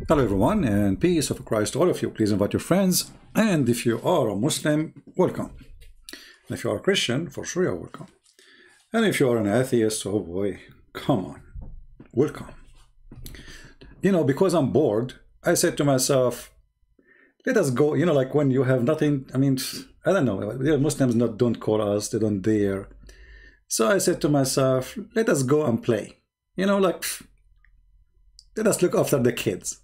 Hello everyone, and peace of Christ to all of you. Please invite your friends, and if you are a Muslim, welcome. And if you are a Christian, for sure you're welcome. And if you are an atheist, oh boy, come on, welcome. You know, because I'm bored, I said to myself, let us go, you know, like when you have nothing, I mean, I don't know, Muslims don't call us, they don't dare. So I said to myself, let us go and play. You know, like, let us look after the kids.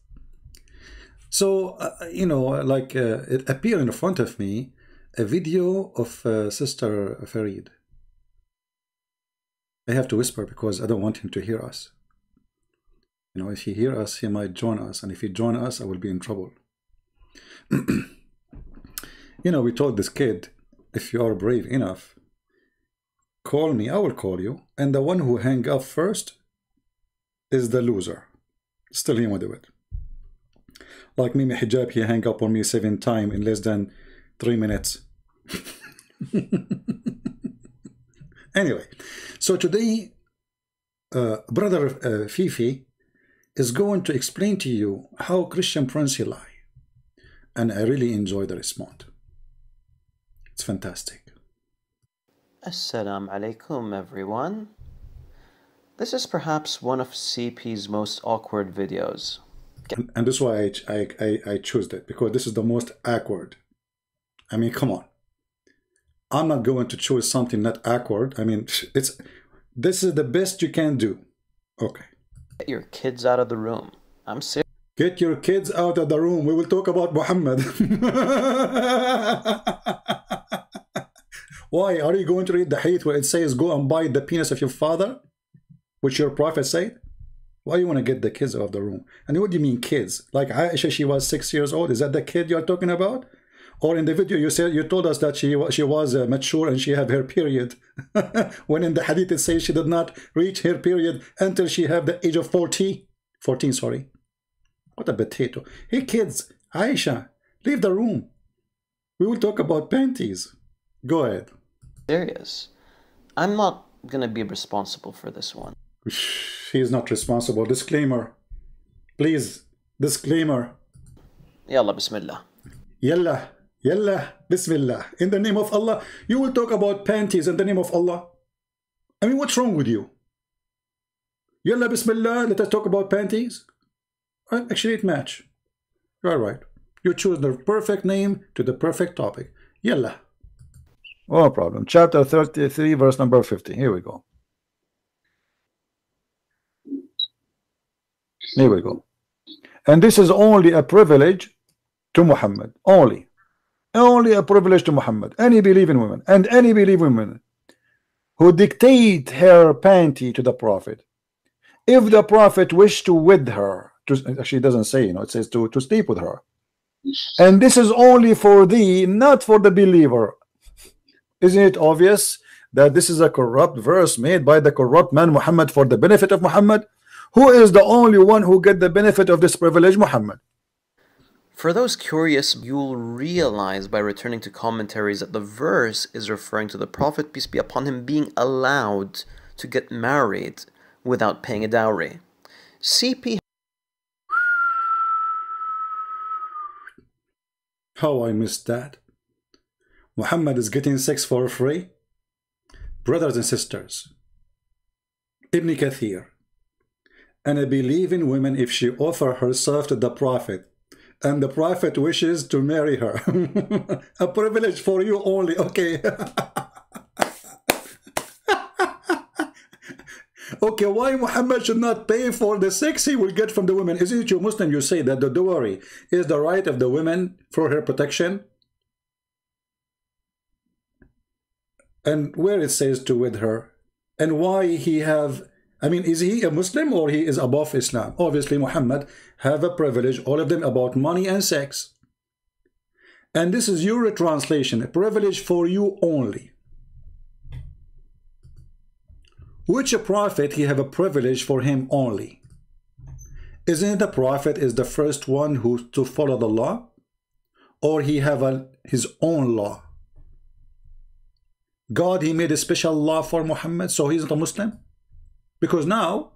So, you know, like it appeared in front of me a video of Sister Farid. I have to whisper because I don't want him to hear us. You know, if he hears us, he might join us. And if he joins us, I will be in trouble. You know, we told this kid, if you are brave enough, call me, I will call you. And the one who hang up first is the loser. Still he will do it. Like Mimi Hijab, he hang up on me 7 times in less than 3 minutes. Anyway, so today, Brother Fifi is going to explain to you how Christian prince lie. And I really enjoy the response. It's fantastic. Assalamu alaikum, everyone. This is perhaps one of CP's most awkward videos. And this is why I chose that, because this is the most awkward. I mean, come on. I'm not going to choose something not awkward. I mean, this is the best you can do. Okay. Get your kids out of the room. I'm serious. Get your kids out of the room. We will talk about Muhammad. Why? Are you going to read the hadith where it says, go and bite the penis of your father? Which your prophet said? Why you want to get the kids out of the room? And what do you mean kids? Like Aisha, she was 6 years old. Is that the kid you're talking about? Or in the video you told us that she was mature and she had her period. When in the hadith it says she did not reach her period until she had the age of 14, sorry. What a potato. Hey kids, Aisha, leave the room. We will talk about panties. Go ahead. Serious. I'm not going to be responsible for this one. He is not responsible. Disclaimer. Please, disclaimer. Yalla, bismillah. Yalla, yalla, bismillah. In the name of Allah. You will talk about panties in the name of Allah. I mean, what's wrong with you? Yalla, bismillah, let us talk about panties. Actually, it match. You're right. You choose the perfect name to the perfect topic. Yalla. No problem. Chapter 33, verse number 50. Here we go. Here we go. And this is only a privilege to Muhammad. Only a privilege to Muhammad. Any believing women and any believing women who dictate her panty to the Prophet. If the Prophet wished to with her, actually it doesn't say, you know, it says to sleep with her. And this is only for thee, not for the believer. Isn't it obvious that this is a corrupt verse made by the corrupt man Muhammad for the benefit of Muhammad? Who is the only one who get the benefit of this privilege? Muhammad. For those curious, you'll realize by returning to commentaries that the verse is referring to the Prophet, peace be upon him, being allowed to get married without paying a dowry. CP. How I missed that. Muhammad is getting sex for free. Brothers and sisters, Ibn Kathir, and I believe in women if she offer herself to the Prophet and the Prophet wishes to marry her. A privilege for you only. Okay. Okay, why Muhammad should not pay for the sex he will get from the women? Isn't it you Muslim, you say that the dowry is the right of the women for her protection? And where it says to with her, and why he have, I mean, is he a Muslim or he is above Islam? Obviously Muhammad have a privilege, all of them about money and sex. And this is your translation, a privilege for you only. Which prophet he have a privilege for him only? Isn't it the Prophet is the first one who to follow the law? Or he have his own law? God, he made a special law for Muhammad, so he's not a Muslim? Because now,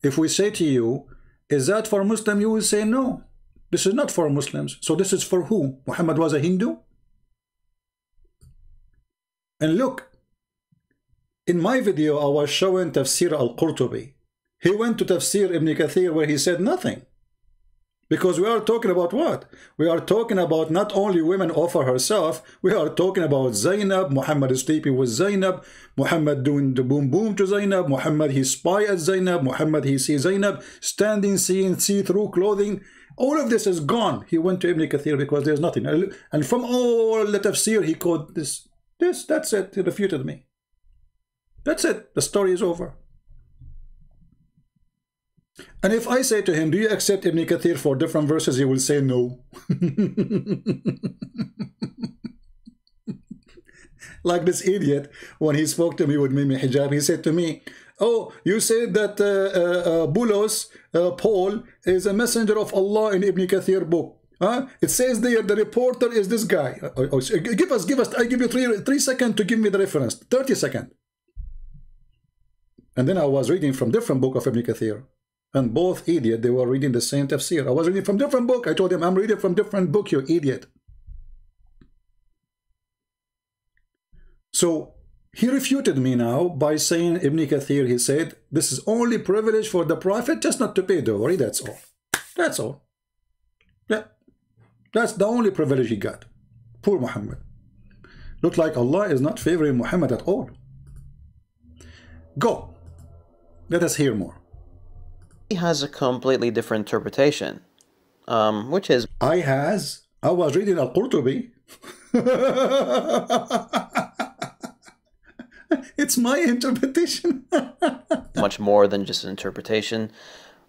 if we say to you, Is that for Muslim? You will say no. This is not for Muslims. So this is for who? Muhammad was a Hindu? And look, in my video I was showing Tafsir al-Qurtubi. He went to Tafsir Ibn Kathir where he said nothing. Because we are talking about what? We are talking about not only women offer herself, we are talking about Zainab, Muhammad is sleeping with Zainab, Muhammad doing the boom boom to Zainab, Muhammad he spy at Zainab, Muhammad he sees Zainab standing, seeing see-through clothing. All of this is gone. He went to Ibn Kathir because there's nothing. And from all the tafsir he called this, that's it. He refuted me. That's it. The story is over. And if I say to him, do you accept Ibn Kathir for different verses? He will say no. Like this idiot, when he spoke to me with Mimi Hijab, he said to me, oh, you said that Bulos, Paul, is a messenger of Allah in Ibn Kathir book. Huh? It says there, the reporter is this guy. Give us, I give you 3 seconds to give me the reference. 30 seconds. And then I was reading from different book of Ibn Kathir. And both idiot, they were reading the same tafsir. I was reading from different book. I told him, I'm reading from different book, you idiot. So he refuted me now by saying, Ibn Kathir, he said, this is only privilege for the Prophet, just not to pay dowry, that's all. That's all. Yeah. That's the only privilege he got. Poor Muhammad. Looked like Allah is not favoring Muhammad at all. Go. Let us hear more. He has a completely different interpretation, which is... I was reading Al-Qurtubi. It's my interpretation. much more than just an interpretation.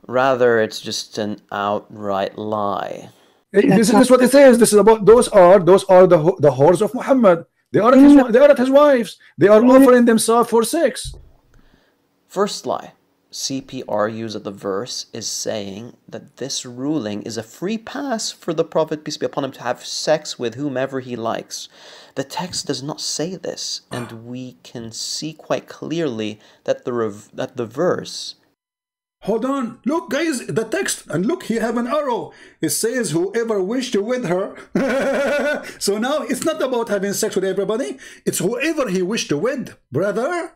Rather, it's just an outright lie. This is what it says. This is about those are the whores of Muhammad. They are his wives. They are offering themselves for sex. First lie. CP argues that the verse is saying that this ruling is a free pass for the Prophet, peace be upon him, to have sex with whomever he likes. The text does not say this, and we can see quite clearly that the verse... Hold on, look guys, the text, and look, he have an arrow. It says whoever wished to with her. So now it's not about having sex with everybody, it's whoever he wished to with, brother.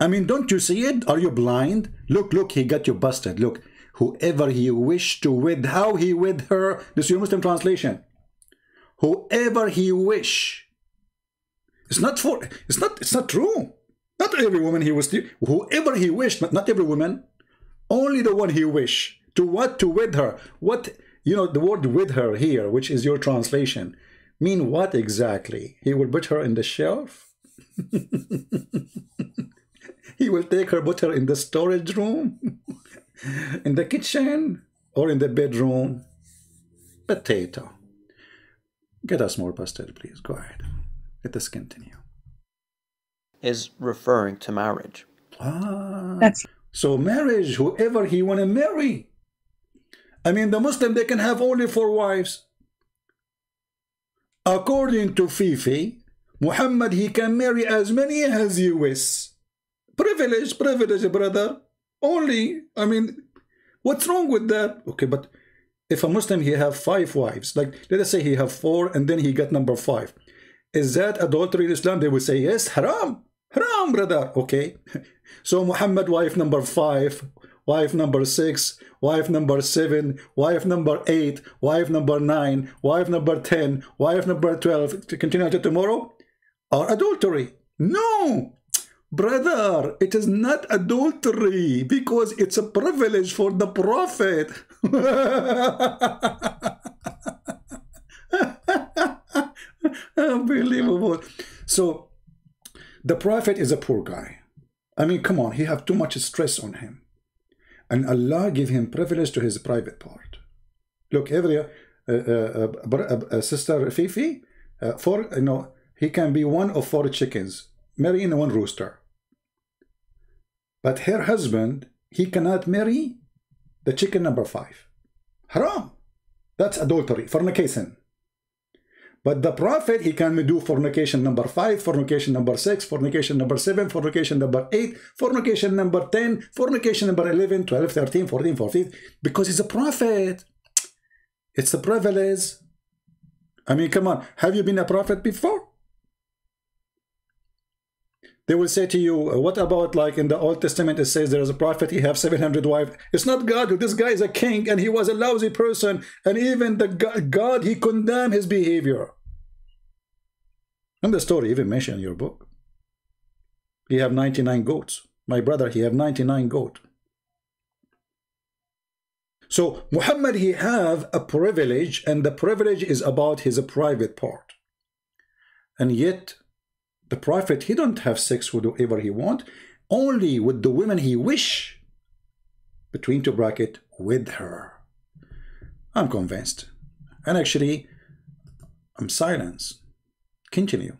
I mean, don't you see it? Are you blind? Look, he got you busted. Look, whoever he wished to with, how he with her. This is your Muslim translation. Whoever he wish. It's not true. Not every woman he was to. Whoever he wished, but not every woman. Only the one he wished. To what? To with her. What? You know, the word with her here, which is your translation, mean what exactly? He will put her in the shelf? He will take her, put her in the storage room, in the kitchen, or in the bedroom. Potato. Get us more busted, please. Go ahead. Let us continue. Is referring to marriage. So marriage, whoever he want to marry. I mean, the Muslim, they can have only 4 wives. According to Fifi, Muhammad, he can marry as many as he wishes. Privilege, brother. Only, I mean, what's wrong with that? Okay, but if a Muslim, he have 5 wives, like let us say he have 4 and then he got number 5. Is that adultery in Islam? They will say, yes, haram. Haram, brother. Okay. So Muhammad, wife number 5, wife number 6, wife number 7, wife number 8, wife number 9, wife number 10, wife number 12, to continue until tomorrow, are adultery. No. Brother, it is not adultery because it's a privilege for the Prophet. Unbelievable. So, the Prophet is a poor guy. I mean, come on, he have too much stress on him. And Allah give him privilege to his private part. Look, every sister Fifi, he can be 1 of 4 chickens, marrying 1 rooster. But her husband, he cannot marry the chicken number 5. Haram. That's adultery, fornication. But the Prophet, he can do fornication number 5, fornication number 6, fornication number 7, fornication number 8, fornication number 10, fornication number 11, 12, 13, 14, 14, because he's a Prophet. It's a privilege. I mean, come on. Have you been a prophet before? They will say to you, what about like in the Old Testament, it says there's a prophet, he have 700 wives. It's not God. This guy is a king and he was a lousy person. And even the God, he condemned his behavior. And the story even mentioned in your book. He have 99 goats. My brother, he have 99 goats. So Muhammad, he have a privilege, and the privilege is about his private part. And yet, the Prophet, he don't have sex with whoever he want, only with the women he wish, between two brackets, with her. I'm convinced. And actually, I'm silenced. Continue.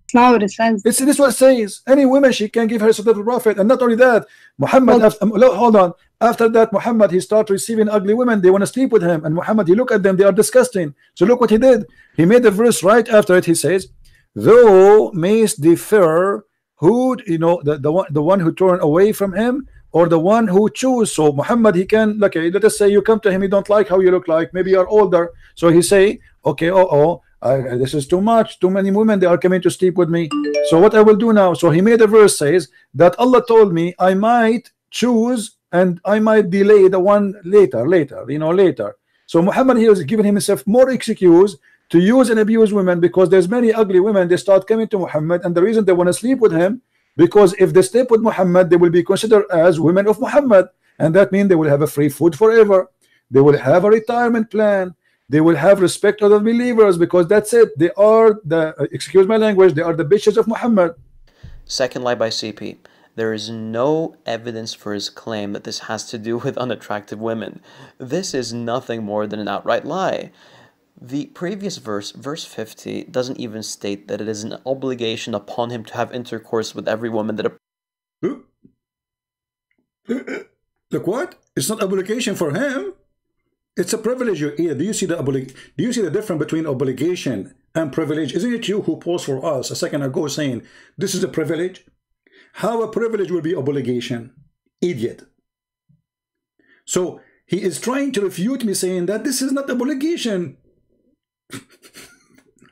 It's not what it says. This is what it says. Any woman, she can give herself to the Prophet. And not only that, Muhammad, hold on. After that, Muhammad, he started receiving ugly women. They want to sleep with him. And Muhammad, he look at them. They are disgusting. So look what he did. He made a verse right after it. He says, "Thou mayst defer who, you know, the one who turn away from him, or the one who choose." So Muhammad, he can, like, let us say you come to him, you don't like how you look like. Maybe you're older. So he say, okay, this is too much. Too many women, they are coming to sleep with me. So what I will do now? So he made a verse says that Allah told me I might choose and I might delay the one later. So Muhammad, he was giving himself more excuse to use and abuse women, because there's many ugly women. They start coming to Muhammad, and the reason they want to sleep with him, because if they sleep with Muhammad, they will be considered as women of Muhammad, and that means they will have a free food forever. They will have a retirement plan. They will have respect of the believers, because that's it. They are the, excuse my language, they are the bitches of Muhammad. Second lie by CP. There is no evidence for his claim that this has to do with unattractive women. This is nothing more than an outright lie. The previous verse, verse 50, doesn't even state that it is an obligation upon him to have intercourse with every woman that Look what? It's not obligation for him. It's a privilege. Do you see the difference between obligation and privilege? Isn't it you who posed for us a second ago saying this is a privilege? How a privilege will be obligation? Idiot. So he is trying to refute me, saying that this is not obligation.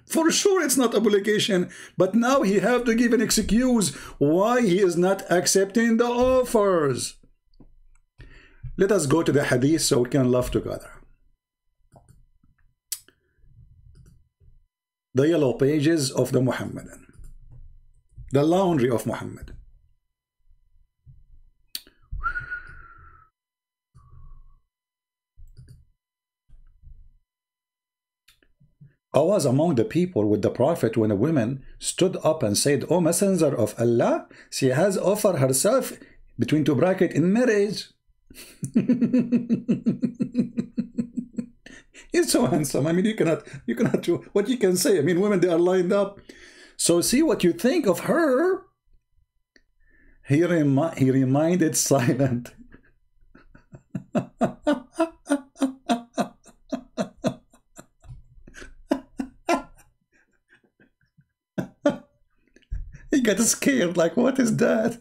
For sure it's not obligation, but now he have to give an excuse why he is not accepting the offers. Let us go to the hadith so we can laugh together. The yellow pages of the Muhammadan, the laundry of Muhammad. I was among the people with the Prophet when a woman stood up and said, "O Messenger of Allah, she has offered herself between two brackets in marriage." He's so handsome. I mean, you cannot do what you can say. I mean, women, they are lined up. So see what you think of her. He remained silent. He got scared, like, what is that?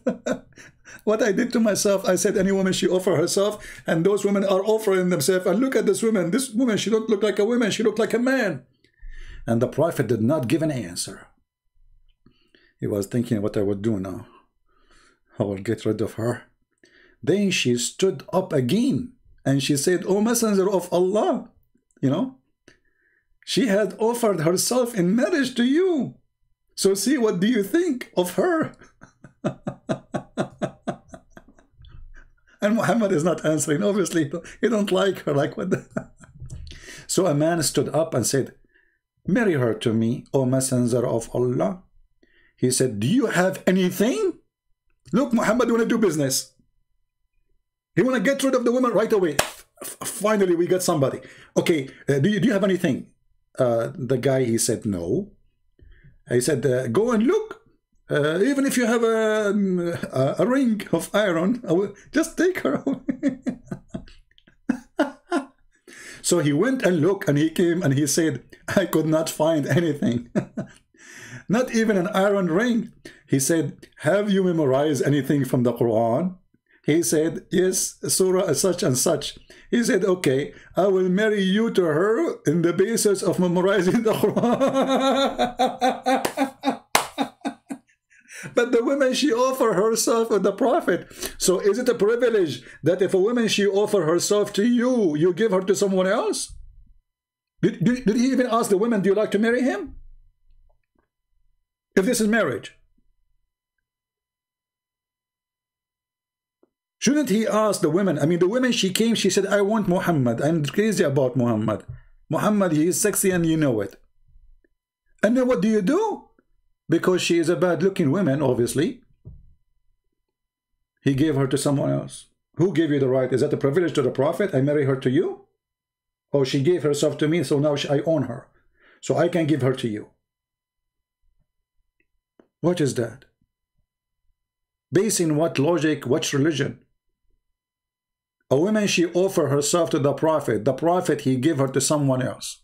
What I did to myself, I said, any woman, she offer herself, and those women are offering themselves. And look at this woman. This woman, she don't look like a woman, she looked like a man. And the Prophet did not give an answer. He was thinking what I would do now. I will get rid of her. Then she stood up again, and she said, "O Messenger of Allah, you know, she had offered herself in marriage to you. So see, what do you think of her?" And Muhammad is not answering. Obviously, he don't like her. Like what? So a man stood up and said, "Marry her to me, O Messenger of Allah." He said, "Do you have anything?" Look, Muhammad want to do business. He want to get rid of the woman right away. Finally, we got somebody. Okay, do you have anything? The guy, he said, "No." He said, "Go and look. Even if you have a ring of iron, I will just take her away." So he went and looked, and he came and he said, I could not find anything. Not even an iron ring. He said, have you memorized anything from the Quran? He said, yes, surah such and such. He said, okay, I will marry you to her in the basis of memorizing the Quran. But the woman, she offered herself with the Prophet. So is it a privilege that if a woman, she offer herself to you, you give her to someone else? Did he even ask the woman, do you like to marry him? If this is marriage. Shouldn't he ask the women? I mean, the woman, she came, she said, I want Muhammad. I'm crazy about Muhammad. Muhammad, he is sexy and you know it. And then what do you do? Because she is a bad-looking woman, obviously. He gave her to someone else. Who gave you the right? Is that a privilege to the Prophet? I marry her to you? Or she gave herself to me, so now I own her. So I can give her to you. What is that? Based in what logic, what religion? A woman, she offered herself to the Prophet. The Prophet, he gave her to someone else.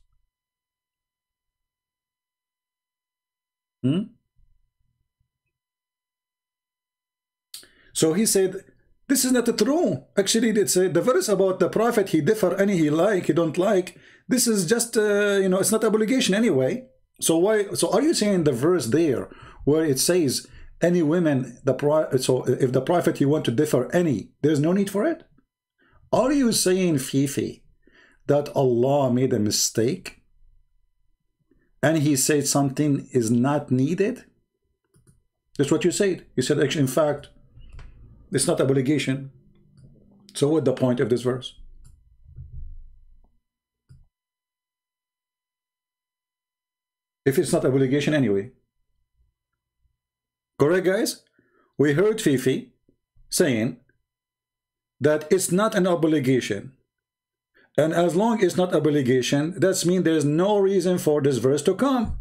So he said, this is not true. Actually, it's the verse about the Prophet, he differ any he like, he don't like. This is just, you know, it's not obligation anyway. So why? So are you saying the verse there where it says any women, so if the Prophet, he want to differ any, there's no need for it? Are you saying, Fifi, that Allah made a mistake and he said something is not needed? That's what you said. You said, actually, in fact, it's not obligation. So what's the point of this verse? If it's not obligation anyway. Correct, guys? We heard Fifi saying that it's not an obligation. And as long as it's not obligation, that means there's no reason for this verse to come.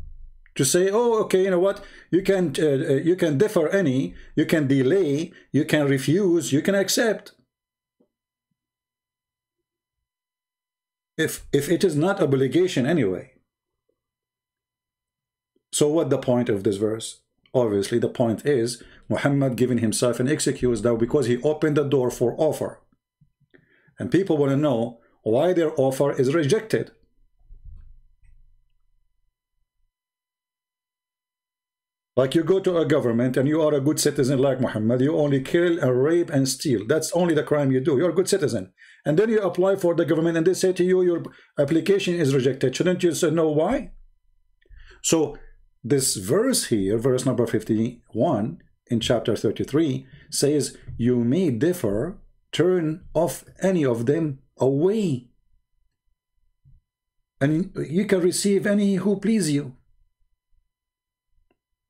To say, oh, okay, you know what, you can differ any, you can delay, you can refuse, you can accept. If it is not obligation anyway. So what the point of this verse? Obviously, the point is Muhammad giving himself an excuse that because he opened the door for offer. And people want to know why their offer is rejected. Like you go to a government and you are a good citizen like Muhammad, you only kill and rape and steal. That's only the crime you do. You're a good citizen. And then you apply for the government and they say to you, your application is rejected. Shouldn't you say, know why? So this verse here, verse number 51 in chapter 33, says, you may differ, turn off any of them away. And you can receive any who please you.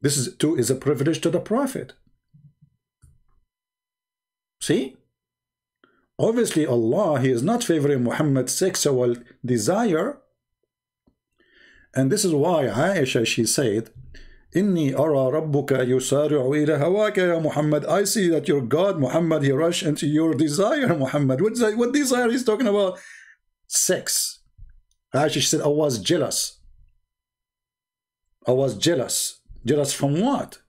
This is too is a privilege to the Prophet. See? Obviously Allah, he is not favoring Muhammad's sexual desire. And this is why Aisha, she said, Inni ara rabbuka yusari'u ila hawaka ya Muhammad. I see that your God, Muhammad, he rushed into your desire, Muhammad. What desire he's talking about? Sex. Aisha, she said, I was jealous. I was jealous. Jealous from what?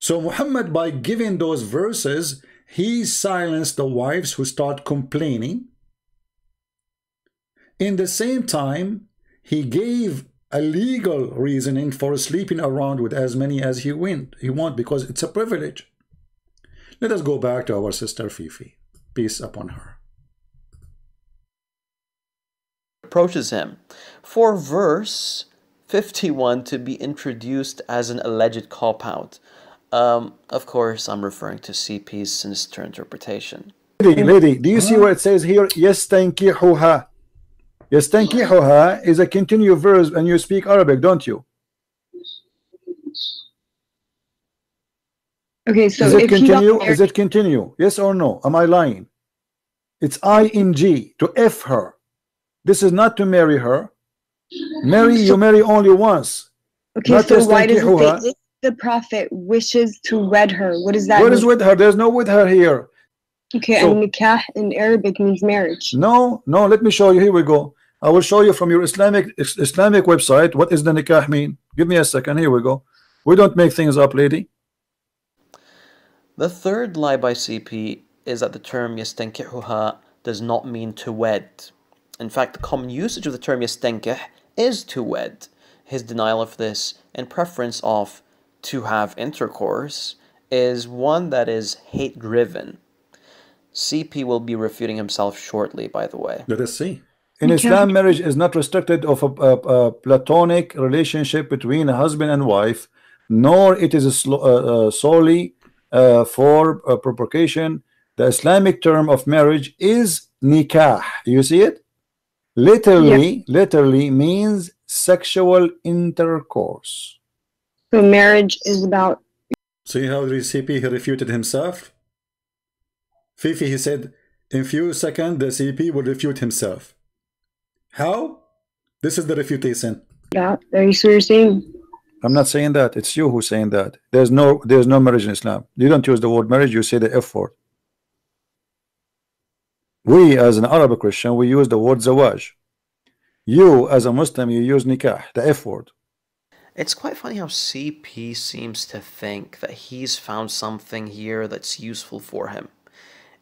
So Muhammad, by giving those verses, he silenced the wives who start complaining. In the same time, he gave a legal reasoning for sleeping around with as many as he want, because it's a privilege. Let us go back to our sister Fifi. Peace upon her. Approaches him for verse 51 to be introduced as an alleged cop-out. Of course, I'm referring to CP's sinister interpretation. Lady, do you see what it says here? Yastankihuha. Yastankihuha is a continuous verb, and you speak Arabic, don't you? Okay, so is it continue? Is it continue? Yes or no? Am I lying? It's ing to F her. This is not to marry her. Marry, you marry only once. Okay, so why does it say if the Prophet wishes to wed her? What is that? What is with her? There's no with her here. Okay, So, and nikah in Arabic means marriage. no, let me show you. Here we go. I will show you from your Islamic website what is the nikah mean. Give me a second. Here we go. We don't make things up, lady. The third lie by CP is that the term yastankihuha does not mean to wed. In fact, the common usage of the term yastankih is to wed. His denial of this, in preference of to have intercourse, is one that is hate-driven. CP will be refuting himself shortly, by the way. Let us see. In Okay. Islam, marriage is not restricted of a platonic relationship between a husband and wife, nor it is solely for procreation. The Islamic term of marriage is nikah. You see it? Literally means sexual intercourse. So marriage is about. See how the CP he refuted himself? Fifi, he said, in few seconds the CP will refute himself. How? This is the refutation. Yeah, are you so you're saying? I'm not saying that. It's you who's saying that. There's no marriage in Islam. You don't use the word marriage. You say the F word. We, as an Arab Christian, we use the word zawaj. You, as a Muslim, you use nikah, the F word. It's quite funny how CP seems to think that he's found something here that's useful for him.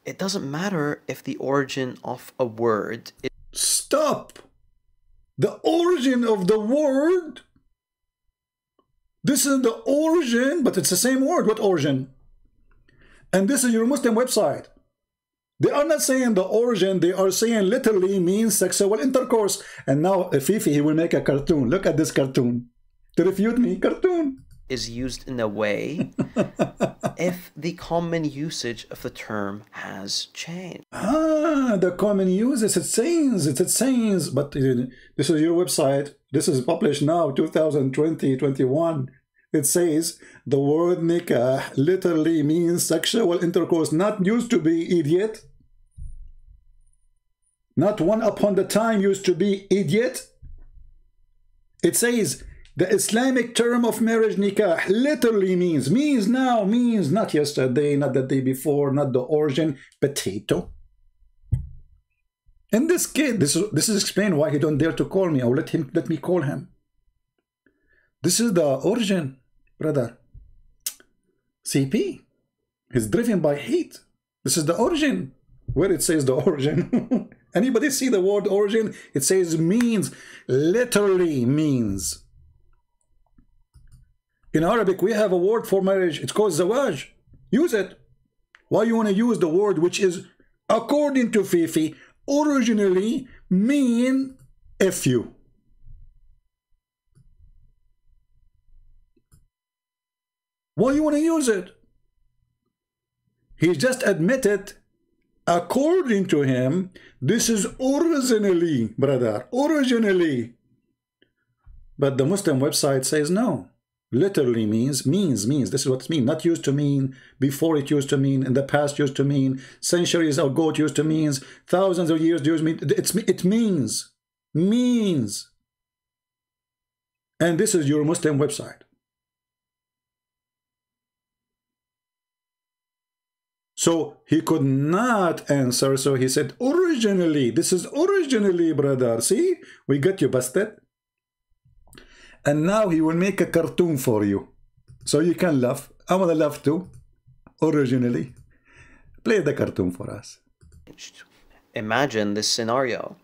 It doesn't matter if the origin of a word is... Stop! The origin of the word. This is the origin, but it's the same word. What origin? And this is your Muslim website. They are not saying the origin, they are saying literally means sexual intercourse. And now Fifi, he will make a cartoon. Look at this cartoon. To refute me, cartoon. is used in a way if the common usage of the term has changed. Ah, the common usage, it says, but this is your website. This is published now, 2020-21. It says the word nikah literally means sexual intercourse, not used to be, idiot. Not one upon the time used to be, idiot. It says the Islamic term of marriage nikah literally means now, means not yesterday, not the day before, not the origin, potato. In this case, this is explained why he don't dare to call me. I'll let me call him. This is the origin, brother. CP is driven by hate. This is the origin. Where it says the origin. Anybody see the word origin? It says means, literally means. In Arabic, we have a word for marriage. It's called zawaj. Use it. Why you want to use the word which is, according to Fifi, originally mean fu? Why you want to use it? He just admitted, according to him, this is originally, brother, originally. But the Muslim website says no. Literally means. This is what it means. Not used to mean, before it used to mean, in the past used to mean, centuries ago it used to mean, thousands of years used to mean. It means. Means. And this is your Muslim website. So he could not answer, so he said, originally, this is originally, brother. See, we got you busted. And now he will make a cartoon for you. So you can laugh. I want to laugh too. Originally. Play the cartoon for us. Imagine this scenario.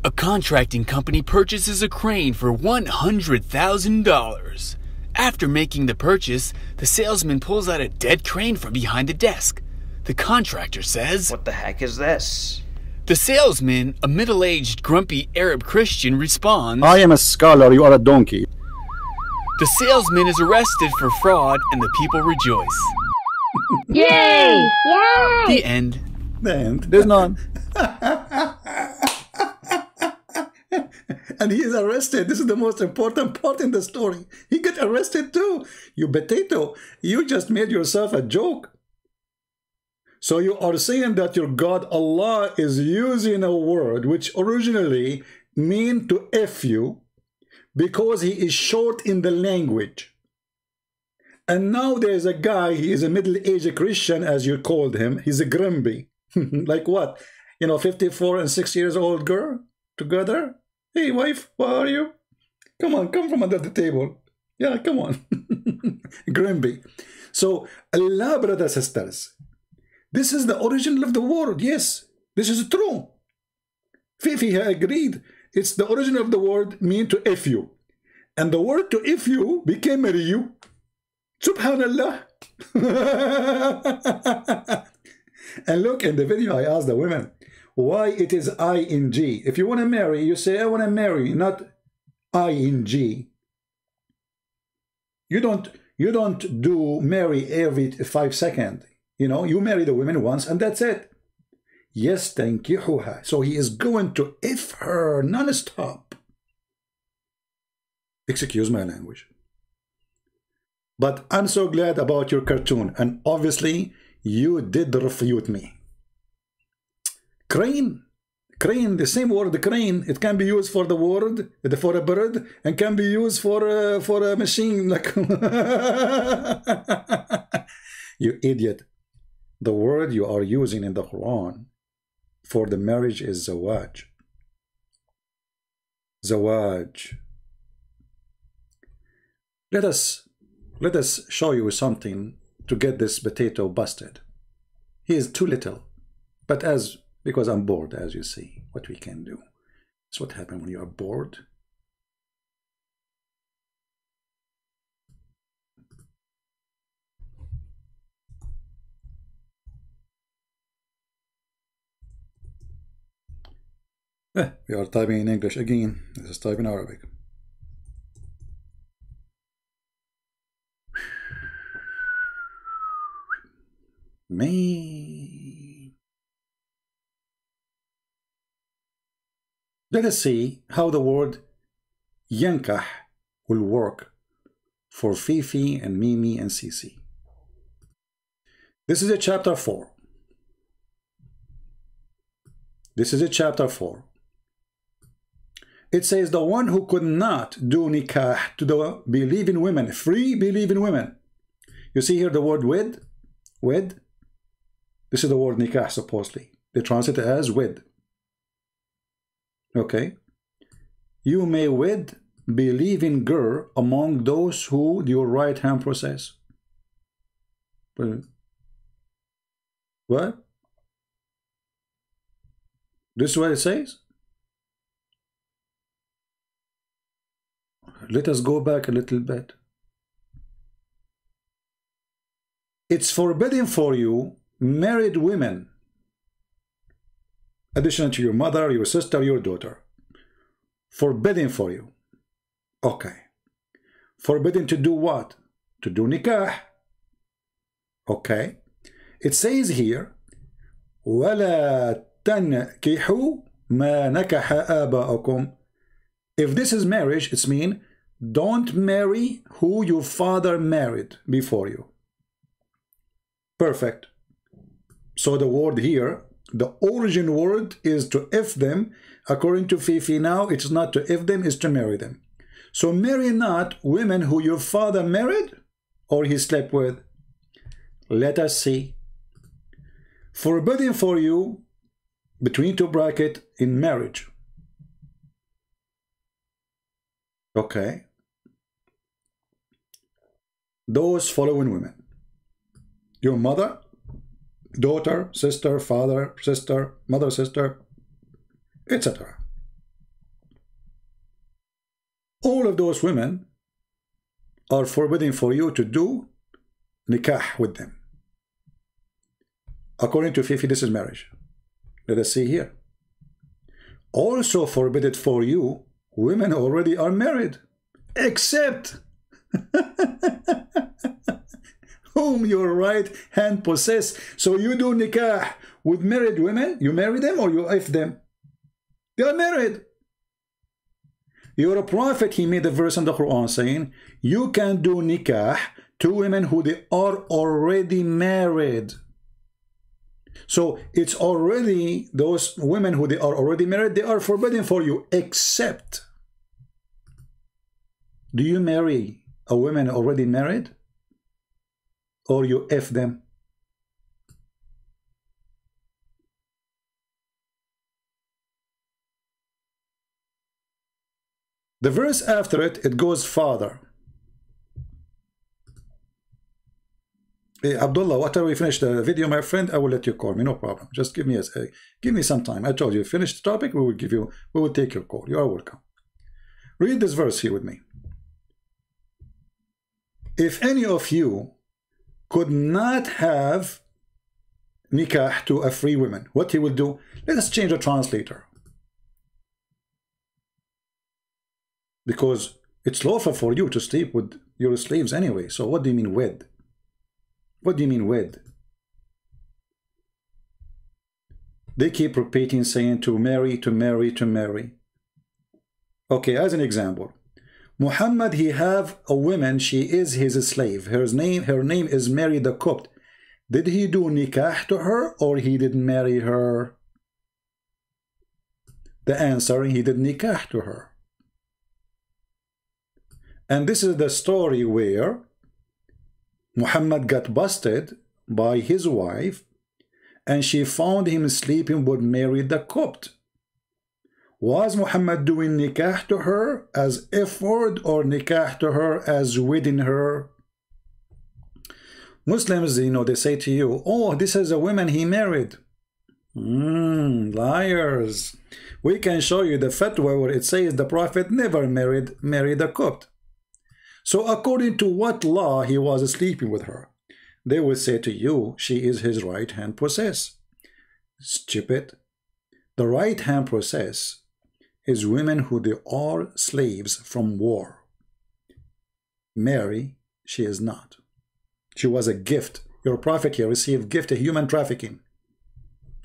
A contracting company purchases a crane for $100,000. After making the purchase, the salesman pulls out a dead crane from behind the desk. The contractor says, What the heck is this? The salesman, a middle-aged, grumpy Arab Christian, responds, I am a scholar, you are a donkey. The salesman is arrested for fraud and the people rejoice. Yay! Yay! The end. The end. There's none. And he is arrested. This is the most important part in the story. He got arrested too. You potato. You just made yourself a joke. So you are saying that your God Allah is using a word which originally mean to F you, because he is short in the language. And now there's a guy, he is a middle-aged Christian, as you called him. He's a grumpy. Like what? You know, 54 and 6 years old girl together. Hey, wife, where are you? Come on, come from under the table. Yeah, come on. Grumpy. So, Allah, brothers and sisters, this is the origin of the word. Yes, this is true. Fifi agreed. It's the origin of the word mean to F you. And the word to F you became marry you. Subhanallah. And look, in the video I asked the women why it is ing. If you want to marry, you say I want to marry, not ing. You don't do marry every 5 seconds. You know, you marry the women once and that's it. Yes, tankihuha. So he is going to if her non-stop. Excuse my language. But I'm so glad about your cartoon. And obviously, you did refute me. Crane. Crane, the same word, crane, it can be used for the word, for a bird, and can be used for a machine. Like you idiot. The word you are using in the Quran for the marriage is zawaj. Zawaj. Let us show you something to get this potato busted. He is too little, but because I'm bored, as you see, what we can do. It's what happens when you are bored. We are typing in English again. This is typing Arabic. Me. Let us see how the word yankah will work for Fifi and Mimi and Sisi. This is a chapter 4. This is a chapter 4. It says the one who could not do nikah to the believing women, free believing women. You see here the word wed. This is the word nikah supposedly. They translate it as wed. Okay. You may wed believing girl among those who your right hand possess. What? This is what it says? Let us go back a little bit. It's forbidden for you, married women, addition to your mother, your sister, your daughter. Forbidden for you. Okay. Forbidden to do what? To do nikah. Okay. It says here, وَلَا تَنْكِحُوا مَا نَكَحَ آبَاءَكُمْ. If this is marriage, it's mean don't marry who your father married before you. Perfect. So the word here, the origin word is to if them. According to Fifi now, it's not to if them, it's to marry them. So marry not women who your father married or he slept with. Let us see. Forbidden for you, between two brackets, in marriage. Okay. Those following women. Your mother, daughter, sister, father, sister, mother, sister, etc. All of those women are forbidden for you to do nikah with them. According to Fifi, this is marriage. Let us see here. Also forbidden for you, women already are married, except whom your right hand possess. So you do nikah with married women, you marry them or you if them? They are married. You're a prophet, he made a verse in the Quran saying, you can do nikah to women who they are already married. So it's already, those women who they are already married, they are forbidden for you, except Do you marry a woman already married? Or you F them? The verse after it, it goes farther. Hey, Abdullah, after we finish the video, my friend, I will let you call me, no problem. Just give me some time. I told you, finish the topic, we will take your call. You are welcome. Read this verse here with me. If any of you could not have nikah to a free woman, what he will do? Let us change the translator. Because it's lawful for you to sleep with your slaves anyway. So what do you mean wed? What do you mean wed? They keep repeating, saying to marry, to marry, to marry. Okay, as an example, Muhammad, he have a woman, she is his slave. Her name is Mary the Copt. Did he do nikah to her or he didn't marry her? The answer, he did nikah to her. And this is the story where Muhammad got busted by his wife and she found him sleeping with Mary the Copt. Was Muhammad doing nikah to her as F-word or nikah to her as wedding her? Muslims, you know, they say to you, oh, this is a woman he married. Liars. We can show you the fatwa where it says the Prophet never married Mary the Copt. So according to what law he was sleeping with her? They will say to you, she is his right-hand process. Stupid. The right-hand process is women who they are slaves from war. Mary, she is not. She was a gift. Your prophet here received gift of human trafficking.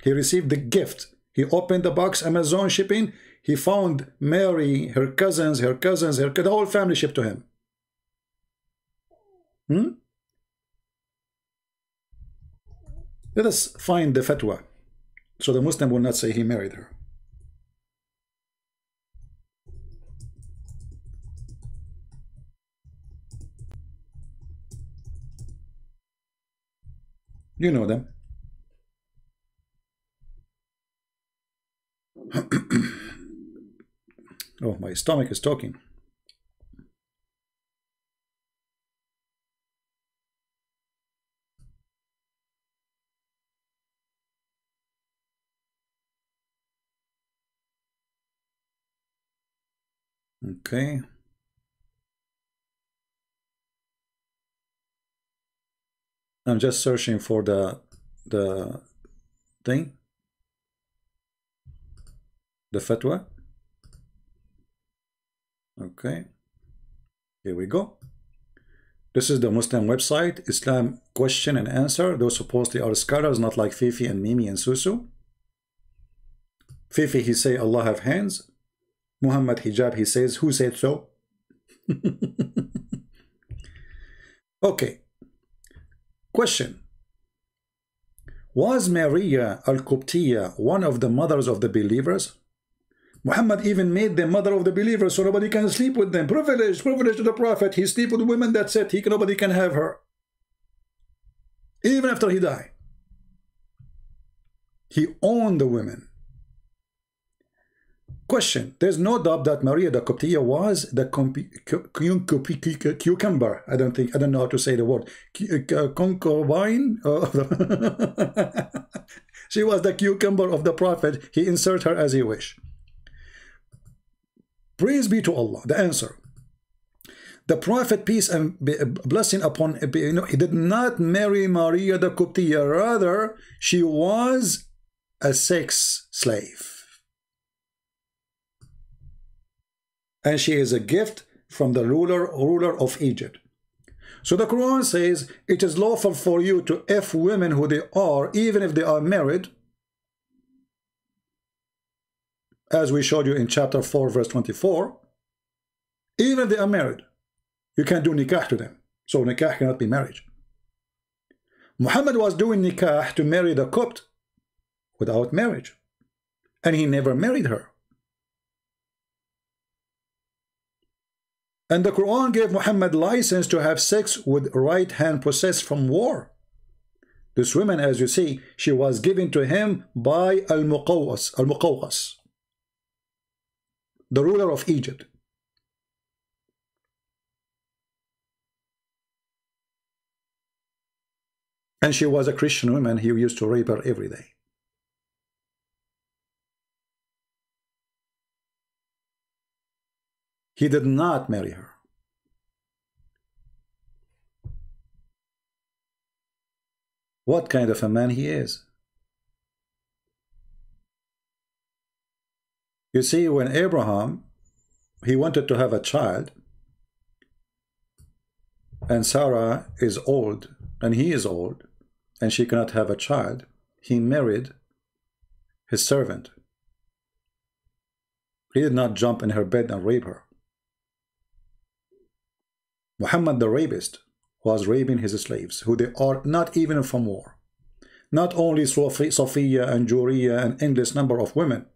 He received the gift. He opened the box, Amazon shipping. He found Mary, her cousins, the whole family shipped to him. Let us find the fatwa, so the Muslim will not say he married her. You know them. Oh, my stomach is talking. Okay. I'm just searching for the thing, the fatwa. Okay, here we go. This is the Muslim website, Islam question and answer. Those supposedly are scholars, not like Fifi and Mimi and Susu. Fifi, he say Allah have hands. Muhammad hijab, he says, who said so? Okay. Question. Was Maria al-Qubtiyya one of the mothers of the believers? Muhammad even made them mother of the believers so nobody can sleep with them. Privilege to the Prophet. He sleep with women, that's it. Nobody can have her. Even after he died. He owned the women. Question. There's no doubt that Maria the Qubtiyya was the cucumber. I don't know how to say the word. Concubine. She was the cucumber of the Prophet. He insert her as he wish. Praise be to Allah. The answer. The Prophet, peace and blessing upon him, he did not marry Maria the Qubtiyya. Rather, she was a sex slave. And she is a gift from the ruler of Egypt. So the Quran says it is lawful for you to F women who they are, even if they are married, as we showed you in chapter 4 verse 24. Even if they are married, you can't do nikah to them. So nikah cannot be marriage. Muhammad was doing nikah to marry the Copt without marriage, and he never married her. And the Quran gave Muhammad license to have sex with right hand possessed from war. This woman, as you see, she was given to him by Al-Muqawqas, the ruler of Egypt. And she was a Christian woman. He used to rape her every day. He did not marry her. What kind of a man he is? You see, when Abraham, he wanted to have a child, and Sarah is old, and he is old, and she cannot have a child, he married his servant. He did not jump in her bed and rape her. Muhammad the rapist was raping his slaves, who they are not even from war. Not only Sophia and Juriya and endless number of women,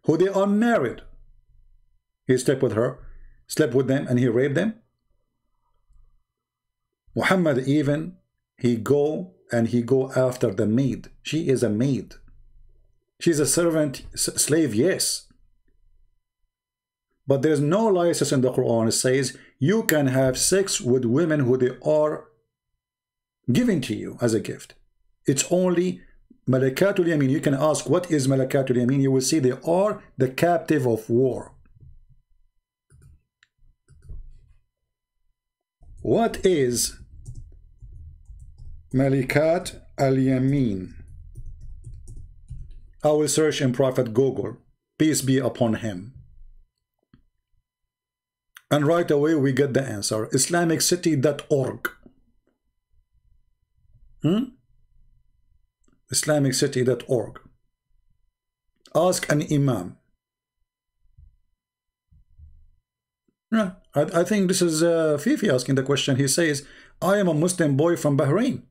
who they are married. He slept with her, slept with them, and he raped them. Muhammad even, he go after the maid. She is a maid. She's a servant, slave, yes. But there's no license in the Quran. It says you can have sex with women who they are given to you as a gift. It's only Malakatul Yamin. You can ask, what is Malakatul Yamin? You will see they are the captive of war. What is Malikat al-Yamin? I will search in Prophet Google, peace be upon him. And right away we get the answer. IslamicCity.org. IslamicCity.org. Ask an imam. Yeah, I think this is Fifi asking the question. He says, I am a Muslim boy from Bahrain.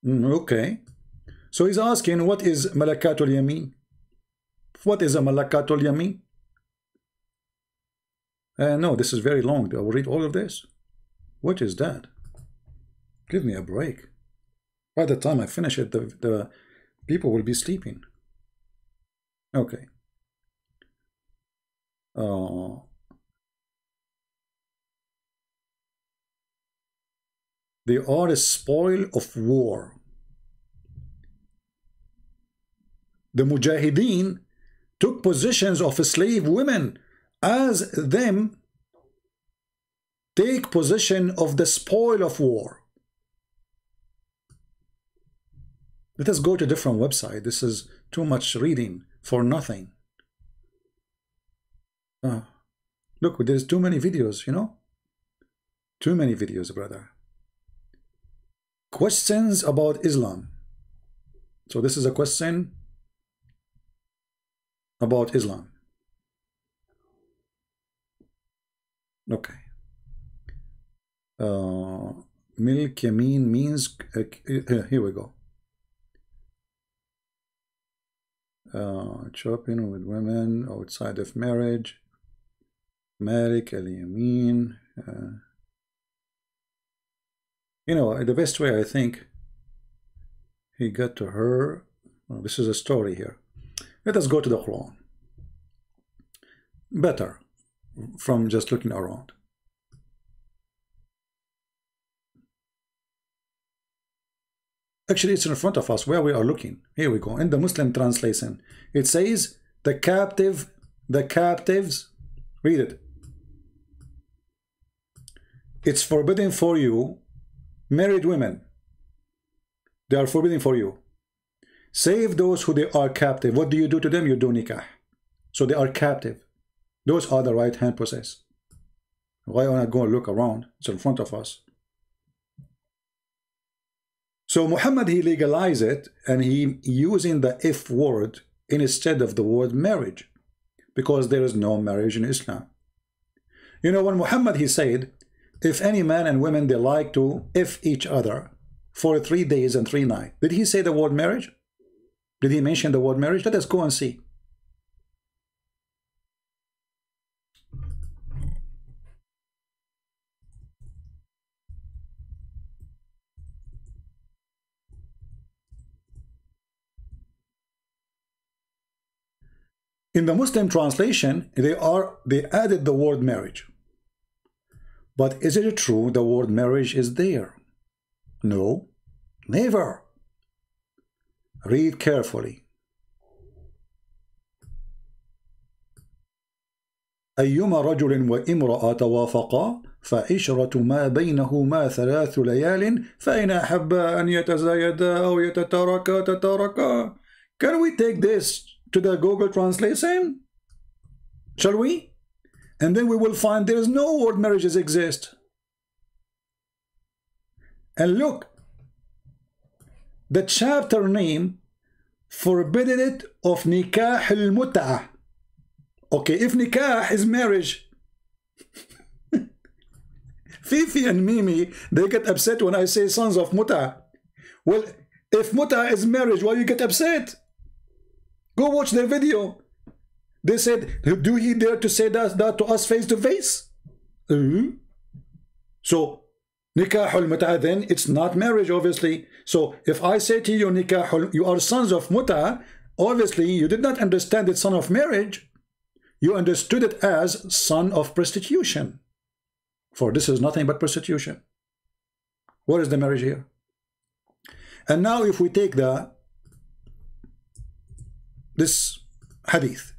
Okay. So he's asking, what is Malakatul Yamin? What is a Malakatul Yamin? No, this is very long. I will read all of this. What is that? Give me a break. By the time I finish it, the people will be sleeping. Okay. They are a spoil of war. The Mujahideen took positions of slave women as them take possession of the spoil of war. Let us go to a different website. This is too much reading for nothing. Look, there's too many videos, you know? Too many videos, brother. Questions about Islam. So this is a question about Islam. Okay. Milk Yamin means here we go. Shopping with women outside of marriage. Malik Al Yamin. You know, the best way I think he got to her. Well, this is a story here. Let us go to the Quran. Better from just looking around. Actually, it's in front of us where we are looking. Here we go. In the Muslim translation, it says the captives. Read it. It's forbidden for you, married women. They are forbidden for you. Save those who they are captive. What do you do to them? You do nikah. So they are captive. Those are the right hand possessed. Why don't I go and look around? It's in front of us. So Muhammad, he legalized it, and he using the if word instead of the word marriage, because there is no marriage in Islam. You know, when Muhammad, he said, if any man and women, they like to if each other for 3 days and 3 nights. Did he say the word marriage? Did he mention the word marriage? Let us go and see. In the Muslim translation, they added the word marriage. But is it true the word marriage is there? No, never. Read carefully. أيما رجل وامرأة توافقا فعشرة ما بينهما 3 ليال فإن أحبا أن يتزايدا أو تتاركا. Can we take this to the Google translation? Shall we? And then we will find there is no word marriages exist. And look, the chapter name forbidden it of nikah al-mut'ah. Okay, if nikah is marriage, Fifi and Mimi, they get upset when I say sons of mut'ah. Well, if mut'ah is marriage, why you get upset? Go watch their video. They said, do he dare to say that to us face to face? So, nikah al-mut'ah then, it's not marriage, obviously. So, if I say to you, nikah, you are sons of mut'ah, obviously you did not understand it son of marriage. You understood it as son of prostitution. For this is nothing but prostitution. What is the marriage here? And now if we take this hadith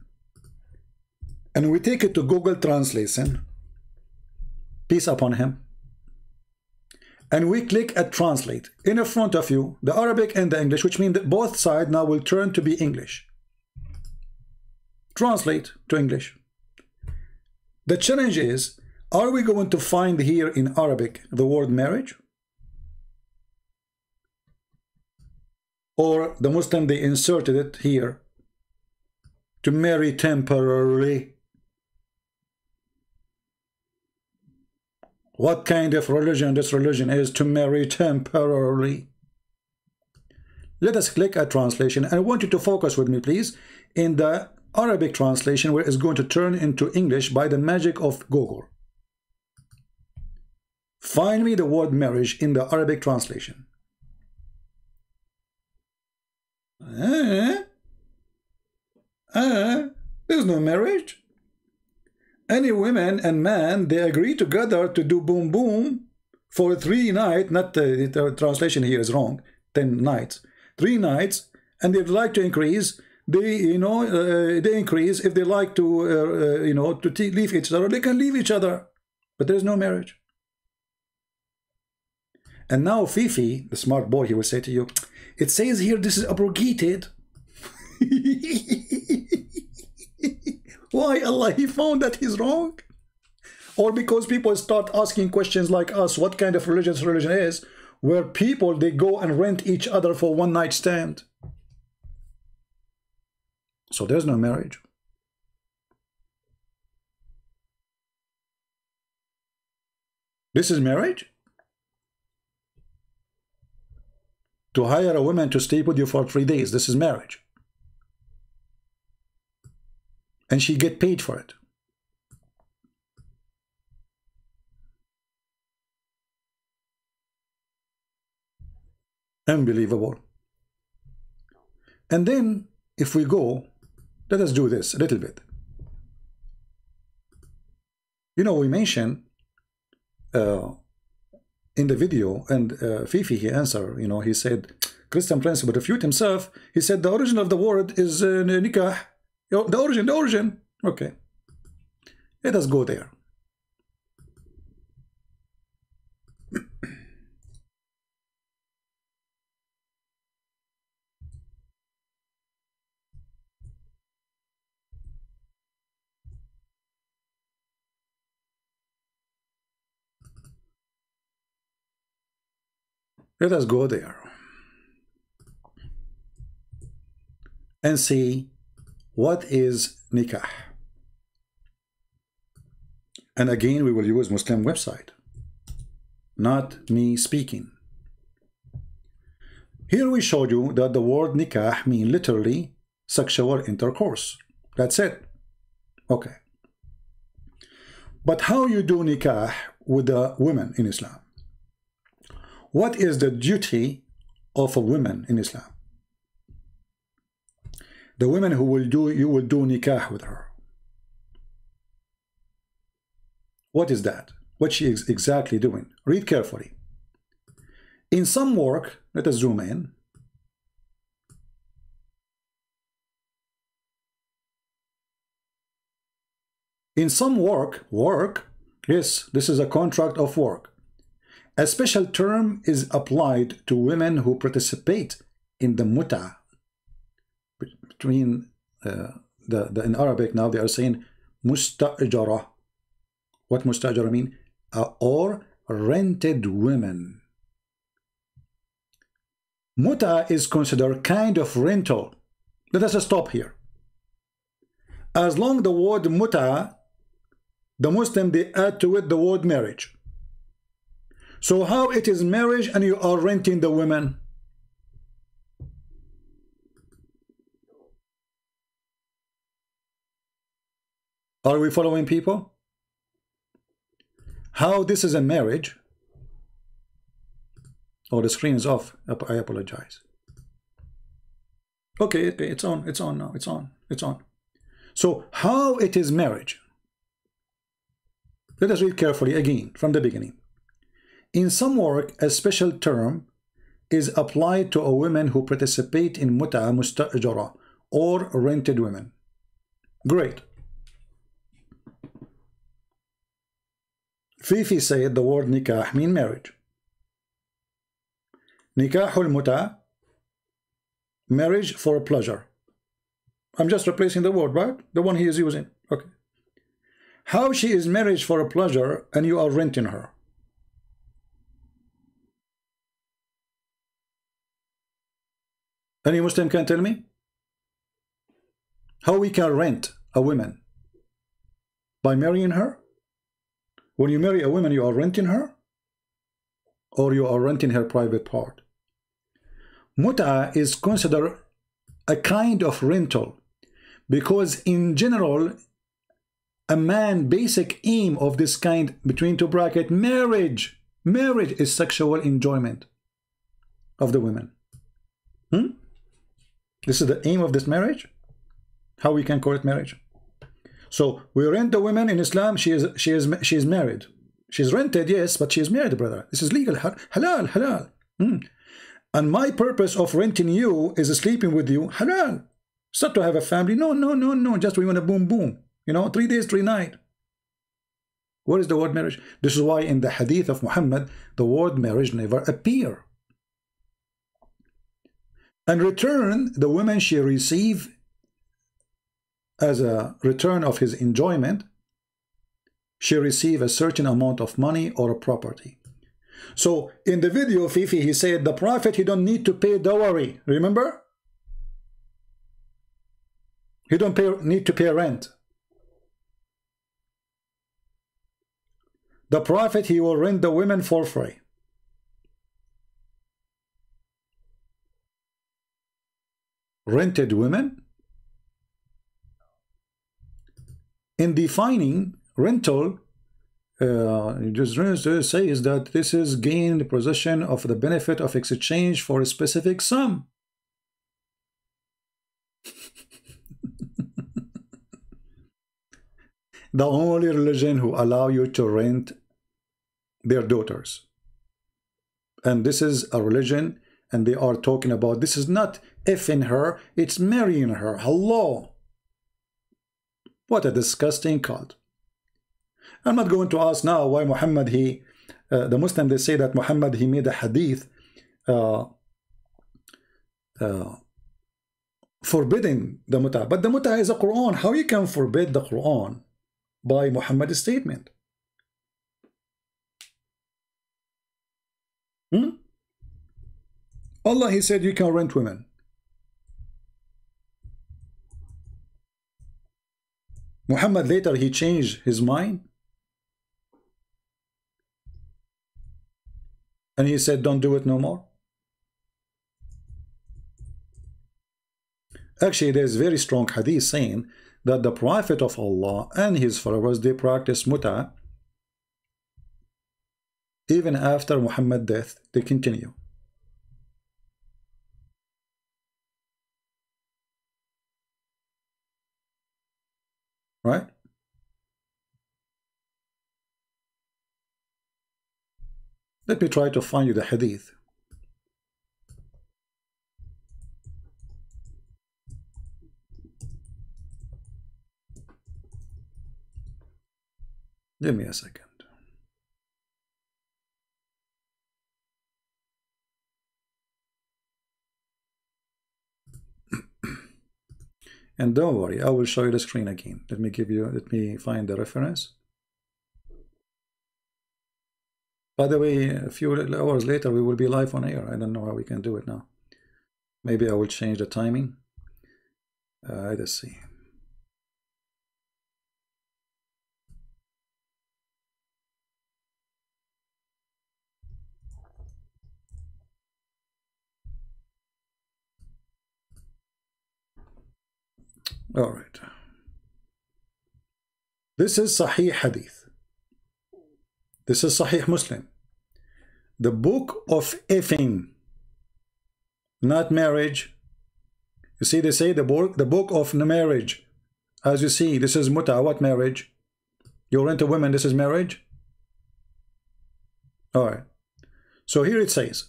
and we take it to Google Translation, peace upon him, and we click at translate, in front of you the Arabic and the English, which means that both sides now will turn to be English. Translate to English. The challenge is, are we going to find here in Arabic the word marriage? Or the Muslim, they inserted it here to marry temporarily. What kind of religion this religion is, to marry temporarily? Let us click at translation. I want you to focus with me, please, in the Arabic translation, where it's going to turn into English by the magic of Google. Find me the word marriage in the Arabic translation. There's no marriage. Any women and man, they agree together to do boom boom for 3 nights. Not the translation here is wrong. 10 nights, 3 nights, and they'd like to increase. They they increase. If they like to to leave each other, they can leave each other, but there's no marriage. And now Fifi, the smart boy, he will say to you, it says here this is abrogated. Why, Allah, he found that he's wrong? Or because people start asking questions like us, what kind of religion is, where people, they go and rent each other for one night stand. So there's no marriage. This is marriage? To hire a woman to stay with you for 3 days, this is marriage. And she get paid for it. Unbelievable. And then, if we go, let us do this a little bit. We mentioned in the video, and Fifi, he answered, he said, Christian Prince would refute himself. He said the origin of the word is nikah. The origin. Okay. Let us go there. Let us go there and see what is nikah. And again, we will use Muslim website, not me speaking. Here we showed you that the word nikah means literally sexual intercourse. That's it. Okay. But how you do nikah with the women in Islam? What is the duty of a woman in Islam? The women who will do, you will do nikah with her. What is that? What she is exactly doing? Read carefully. In some work, let us zoom in. In some work, yes, this is a contract of work. A special term is applied to women who participate in the muta. Between in Arabic now they are saying mustajara. What mustajara mean? Or rented women. Muta is considered kind of rental. Let us stop here. As long the word muta, the Muslim, they add to it the word marriage. So how it is marriage and you are renting the women? Are we following, people? How this is a marriage? Oh, the screen is off. I apologize. Okay, it's on now. It's on. So how it is marriage? Let us read carefully again from the beginning. In some work, a special term is applied to a women who participate in muta mustajara or rented women. Great. Fifi said the word nikah mean marriage. Nikahul muta, marriage for pleasure. I'm just replacing the word, right? The one he is using. Okay. How she is marriage for a pleasure and you are renting her? Any Muslim can tell me? How we can rent a woman? By marrying her? When you marry a woman, you are renting her? Or you are renting her private part? Muta is considered a kind of rental because in general, a man basic aim of this kind, between two bracket, marriage is sexual enjoyment of the women. This is the aim of this marriage. How we can call it marriage? So we rent the women in Islam. She is married. She's rented, yes, but she is married, brother. This is legal, halal. And my purpose of renting you is sleeping with you, halal. It's not to have a family. No. Just we want to boom. 3 days, 3 nights. What is the word marriage? This is why in the hadith of Muhammad, the word marriage never appear. In return, the woman she receive as a return of his enjoyment, she receive a certain amount of money or a property. So in the video, Fifi, he said the Prophet, he don't need to pay dowry. Remember? He don't need to pay rent. The Prophet, he will rent the women for free. Rented women? In defining rental, just says that this is gained possession of the benefit of exchange for a specific sum. The only religion who allow you to rent their daughters. And this is a religion, and they are talking about, this is not effing her, it's marrying her. Hello. What a disgusting cult. I'm not going to ask now why Muhammad, the Muslim, they say that Muhammad, he made a hadith forbidding the muta. But the muta is a Quran. How you can forbid the Quran by Muhammad's statement? Allah, he said you can rent women. Muhammad later, he changed his mind. And he said, don't do it no more. Actually, there's very strong hadith saying that the Prophet of Allah and his followers, they practice muta. Even after Muhammad's death, they continue. right? Let me try to find you the hadith. Give me a second. And don't worry, I will show you the screen again. Let me find the reference. By the way, a few hours later, we will be live on air. I don't know how we can do it now. Maybe I will change the timing. Let's see. All right. This is Sahih Hadith. This is Sahih Muslim. The book of effing, not marriage. You see, they say the book of marriage. As you see, this is muta. What marriage? You rent a woman, this is marriage? All right. So here it says,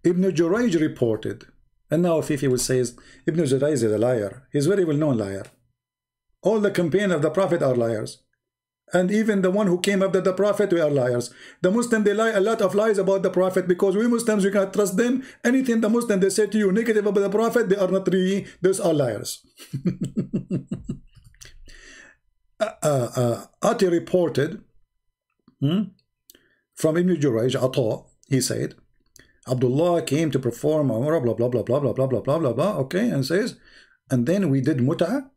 Ibn Jurayj reported, and now Fifi will say, Ibn Jurayj is a liar. He's a very well-known liar. All the companions of the Prophet are liars. And even the one who came after the Prophet, we are liars. The Muslims, they lie a lot of lies about the Prophet, because we Muslims, we cannot trust them. Anything the Muslim they say to you negative about the Prophet, they are not really, those are liars. Ati reported from Ibn Jurayj, Ata, he said, Abdullah came to perform Umrah, blah, blah, blah, blah, blah, blah, blah, blah, blah, blah, okay, and says, and then we did mut'ah.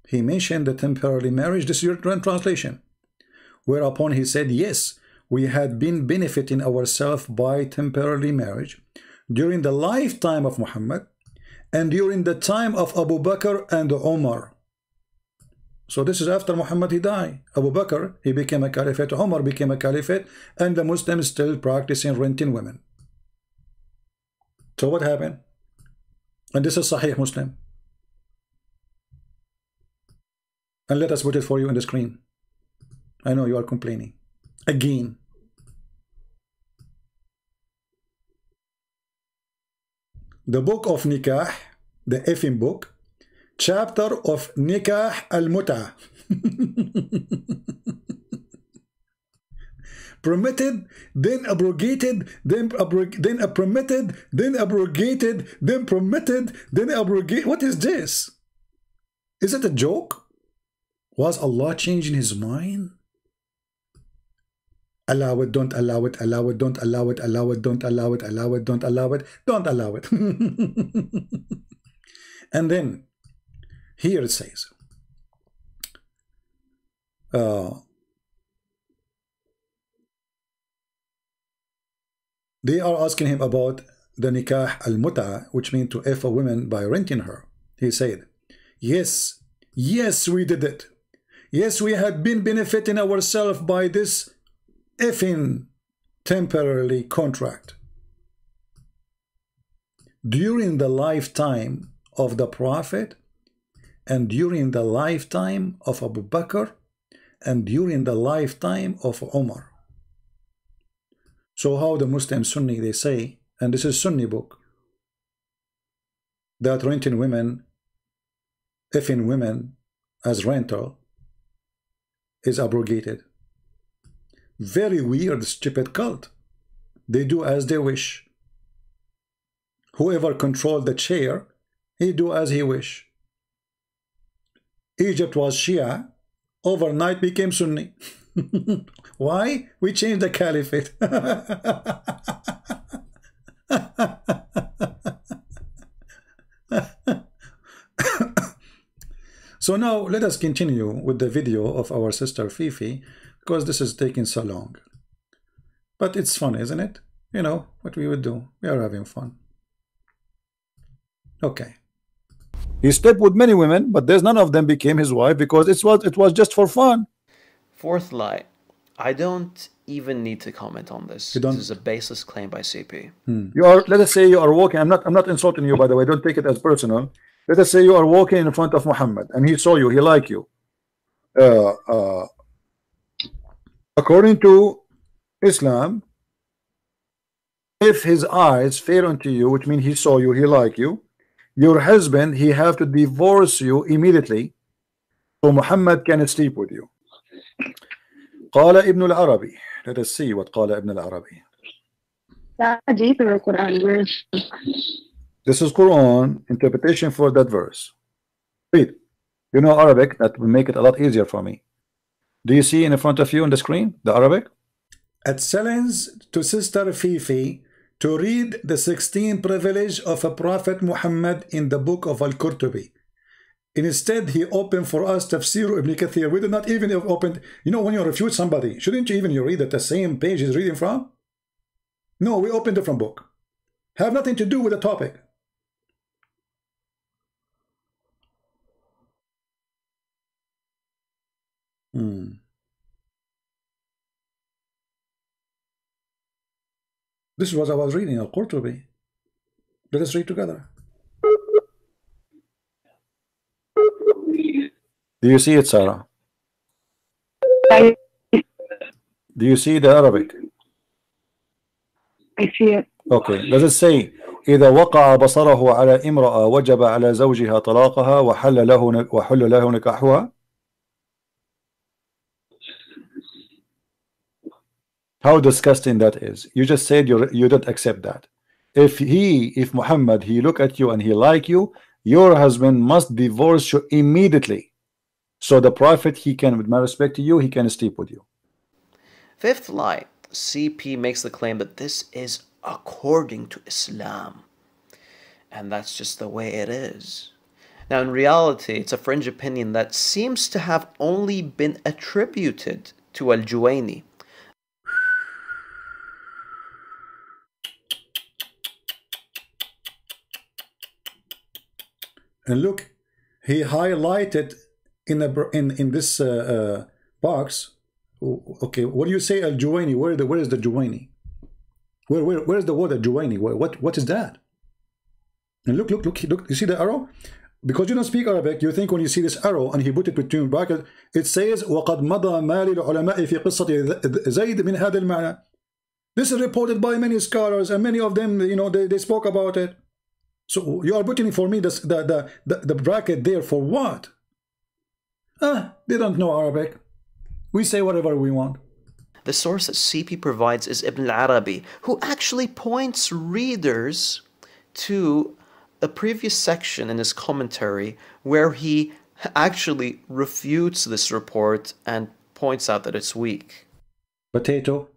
He mentioned the temporary marriage. This is your translation. Whereupon he said, yes, we had been benefiting ourselves by temporary marriage during the lifetime of Muhammad and during the time of Abu Bakr and Umar. So this is after Muhammad he died. Abu Bakr, he became a caliphate. Umar became a caliphate, and the Muslims still practicing renting women. So what happened? And this is Sahih Muslim. And let us put it for you on the screen. I know you are complaining. Again. The book of Nikah, the effing book, chapter of Nikah al-Mut'ah. Permitted, then abrogated, then permitted, then abrogated, then permitted, then abrogated. What is this? Is it a joke? Was Allah changing his mind? Allow it, don't allow it, allow it, don't allow it, allow it, don't allow it, allow it, don't allow it, don't allow it. And then here it says, they are asking him about the nikah al-mut'ah, which means to F a woman by renting her. He said, yes, yes, we did it. Yes, we had been benefiting ourselves by this effing temporary contract during the lifetime of the Prophet and during the lifetime of Abu Bakr and during the lifetime of Umar. So how the Muslim Sunni, they say, and this is Sunni book, that renting women, effing women as rental is abrogated. Very weird, stupid cult. They do as they wish. Whoever controlled the chair, he do as he wish. Egypt was Shia, overnight became Sunni. Why? We changed the caliphate. So now let us continue with the video of our sister Fifi, because this is taking so long. But it's fun, isn't it? You know what we would do. We are having fun. Okay. He slept with many women, but there's none of them became his wife because it was just for fun. Fourth lie. I don't even need to comment on this. This is a baseless claim by CP. You are, let us say you are walking. I'm not insulting you, by the way. Don't take it as personal. Let us say you are walking in front of Muhammad and he saw you, he liked you. According to Islam, if his eyes fell onto you, which means he saw you, he liked you, your husband, he have to divorce you immediately so Muhammad can sleep with you. قال ابن العربي. Let us see what قال ابن العربي. This is Quran interpretation for that verse. Read. You know Arabic, that will make it a lot easier for me. Do you see in front of you on the screen the Arabic? A challenge to Sister Fifi to read the 16th privilege of a Prophet Muhammad in the book of Al-Qurtubi. Instead, he opened for us Tafsir Ibn Kathir. We did not even have opened. You know, when you refute somebody, shouldn't you even read at the same page he's reading from? No, we opened a different book. Have nothing to do with the topic. This is what I was reading, Al-Qurtubi. Let us read together. Do you see it, Sarah? Do you see the Arabic? I see it. Okay, does it say إذا وقع بصره على امرأة وجب على زوجها طلاقها وحل له نكاحها? How disgusting that is. You just said you don't accept that. If Muhammad, he look at you and he like you, your husband must divorce you immediately. So the Prophet, he can, with my respect to you, he can sleep with you. Fifth lie. CP makes the claim that this is according to Islam. And that's just the way it is. Now, in reality, it's a fringe opinion that seems to have only been attributed to Al-Juwayni. And look, he highlighted in this box. Okay, what do you say Al-Juwayni? Where is the Juwayni? Where is the word Al-Juwayni? What is that? And look, you see the arrow? Because you don't speak Arabic, you think when you see this arrow and he put it between brackets, it says وَقَدْ مَضَى مَا لِلْعُلَمَاءِ فِي قِصَّةِ زَيْدٍ مِنْ هَذَا الْمَعْنَى. This is reported by many scholars and many of them, you know, they spoke about it. So you are putting for me the bracket there for what? They don't know Arabic. We say whatever we want. The source that CP provides is Ibn al-Arabi, who actually points readers to a previous section in his commentary where he actually refutes this report and points out that it's weak. Potato.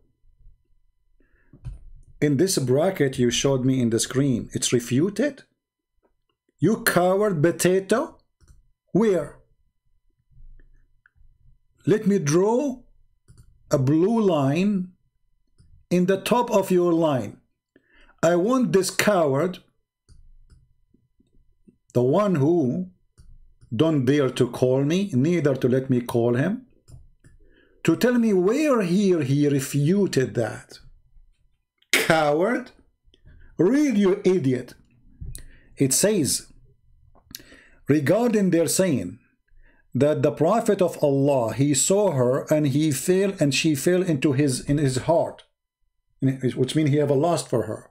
In this bracket you showed me in the screen, it's refuted? You coward potato? Where? Let me draw a blue line in the top of your line. I want this coward, the one who don't dare to call me, neither to let me call him, to tell me where here he refuted that. Coward, read, you idiot. It says regarding their saying that the Prophet of Allah, he saw her and she fell into his heart, which means he have a lust for her.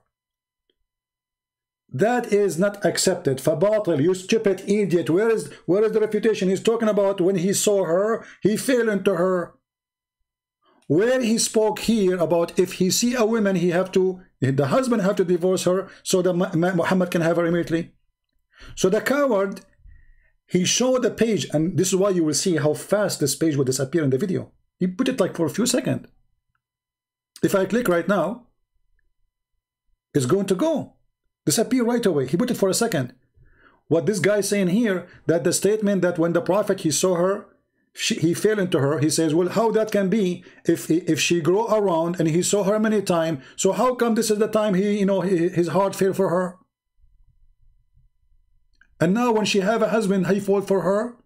That is not accepted. Fabatil, you stupid idiot. Where is the refutation? He's talking about when he saw her, he fell into her. Where he spoke here about if he see a woman, the husband have to divorce her so that Muhammad can have her immediately. So the coward, he showed the page, and this is why you will see how fast this page will disappear in the video. He put it like for a few seconds. If I click right now, it's going to go. Disappear right away. He put it for a second. What this guy is saying here, that the statement that when the Prophet, he saw her, he fell into her, he says, well, how that can be if she grew around and he saw her many times, so how come this is the time his heart fell for her? And now when she have a husband, he fall for her?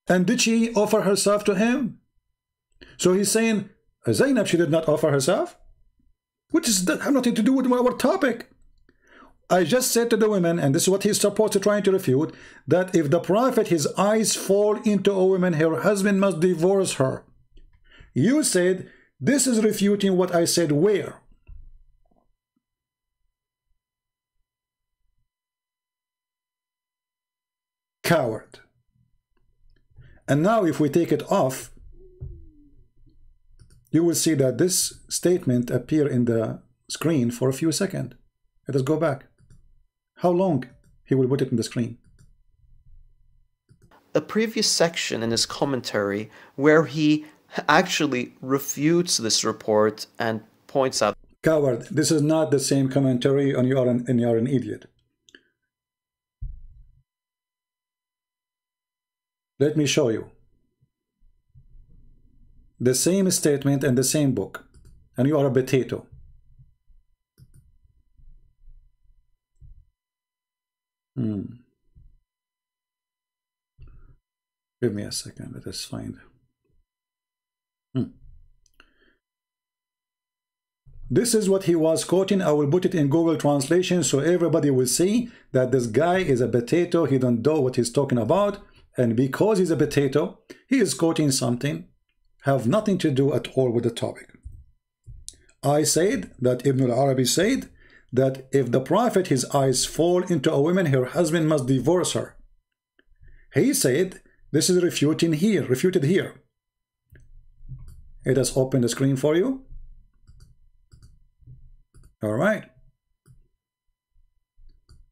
And did she offer herself to him? So he's saying, Zainab, she did not offer herself? Which is that have nothing to do with our topic. I just said to the women, and this is what he's supposed to try to refute, that if the prophet, his eyes fall into a woman, her husband must divorce her. You said this is refuting what I said where? Coward. And now if we take it off, you will see that this statement appear in the screen for a few seconds. Let us go back. How long he will put it in the screen? A previous section in his commentary where he actually refutes this report and points out. Coward, this is not the same commentary, and you're an idiot. Let me show you. The same statement and the same book, and you are a potato. Give me a second, let us find. This is what he was quoting. I will put it in Google Translation so everybody will see that this guy is a potato. He don't know what he's talking about, and because he's a potato, he is quoting something have nothing to do at all with the topic. I said that Ibn al-Arabi said that if the prophet, his eyes fall into a woman, her husband must divorce her. He said this is refuted here. It has opened the screen for you. All right.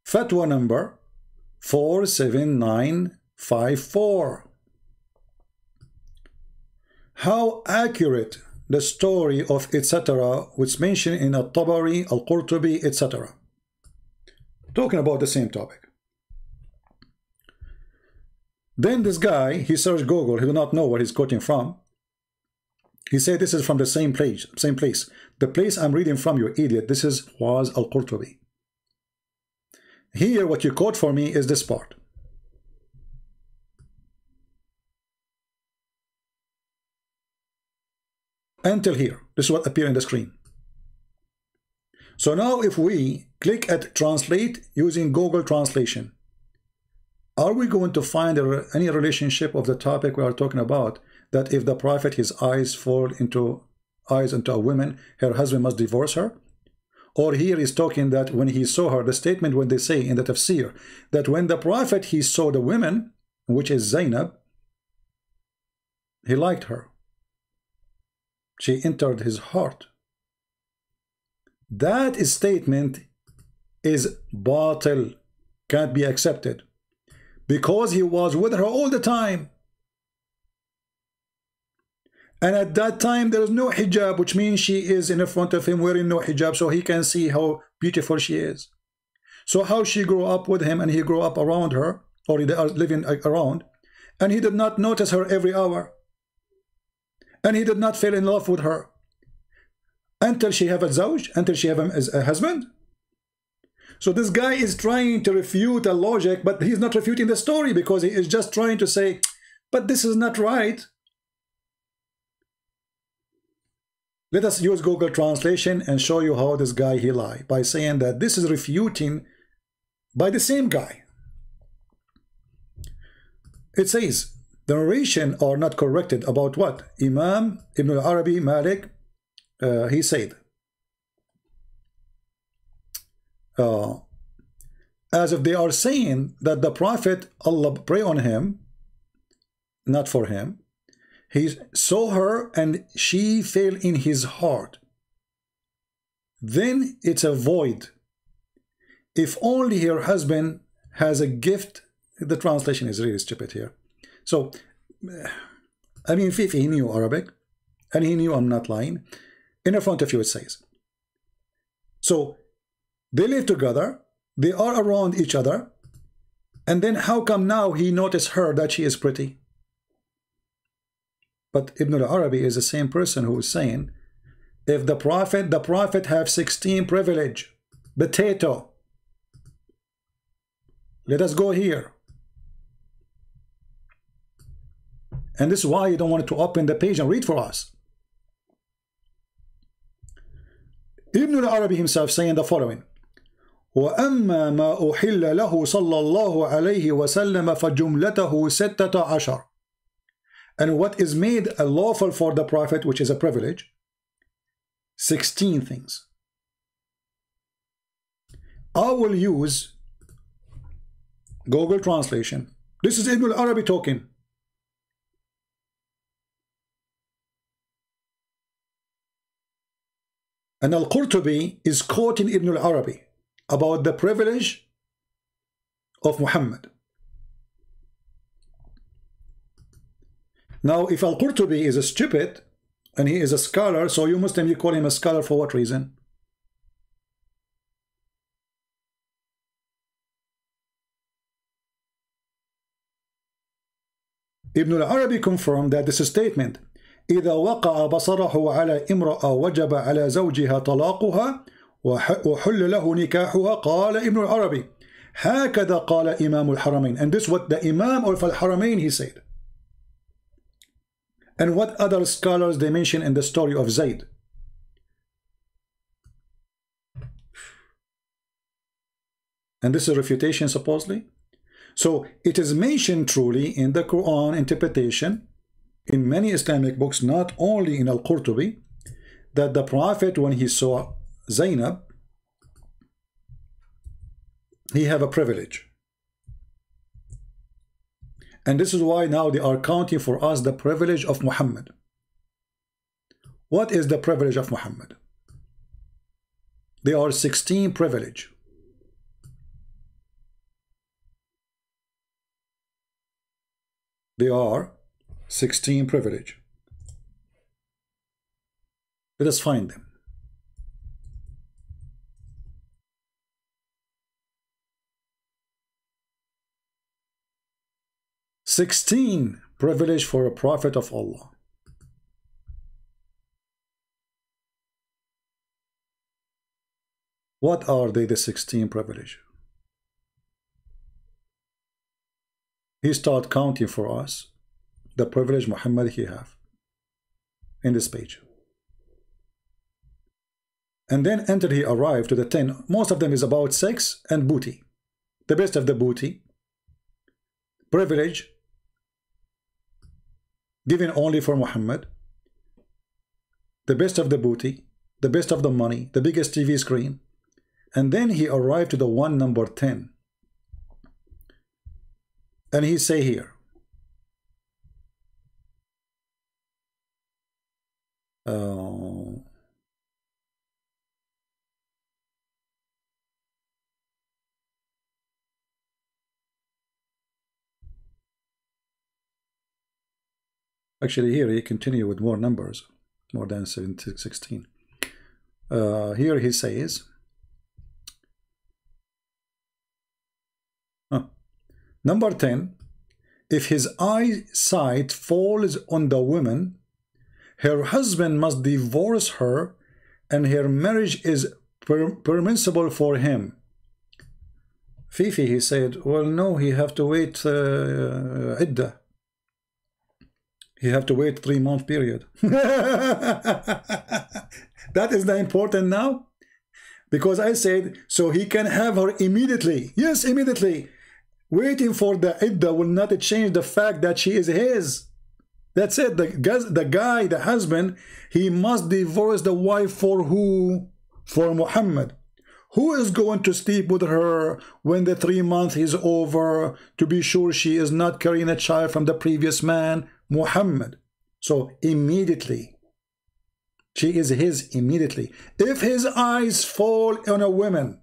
Fatwa number 47954. How accurate the story of etc. which mentioned in Al-Tabari, Al-Qurtubi, etc. Talking about the same topic. Then this guy, he searched Google, he did not know where he's quoting from. He said this is from the same place. The place I'm reading from, you idiot, this was Al-Qurtubi. Here what you quote for me is this part. Until here. This is what appears in the screen. So now if we click at translate using Google Translation, are we going to find any relationship of the topic we are talking about, that if the prophet, his eyes fall into a woman, her husband must divorce her? Or here he's talking that when he saw her, the statement when they say in the tafsir, that when the prophet, he saw the women, which is Zainab, he liked her. She entered his heart. That statement is batil, can't be accepted, because he was with her all the time. And at that time there is no hijab, which means she is in front of him wearing no hijab, so he can see how beautiful she is. So how she grew up with him and he grew up around her, or they are living around, and he did not notice her every hour. And he did not fall in love with her until she have a zawj, until she have a husband. So this guy is trying to refute a logic, but he's not refuting the story, because he is just trying to say, but this is not right. Let us use Google Translation and show you how this guy he lied by saying that this is refuting by the same guy. It says the narration are not corrected about what? Imam Ibn al-Arabi Malik, he said, as if they are saying that the Prophet, Allah pray on him, not for him, he saw her and she fell in his heart. Then it's a void. If only her husband has a gift. The translation is really stupid here. So, I mean, Fifi, he knew Arabic, and he knew I'm not lying. In front of you it says. So, they live together, they are around each other, and then how come now he noticed her that she is pretty? But Ibn al-Arabi is the same person who is saying, if the Prophet have 16 privilege, potato. Let us go here. And this is why you don't want to open the page and read for us. Ibn al-Arabi himself saying the following: وَأَمَّا مَا أُحِلَّ لَهُ صَلَّى اللَّهُ عَلَيْهِ وَسَلَّمَ فَجُمْلَتَهُ سَتَّةَ عَشَرَ. And what is made lawful for the Prophet, which is a privilege, 16 things. I will use Google Translation. This is Ibn al-Arabi talking. And Al-Qurtubi is quoting Ibn al-Arabi about the privilege of Muhammad. Now, if Al-Qurtubi is a stupid and he is a scholar, so you Muslim, you call him a scholar for what reason? Ibn al-Arabi confirmed that this statement, إذا وقع بصره على امرأة وجب على زوجها طلاقها وحل له نكاحها. قال Ibn al-Arabi هكذا قال إمام الحرمين. And this is what the Imam of al-Haramain he said. And what other scholars they mention in the story of Zayd. And this is refutation supposedly. So it is mentioned truly in the Quran interpretation in many Islamic books, not only in Al-Qurtubi, that the Prophet, when he saw Zainab, he have a privilege. And this is why now they are counting for us the privilege of Muhammad. What is the privilege of Muhammad? There are 16 privilege. They are 16 privilege. Let us find them. "16 privilege for a prophet of Allah." What are they, the 16 privilege? He start counting for us the privilege Muhammad he have in this page. And then until he arrived to the 10, most of them is about sex and booty. The best of the booty, privilege given only for Muhammad, the best of the booty, the best of the money, the biggest TV screen. And then he arrived to the one number 10. And he say here, actually here he continue with more numbers, more than 16. Here he says, number 10, if his eyesight falls on the woman, her husband must divorce her and her marriage is permissible for him. Fifi, he said, well, no, he have to wait iddah. He have to wait 3-month period. That is the important now. Because I said, so he can have her immediately. Yes, immediately. Waiting for the iddah will not change the fact that she is his. That's it. The husband, he must divorce the wife for who? For Muhammad. Who is going to sleep with her when the 3 months is over to be sure she is not carrying a child from the previous man? Muhammad. So immediately. She is his immediately. If his eyes fall on a woman.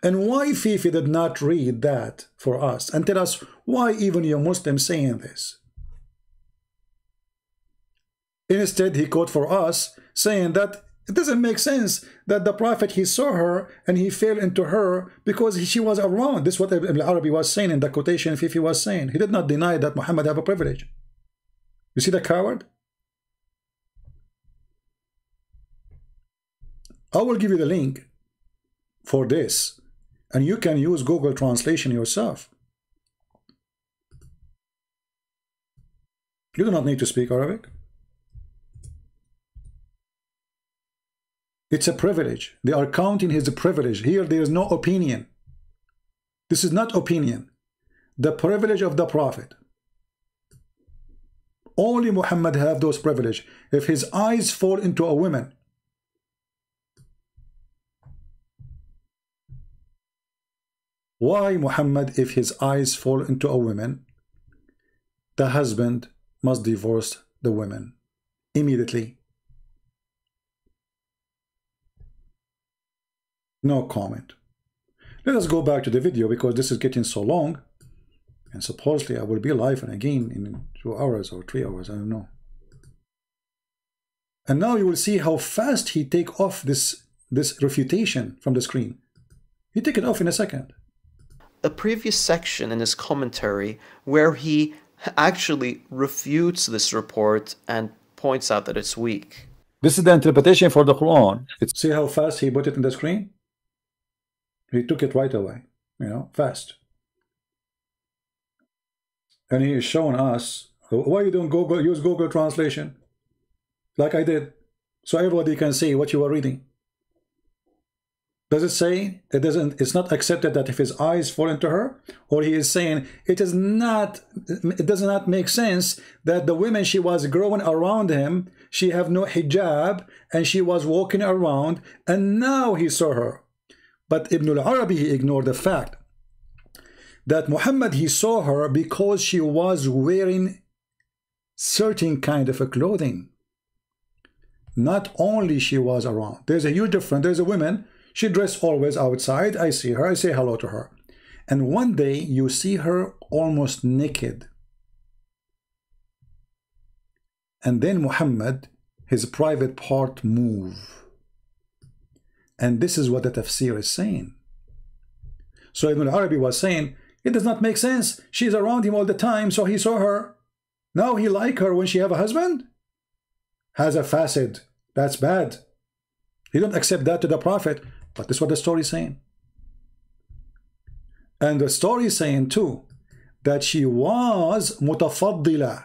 And why Fifi did not read that for us and tell us why even you Muslims saying this? Instead, he quote for us saying that it doesn't make sense that the Prophet, he saw her and he fell into her because she was around. This is what Ibn Arabi was saying in the quotation Fifi was saying. He did not deny that Muhammad have a privilege. You see the coward? I will give you the link for this, and you can use Google Translation yourself. You do not need to speak Arabic. It's a privilege. They are counting his privilege. Here there is no opinion. This is not opinion. The privilege of the Prophet. Only Muhammad have those privilege. If his eyes fall into a woman, why Muhammad, if his eyes fall into a woman, the husband must divorce the woman immediately? No comment. Let us go back to the video because this is getting so long, and supposedly I will be live and again in 2 hours or 3 hours, I don't know. And now you will see how fast he take off this refutation from the screen. He take it off in a second. A previous section in his commentary where he actually refutes this report and points out that it's weak. This is the interpretation for the Quran. See how fast he put it in the screen? He took it right away, you know, fast. And he is showing us, why you don't use Google translation like I did, so everybody can see what you are reading. Does it say it's not accepted that if his eyes fall into her? Or he is saying it does not make sense that the women she was growing around him, she have no hijab and she was walking around and now he saw her. But Ibn al-Arabi, he ignored the fact that Muhammad, he saw her because she was wearing certain kind of a clothing. Not only she was around. There's a huge difference. There's a woman, she dressed always outside. I see her, I say hello to her. And one day you see her almost naked. And then Muhammad, his private part move. And this is what the tafsir is saying. So Ibn al-Arabi was saying, it does not make sense. She's around him all the time, so he saw her. Now he like her when she have a husband? Has a fasid. That's bad. He don't accept that to the Prophet, but this is what the story is saying. And the story is saying too, that she was mutafaddila.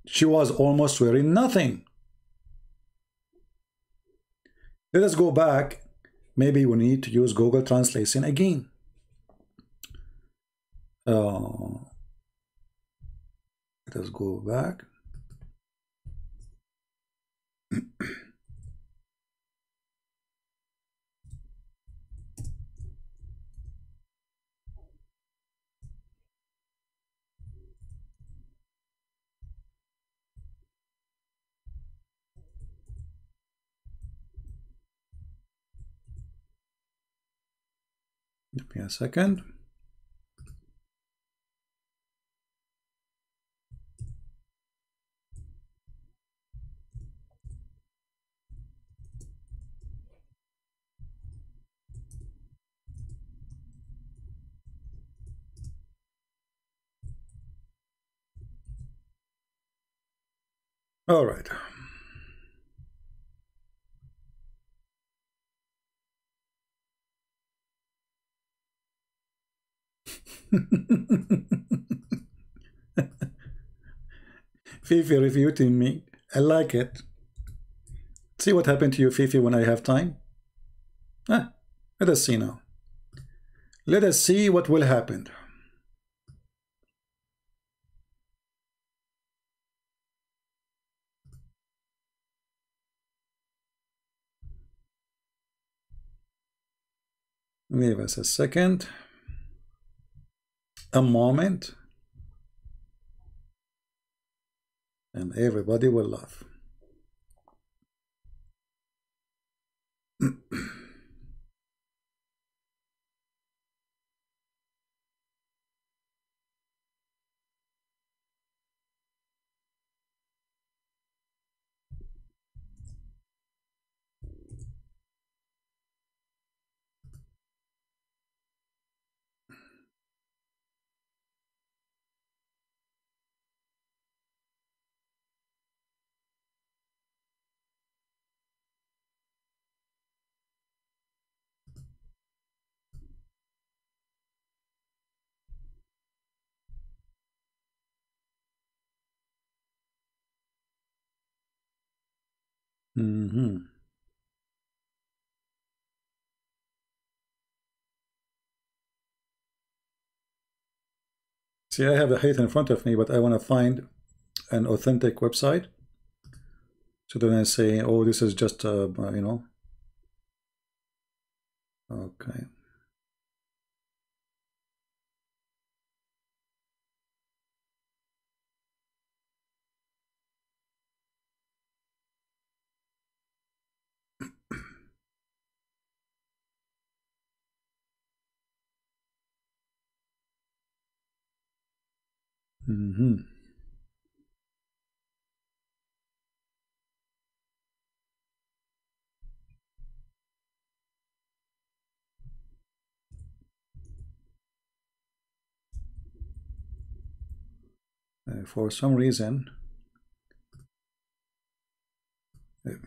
She was almost wearing nothing. Let us go back. Maybe we need to use Google Translation again. Let us go back. Give me a second. All right. Fifi refuting me. I like it. See what happened to you, Fifi, when I have time? Let us see now. Let us see what will happen. Give us a second. A moment. And everybody will laugh. See, I have the hadith in front of me, but I want to find an authentic website. So then I say, oh, this is just, you know. Okay. For some reason, hold on.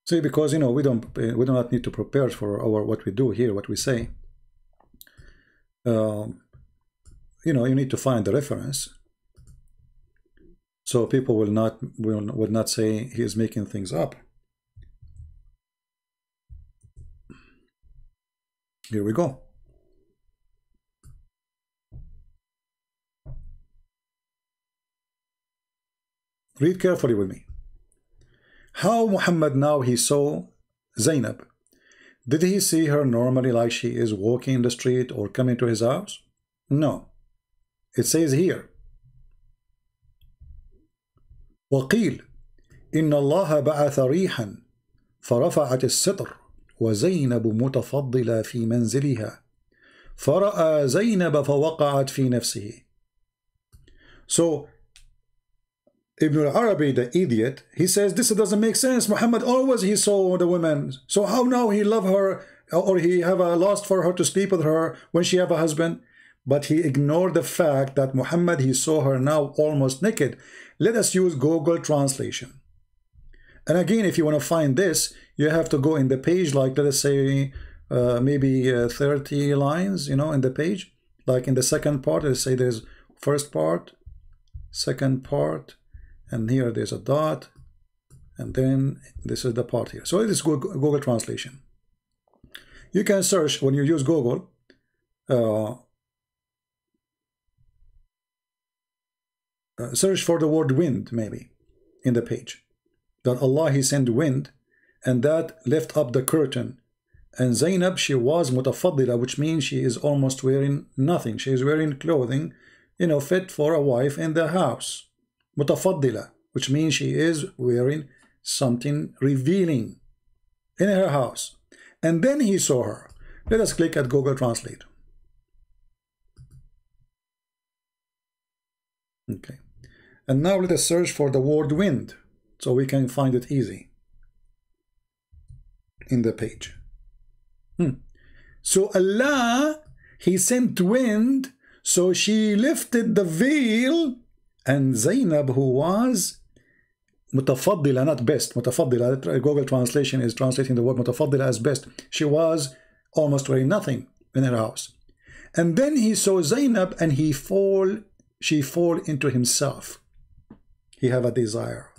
See, because you know we do not need to prepare for what we do here, what we say. You know, you need to find the reference, so people will not say he is making things up. Here we go. Read carefully with me. How Muhammad now he saw Zainab. Did he see her normally like she is walking in the street or coming to his house? No. It says here, وقيل إن الله بعث ريحا فرفعت الستر وزينب متفضلة في منزلها فرأى زينب فوقعت في نفسه. So Ibn al-Arabi, the idiot, he says this doesn't make sense. Muhammad always he saw the women. So how now he love her or he have a lust for her to sleep with her when she have a husband? But he ignored the fact that Muhammad he saw her now almost naked. Let us use Google translation. And again, if you want to find this, you have to go in the page, like let us say maybe 30 lines, you know, in the page. Like in the second part, let's say there's first part, second part, and here there's a dot, and then this is the part here. So it is Google translation. You can search when you use Google. Search for the word wind, maybe, in the page. That Allah he sent wind, and that lift up the curtain. And Zainab, she was mutafaddila, which means she is almost wearing nothing. She is wearing clothing, you know, fit for a wife in the house. Mutafaddila, which means she is wearing something revealing in her house. And then he saw her. Let us click at Google Translate. Okay. And now let us search for the word wind, so we can find it easy in the page. So Allah, he sent wind, so she lifted the veil, and Zainab, who was mutafaddila, not best, mutafaddila, Google translation is translating the word mutafaddila as best. She was almost wearing nothing in her house. And then he saw Zainab, and she fall into himself. He have a desire.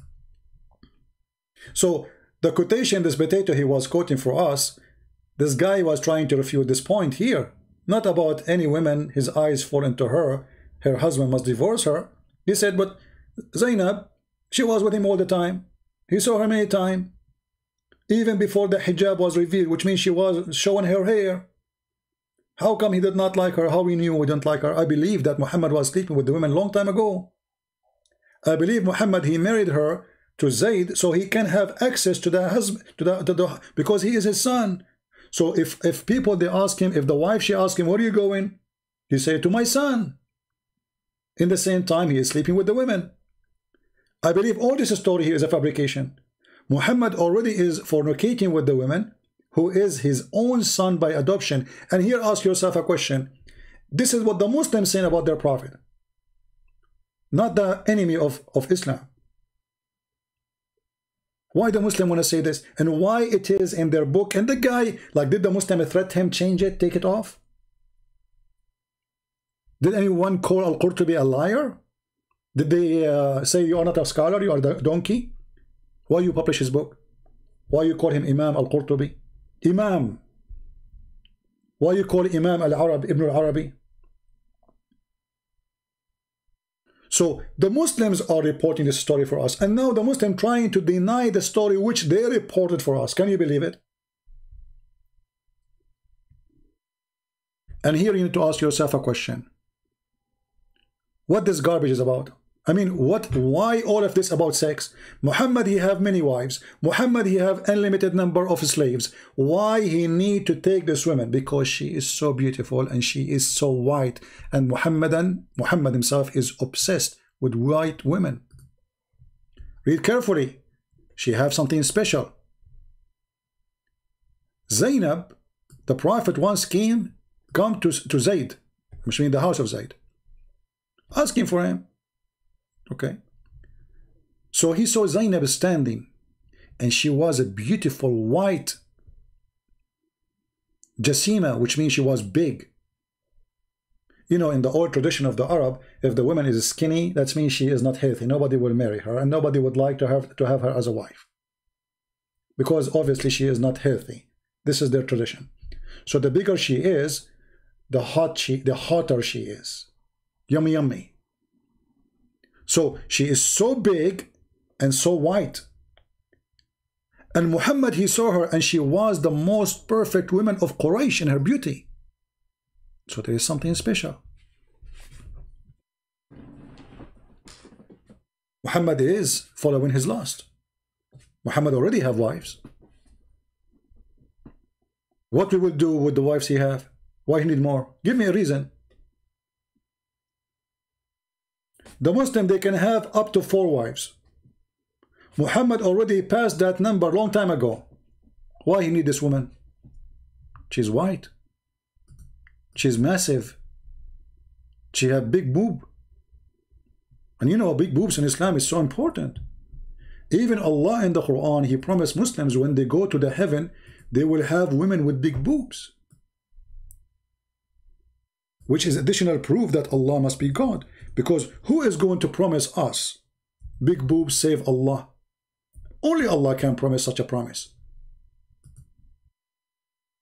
So the quotation, this potato he was quoting for us, this guy was trying to refute this point here. Not about any woman, his eyes fall into her, her husband must divorce her. He said, but Zainab, she was with him all the time. He saw her many times. Even before the hijab was revealed, which means she was showing her hair. How come he did not like her? How we knew we didn't like her? I believe that Muhammad was sleeping with the women long time ago. I believe Muhammad, he married her to Zayd so he can have access to the husband, because he is his son. So if people, they ask him, if the wife, she asks him, where are you going? He say, to my son. In the same time, he is sleeping with the women. I believe all this story here is a fabrication. Muhammad already is fornicating with the women, who is his own son by adoption. And here ask yourself a question. This is what the Muslims say about their prophet. not the enemy of Islam. Why the Muslim want to say this, and why it is in their book? And the guy, like, did the Muslim threat him, change it, take it off? Did anyone call Al-Qurtubi a liar? Did they say you are not a scholar, you are the donkey? Why you publish his book? Why you call him Imam Al-Qurtubi? Imam. Why you call Imam Al-Arab, Ibn Al-Arabi? So the Muslims are reporting this story for us, and now the Muslim trying to deny the story which they reported for us. Can you believe it? And here you need to ask yourself a question. What this garbage is about? I mean, why all of this about sex? Muhammad, he have many wives. Muhammad, he have unlimited number of slaves. Why he need to take this woman? Because she is so beautiful and she is so white. And Muhammad himself is obsessed with white women. Read carefully. She have something special. Zainab, the Prophet once come to Zayd, which means the house of Zayd, asking for him. Okay, so he saw Zainab standing, and she was a beautiful white jasima, which means she was big. You know, in the old tradition of the Arab, if the woman is skinny, that means she is not healthy. Nobody will marry her, and nobody would like to have her as a wife, because obviously she is not healthy. This is their tradition. So the bigger she is, the hotter she is. Yummy, yummy. So she is so big and so white. And Muhammad, he saw her, and she was the most perfect woman of Quraysh in her beauty. So there is something special. Muhammad is following his lust. Muhammad already have wives. What we will do with the wives he have? Why he need more? Give me a reason. The Muslim, they can have up to 4 wives. Muhammad already passed that number a long time ago. Why he need this woman? She's white. She's massive. She have big boob. And you know, big boobs in Islam is so important. Even Allah in the Quran, he promised Muslims when they go to the heaven, they will have women with big boobs. Which is additional proof that Allah must be God. Because who is going to promise us big boobs save Allah? Only Allah can promise such a promise.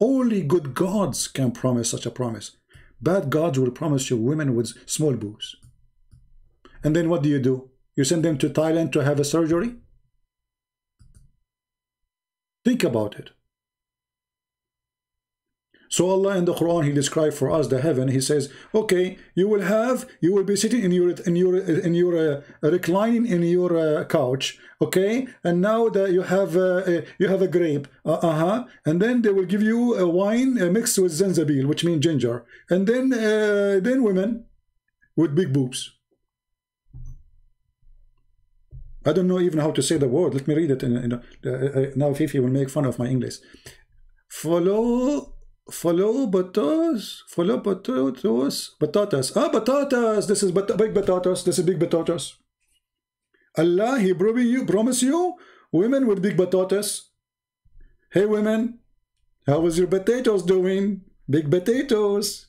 Only good gods can promise such a promise. Bad gods will promise you women with small boobs. And then what do? You send them to Thailand to have a surgery? Think about it. So Allah in the Quran, he described for us the heaven. He says, okay, you will be sitting in your reclining in your couch, okay, and now that you have a grape, and then they will give you a wine mixed with zanjabil, which means ginger, and then women with big boobs. I don't know even how to say the word. Let me read it. Now Fifi will make fun of my English. Follow potatoes. Batatas. This is big potatoes. This is big potatoes. Allah, he promise you women with big potatoes. Hey women, how is your potatoes doing? Big potatoes.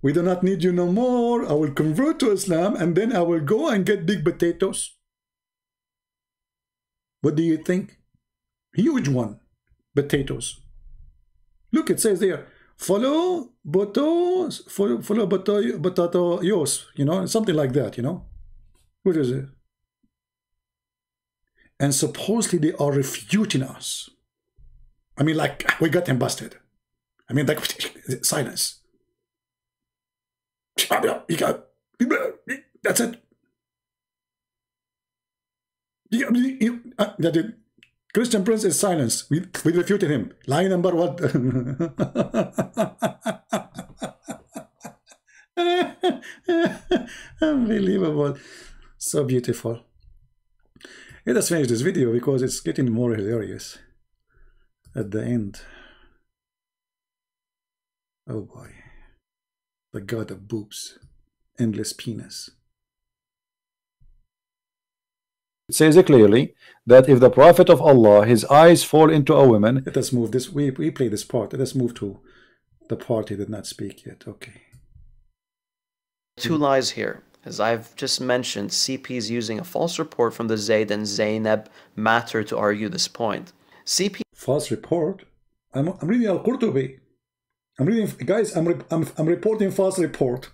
We do not need you no more. I will convert to Islam, and then I will go and get big potatoes. What do you think? Huge one. Potatoes. Look, it says there, follow potatoes, you know, something like that, you know. What is it? And supposedly they are refuting us. I mean, like, we got them busted. I mean, like, silence. That's it. That it. Christian Prince is silence. We refuted him. Lie number what? Unbelievable. So beautiful. Let us finish this video because it's getting more hilarious at the end. Oh boy. The god of boobs. Endless penis. It says clearly that if the Prophet of Allah, his eyes fall into a woman. Let us move this. We play this part. Let us move to the part he did not speak yet. Okay. Two lies here. As I've just mentioned, CP is using a false report from the Zayd and Zainab matter to argue this point. CP False report? I'm reading Al-Qurtubi. I'm reading, guys, I'm reporting false report.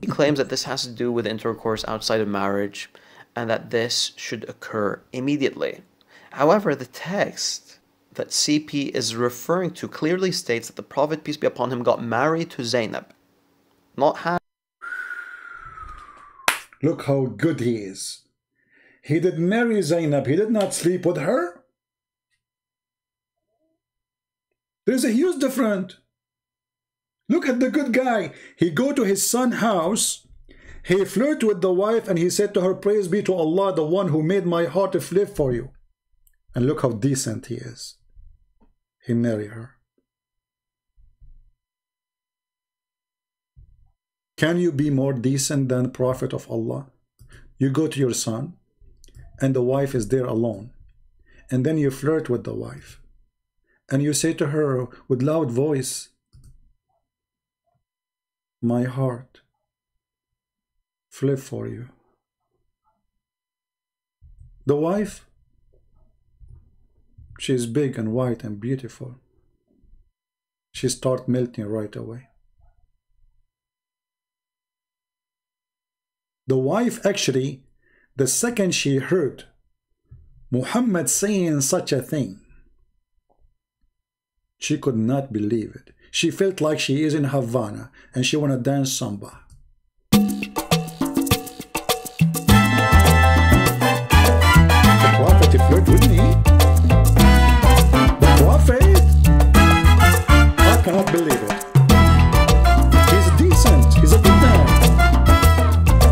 claims that this has to do with intercourse outside of marriage and that this should occur immediately. However, the text that CP is referring to clearly states that the Prophet, peace be upon him, got married to Zainab, not had. Look how good he is. He did marry Zainab. He did not sleep with her. There's a huge difference. Look at the good guy. He go to his son's house. He flirt with the wife and he said to her, praise be to Allah, the one who made my heart to flip for you. And look how decent he is. He married her. Can you be more decent than Prophet of Allah? You go to your son and the wife is there alone. And then you flirt with the wife. And you say to her with loud voice, my heart flip for you. The wife, she's big and white and beautiful. She starts melting right away. The wife actually, the second she heard Muhammad saying such a thing, she could not believe it. She felt like she is in Havana and she want to dance samba. The Prophet flirt with me? The Prophet? I cannot believe it. He's decent. He's a good man.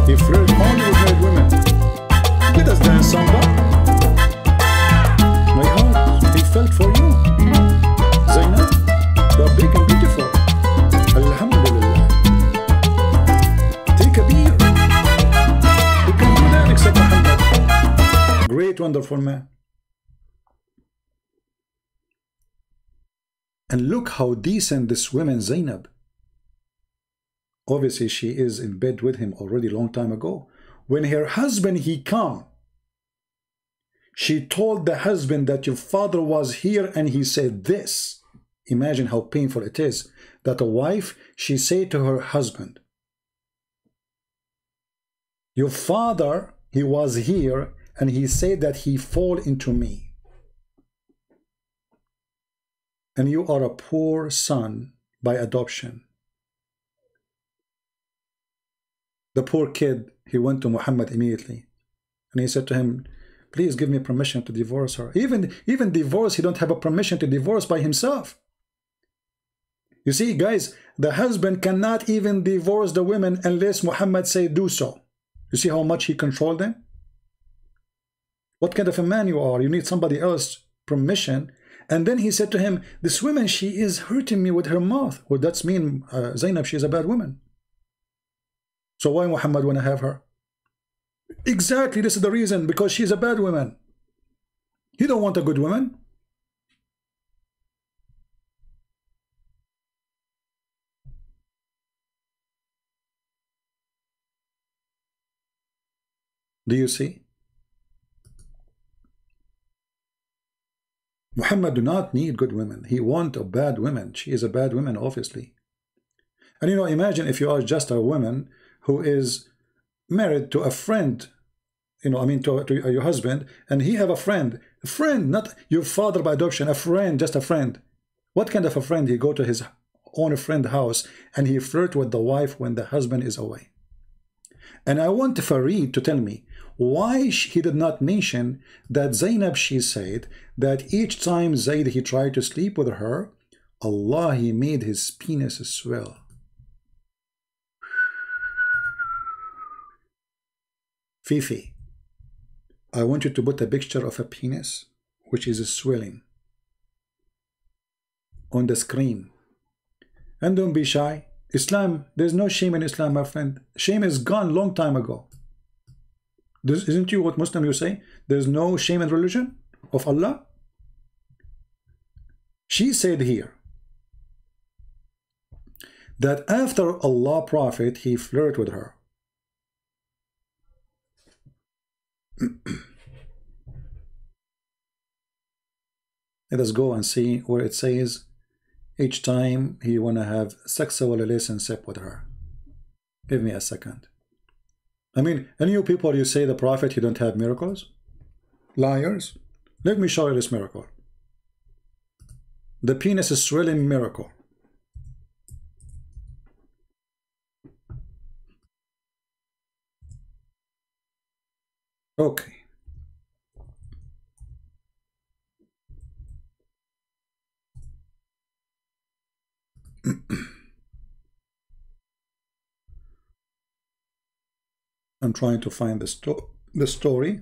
He flirts only with married women. Let us dance samba. My heart, he felt for you. Zainab, you are big and beautiful. Alhamdulillah. Take a beer. You can do that except Muhammad. Great, wonderful man. And look how decent this woman Zainab. Obviously, she is in bed with him already a long time ago. When her husband, he come, she told the husband that your father was here and he said this. Imagine how painful it is that a wife, she say to her husband, your father, he was here and he said that he fall into me. And you are a poor son by adoption. The poor kid, he went to Muhammad immediately. And he said to him, please give me permission to divorce her. Even divorce, he don't have a permission to divorce by himself. You see, guys, the husband cannot even divorce the women unless Muhammad say do so. You see how much he controlled them? What kind of a man you are? You need somebody else's permission. And then he said to him, this woman, she is hurting me with her mouth. Well, that's mean Zainab, she is a bad woman. So why Muhammad want to have her? Exactly, this is the reason, because she's a bad woman. He don't want a good woman. Do you see? Muhammad do not need good women. He want a bad woman. She is a bad woman, obviously. And you know, imagine if you are just a woman who is married to a friend, you know, I mean to your husband, and he have a friend, not your father by adoption, a friend, just a friend. What kind of a friend? He go to his own friend house and he flirt with the wife when the husband is away. And I want Farid to tell me why he did not mention that Zainab, she said that each time Zayd he tried to sleep with her, Allah, he made his penis swell. Fifi, I want you to put a picture of a penis which is swelling on the screen. And don't be shy. Islam, there's no shame in Islam, my friend. Shame is gone long time ago. Isn't you what Muslim you say? There's no shame in religion of Allah? She said here that after Allah Prophet, he flirted with her. Let us go and see where it says each time he want to have sexual relationship with her. Give me a second. I mean, and you people, you say the Prophet, you don't have miracles? Liars. Let me show you this miracle. The penis is swelling miracle. Okay. I'm trying to find the story.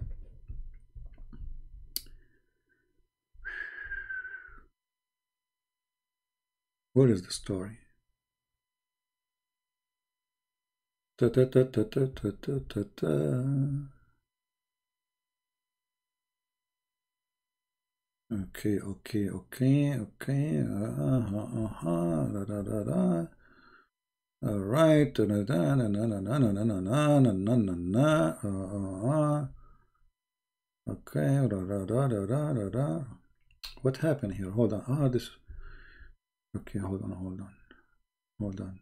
Where is the story? Ta ta ta ta ta ta ta ta ta. Okay. Da, da, da, da. All right. Da, da, da, na, na, na, na, na, na, na, na, na, na, na. Okay. Da, da, da, da, da, da, da. What happened here? Hold on. This. Okay. Hold on.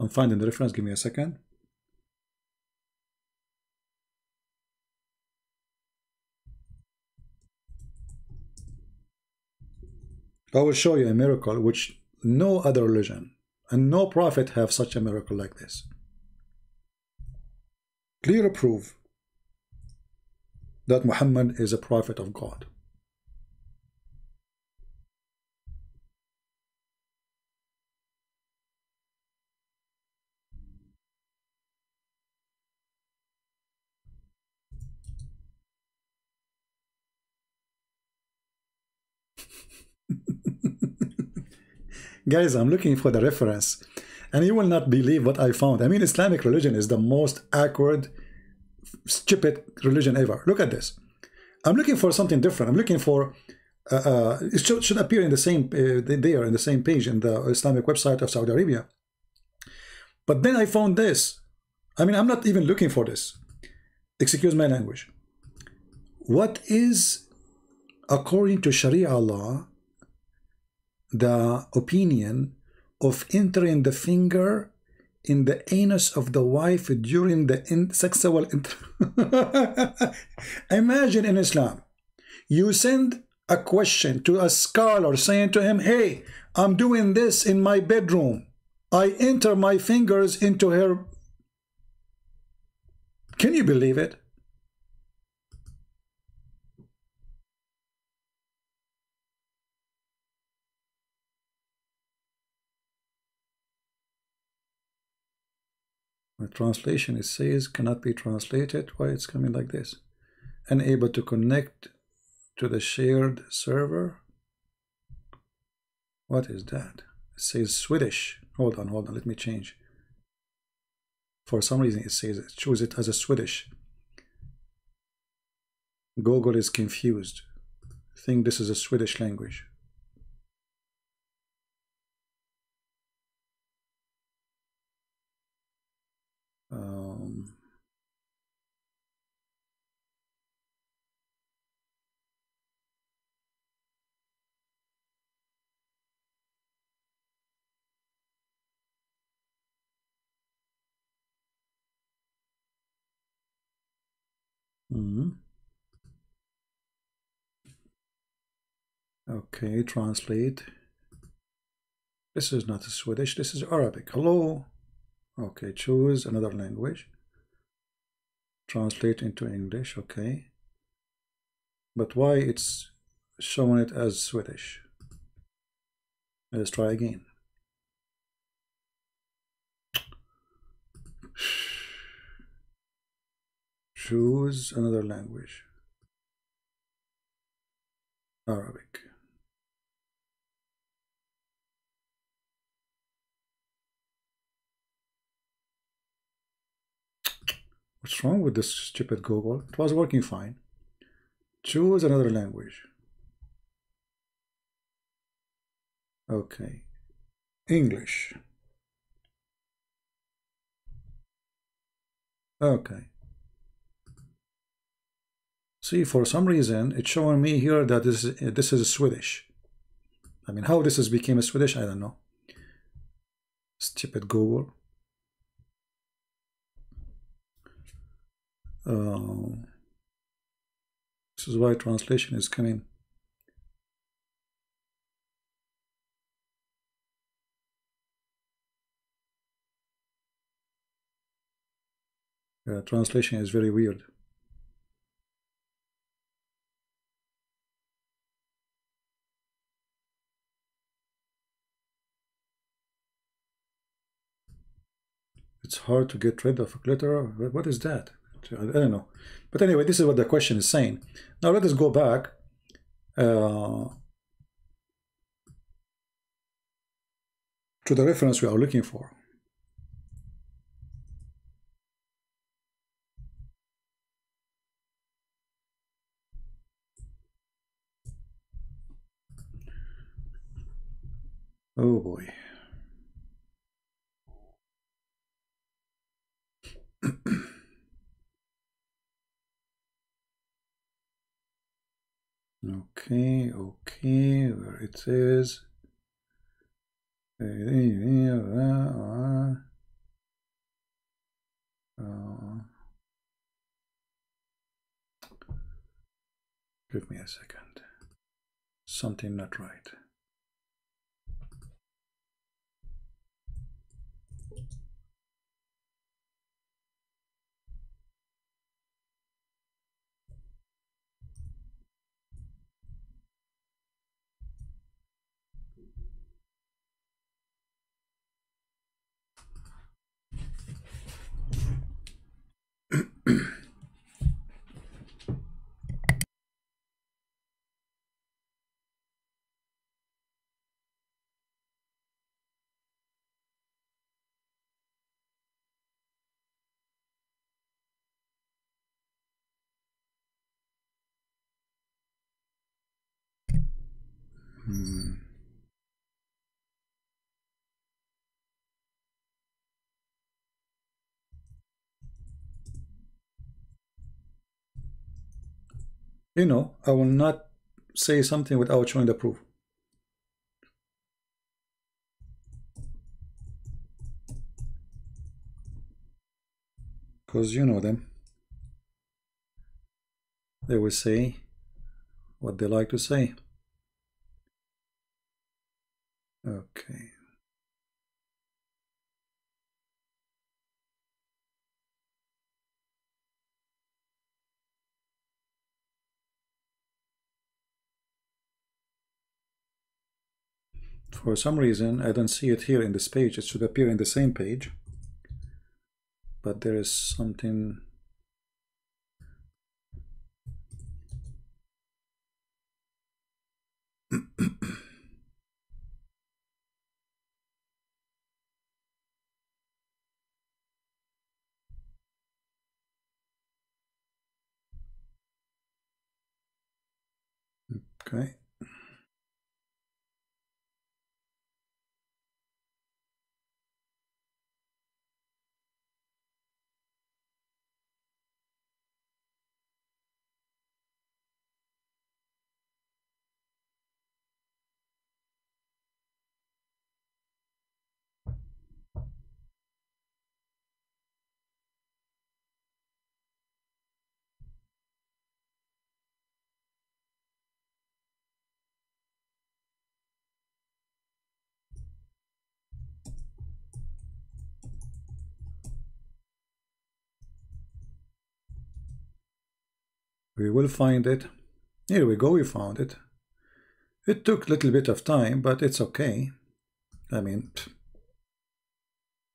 I'm finding the reference. Give me a second. I will show you a miracle which no other religion and no prophet have such a miracle like this. Clear proof that Muhammad is a prophet of God. Guys, I'm looking for the reference and you will not believe what I found. I mean, Islamic religion is the most awkward, stupid religion ever. Look at this. I'm looking for something different. I'm looking for it should appear in the same there in the same page in the Islamic website of Saudi Arabia. But then I found this. I mean, I'm not even looking for this. Excuse my language. What is, according to Sharia law, the opinion of entering the finger in the anus of the wife during the sexual Imagine in Islam, you send a question to a scholar saying to him, hey, I'm doing this in my bedroom. I enter my fingers into her. Can you believe it? The translation, it says, cannot be translated. Why it's coming like this? Unable to connect to the shared server. What is that? It says Swedish. Hold on, let me change. For some reason it says, choose it as a Swedish. Google is confused. I think this is a Swedish language. Okay, translate. This is not Swedish, this is Arabic. Hello. Okay, choose another language. Translate into English, okay. But why it's showing it as Swedish. Let's try again. Choose another language. Arabic. What's wrong with this stupid Google? It was working fine. Choose another language. Okay. English. Okay. See, for some reason, it's showing me here that this is Swedish. I mean, how this has became a Swedish, I don't know. Stupid Google. This is why translation is coming. Translation is very weird. It's hard to get rid of a glitter. What is that? I don't know. But anyway, this is what the question is saying. Now let us go back. To the reference we are looking for. Oh boy. Okay, where it is. Give me a second. Something not right. You know, I will not say something without showing the proof. Because you know them. They will say what they like to say. Okay. For some reason, I don't see it here in this page. It should appear in the same page. But there is something. Okay. We will find it. Here we go, we found it. It took a little bit of time, but it's okay. I mean,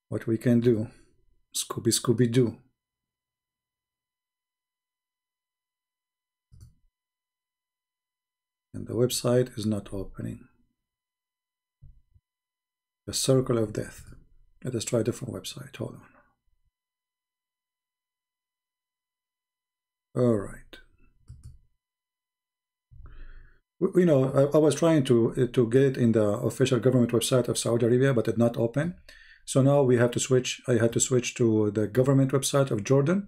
what we can do? Scooby-Doo. And the website is not opening. The circle of death. Let us try a different website. Hold on. All right. You know, I was trying to get in the official government website of Saudi Arabia, but it not open. So now we have to switch. I had to switch to the government website of Jordan,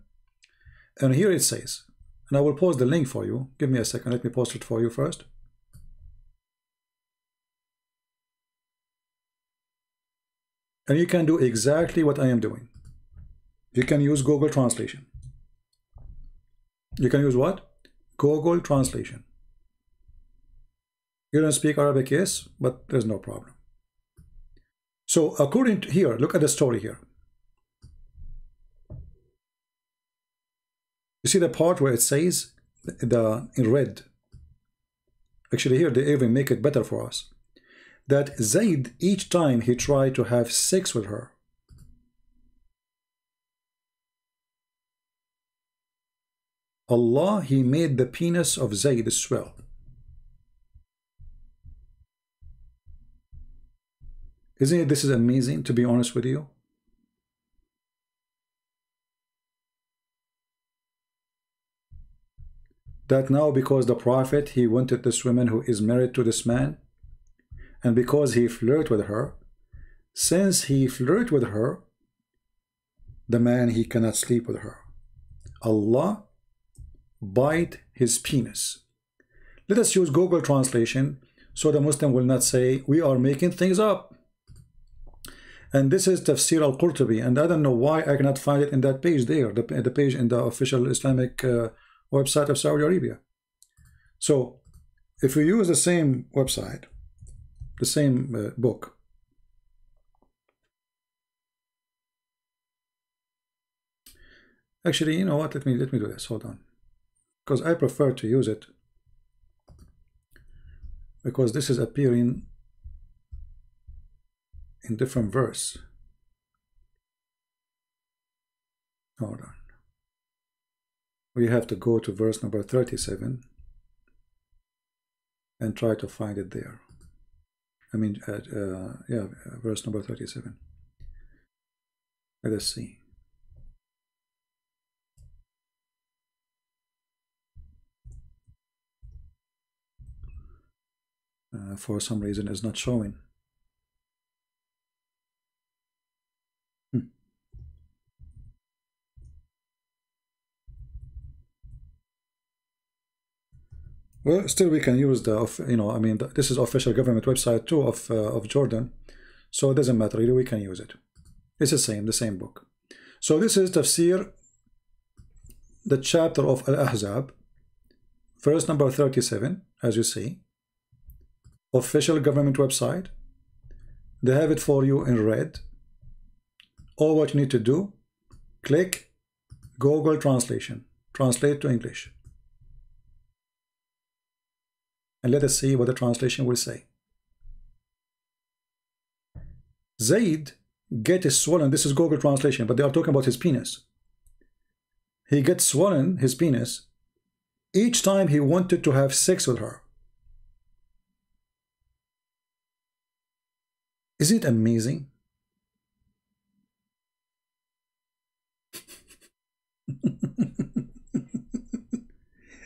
and here it says, and I will post the link for you. Give me a second. Let me post it for you first. And you can do exactly what I am doing. You can use Google Translation. You can use what? Google Translation. You don't speak Arabic, yes, but there's no problem. So according to here, look at the story here. You see the part where it says in red. Actually here they even make it better for us. That Zayd, each time he tried to have sex with her, Allah, he made the penis of Zayd swell. Isn't it, this is amazing, to be honest with you? That now because the Prophet, he wanted this woman who is married to this man, and because he flirted with her, since he flirted with her, the man, he cannot sleep with her. Allah bite his penis. Let us use Google Translation so the Muslim will not say we are making things up. And this is Tafsir al-Qurtubi, and I don't know why I cannot find it in that page there, the page in the official Islamic website of Saudi Arabia. So if we use the same website, the same book, actually, you know what, let me do this. Hold on, because I prefer to use it because this is appearing in different verse. Hold on, we have to go to verse number 37 and try to find it there. I mean, yeah, verse number 37. Let us see. For some reason it's not showing. Well, still we can use the, you know, I mean, this is official government website too of Jordan, so it doesn't matter, really, we can use it. It's the same book. So this is Tafsir, the chapter of Al-Ahzab, verse number 37, as you see. Official government website. They have it for you in red. All what you need to do, click Google Translation, translate to English, and let us see what the translation will say. Zayd gets swollen. This is Google Translation, but they are talking about his penis. He gets swollen, his penis, each time he wanted to have sex with her. Isn't it amazing?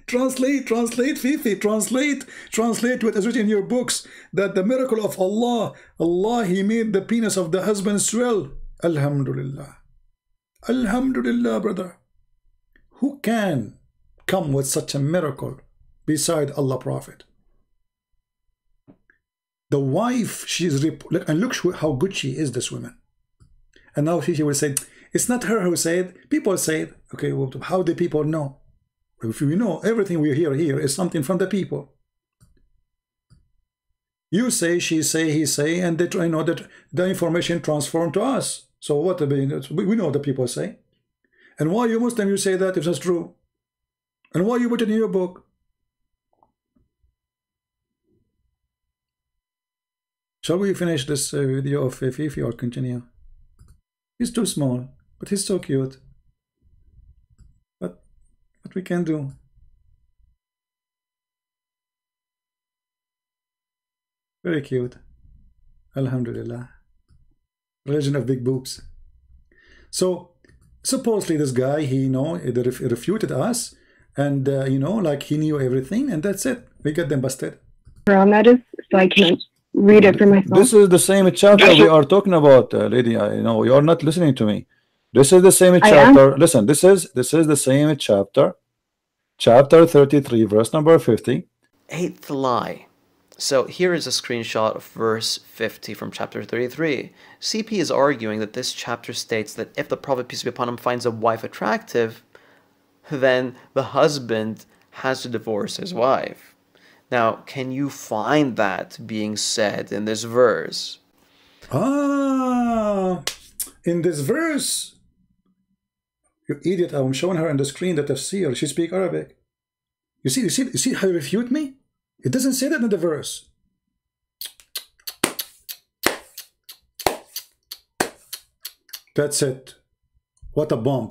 Translate, Fifi, translate what is written in your books, that the miracle of Allah, he made the penis of the husband swell. Alhamdulillah. Alhamdulillah, brother. Who can come with such a miracle beside Allah Prophet? The wife, she is, and look how good she is, this woman. And now she will say, it's not her who said, people said. Okay, well, how do people know? If we know, everything we hear here is something from the people. You say, she say, he say, and they try, you know, that the information transformed to us. So what, we know what the people say. And why you Muslim, you say that if that's true? And why you put it in your book? Shall we finish this video of Fifi or continue? He's too small, but he's so cute. But what we can do? Very cute. Alhamdulillah. Religion of big boobs. So supposedly this guy, he refuted us, and like he knew everything, and that's it. We got them busted. On that is, so I can't read it for myself. This is the same chapter we are talking about, lady. You are not listening to me. This is the same chapter. Listen, this is the same chapter. Chapter 33, verse number 50. Eighth lie. So here is a screenshot of verse 50 from chapter 33. CP is arguing that this chapter states that if the Prophet, peace be upon him, finds a wife attractive, then the husband has to divorce his wife. Now, can you find that being said in this verse? In this verse, you idiot! I'm showing her on the screen that tafsir. She speaks Arabic. You see how you refute me? It doesn't say that in the verse. That's it. What a bomb.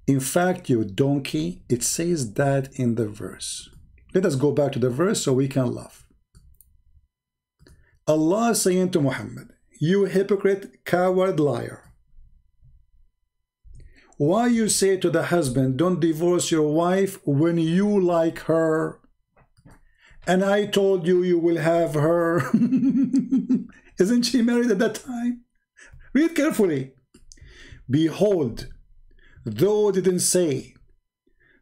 In fact, you donkey, it says that in the verse. Let us go back to the verse so we can laugh. Allah is saying to Muhammad, you hypocrite, coward, liar. Why you say to the husband, don't divorce your wife when you like her? And I told you you will have her. Isn't she married at that time? Read carefully. Behold, though didn't say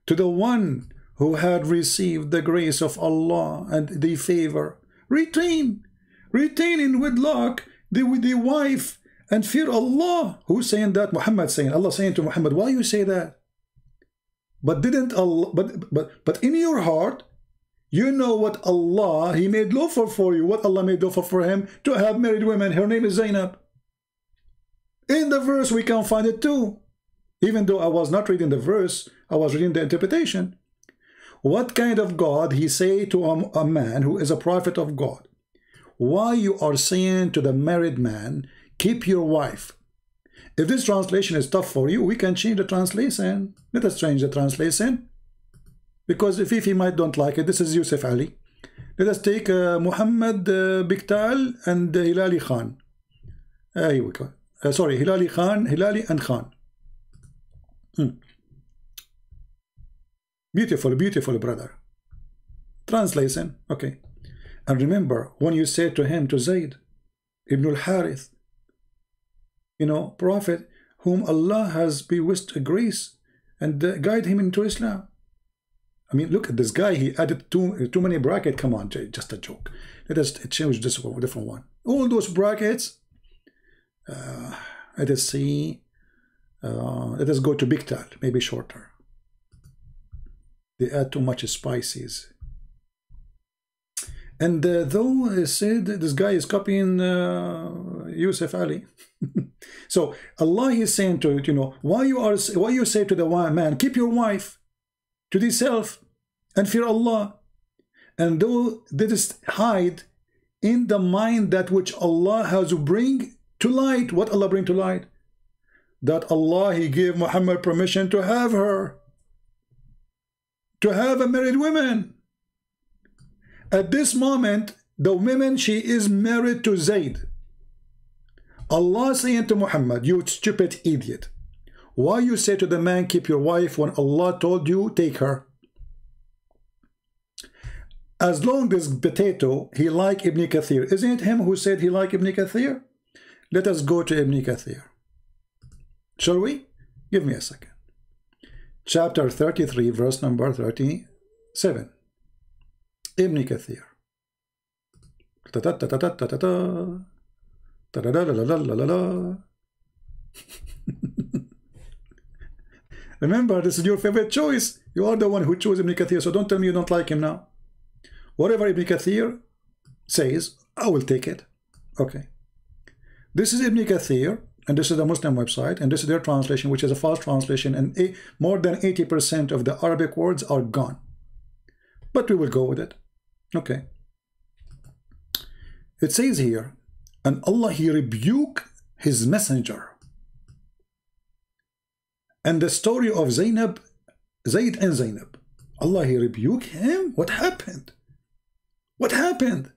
to the one who had received the grace of Allah and the favor, retain in wedlock the wife and fear Allah. Who's saying that? Muhammad saying. Allah saying to Muhammad, why you say that? But didn't Allah? But in your heart, you know what Allah, He made lawful for you. What Allah made lawful for Him? To have married women. Her name is Zainab. In the verse we can find it too. Even though I was not reading the verse, I was reading the interpretation. What kind of God He say to a man who is a prophet of God? Why you are saying to the married man, keep your wife? If this translation is tough for you, we can change the translation. Let us change the translation. Because if he might don't like it, this is Yusuf Ali. Let us take Muhammad Biktal and Hilali Khan. Here we go. Sorry, Hilali and Khan. Beautiful, beautiful brother. Translation, okay. And remember, when you say to him, to Zayd Ibn al-Harith, prophet whom Allah has bewitched a grace and guide him into Islam. I mean, look at this guy. He added too many brackets. Come on, just a joke. Let us change this one, different one. All those brackets. Let us see. Let us go to Biktal, maybe shorter. They add too much spices. And though it said this guy is copying Yusuf Ali. So Allah is saying to it, why you say to the man, keep your wife to thyself and fear Allah, and though didst hide in the mind that which Allah has bring to light. What Allah bring to light? That Allah, He gave Muhammad permission to have her, to have a married woman. At this moment, the woman, she is married to Zayd. Allah saying to Muhammad, you stupid idiot, why you say to the man, keep your wife, when Allah told you, take her? As long as potato, he like Ibn Kathir. Isn't it him who said he like Ibn Kathir? Let us go to Ibn Kathir. Shall we? Give me a second. Chapter 33, verse number 37. Ibn Kathir. Remember, this is your favorite choice. You are the one who chose Ibn Kathir, so don't tell me you don't like him now. Whatever Ibn Kathir says, I will take it. Okay. This is Ibn Kathir, and this is the Muslim website, and this is their translation, which is a false translation, and more than 80% of the Arabic words are gone. But we will go with it. Okay. It says here, and Allah, he rebuked his messenger. And the story of Zayd and Zainab, Allah, he rebuked him. What happened? What happened?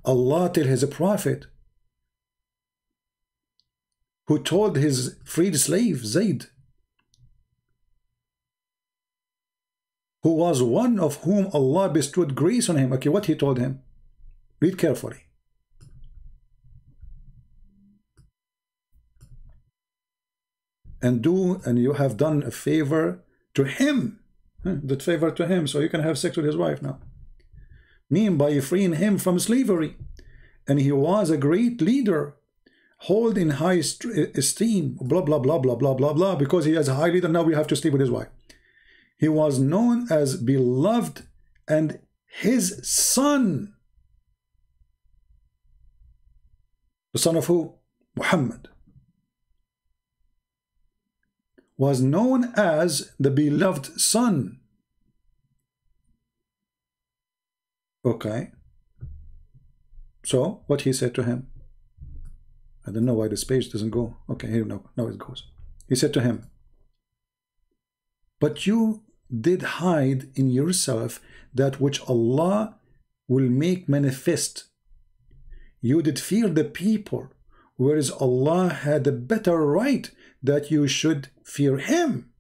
Allah tell his prophet, who told his freed slave Zayd, who was one of whom Allah bestowed grace on him. Okay, what he told him? Read carefully. And you have done a favor to him. That favor to him, so you can have sex with his wife now. Mean by freeing him from slavery. And he was a great leader, hold in high esteem, blah, blah, blah, blah, blah, blah, blah, because he is a high leader, now we have to sleep with his wife. He was known as beloved, and his son, the son of who? Muhammad, was known as the beloved son. Okay. So, what he said to him? I don't know why this page doesn't go. Okay, here, no, now it goes. He said to him, but you did hide in yourself that which Allah will make manifest. You did fear the people, whereas Allah had a better right that you should fear him.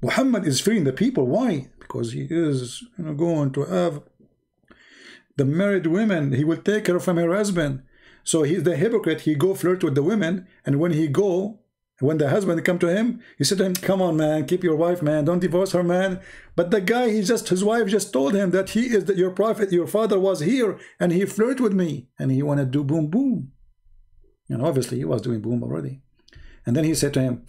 Muhammad is fearing the people. Why? Because he is going to have the married women. He will take her from her husband. So he's the hypocrite. He go flirt with the women, and when the husband come to him, he said to him, come on, man, keep your wife, man, don't divorce her, man. But the guy, his wife just told him that he is your prophet, your father was here, and he flirted with me, and he wanted to do boom, boom. Obviously he was doing boom already. And then he said to him,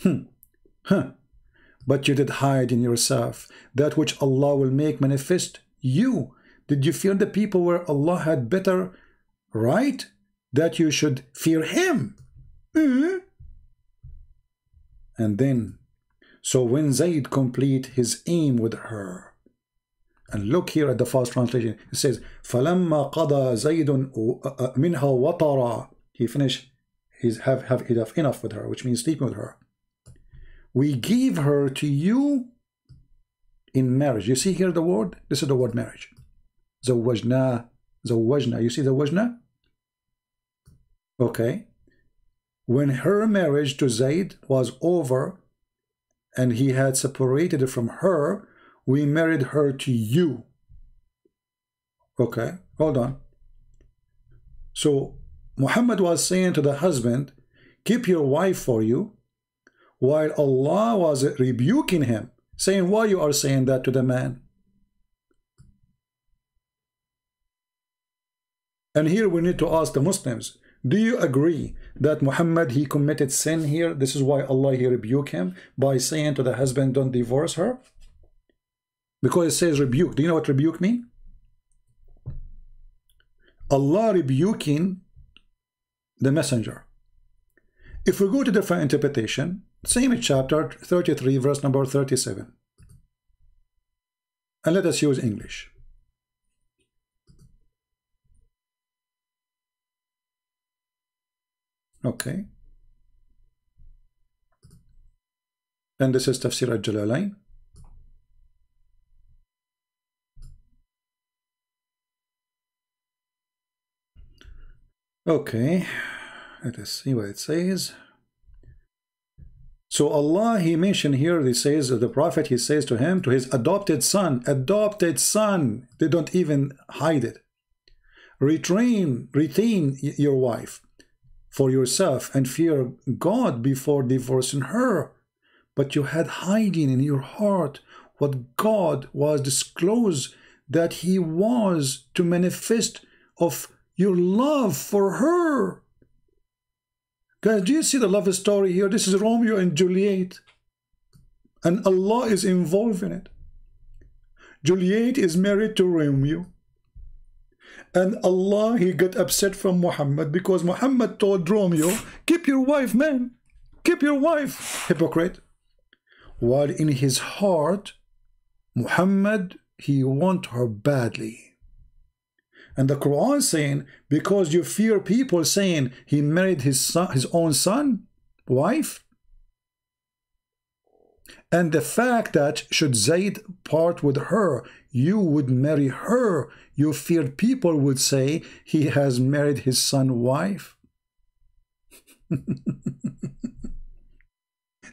but you did hide in yourself that which Allah will make manifest. Did you fear the people where Allah had better right that you should fear him? And then, so when Zayd complete his aim with her, and look here at the fast translation, it says, فَلَمَّا قَضَى زَيْدٌ مِنْهَا وَطَرًا. He finished, he's have enough with her, which means sleeping with her. We gave her to you in marriage. You see here the word? This is the word marriage. زَوَّجْنَا. You see the wajna? Okay. When her marriage to Zayd was over and he had separated from her, we married her to you. Okay, hold on. So Muhammad was saying to the husband, keep your wife for you, while Allah was rebuking him, saying, why you are saying that to the man? And here we need to ask the Muslims, do you agree that Muhammad, he committed sin here? This is why Allah, he rebuked him by saying to the husband, don't divorce her? Because it says rebuke. Do you know what rebuke means? Allah rebuking the messenger. If we go to different interpretation, same chapter 33, verse number 37. And let us use English. Okay. And this is Tafsir al-Jalalain. Okay. Let us see what it says. So Allah, he mentioned here, he says, the prophet, he says to him, to his adopted son, they don't even hide it. Retain your wife for yourself and fear God before divorcing her. But you had hiding in your heart what God was disclosed that he was to manifest of your love for her. Guys, do you see the love story here? This is Romeo and Juliet, and Allah is involved in it. Juliet is married to Romeo, and Allah, he got upset from Muhammad because Muhammad told Romeo, keep your wife, man, keep your wife, hypocrite. While in his heart, Muhammad, he want her badly. And the Quran saying, because you fear people saying he married his own son, wife. And the fact that should Zayd part with her, you would marry her. You feared people would say he has married his son, wife.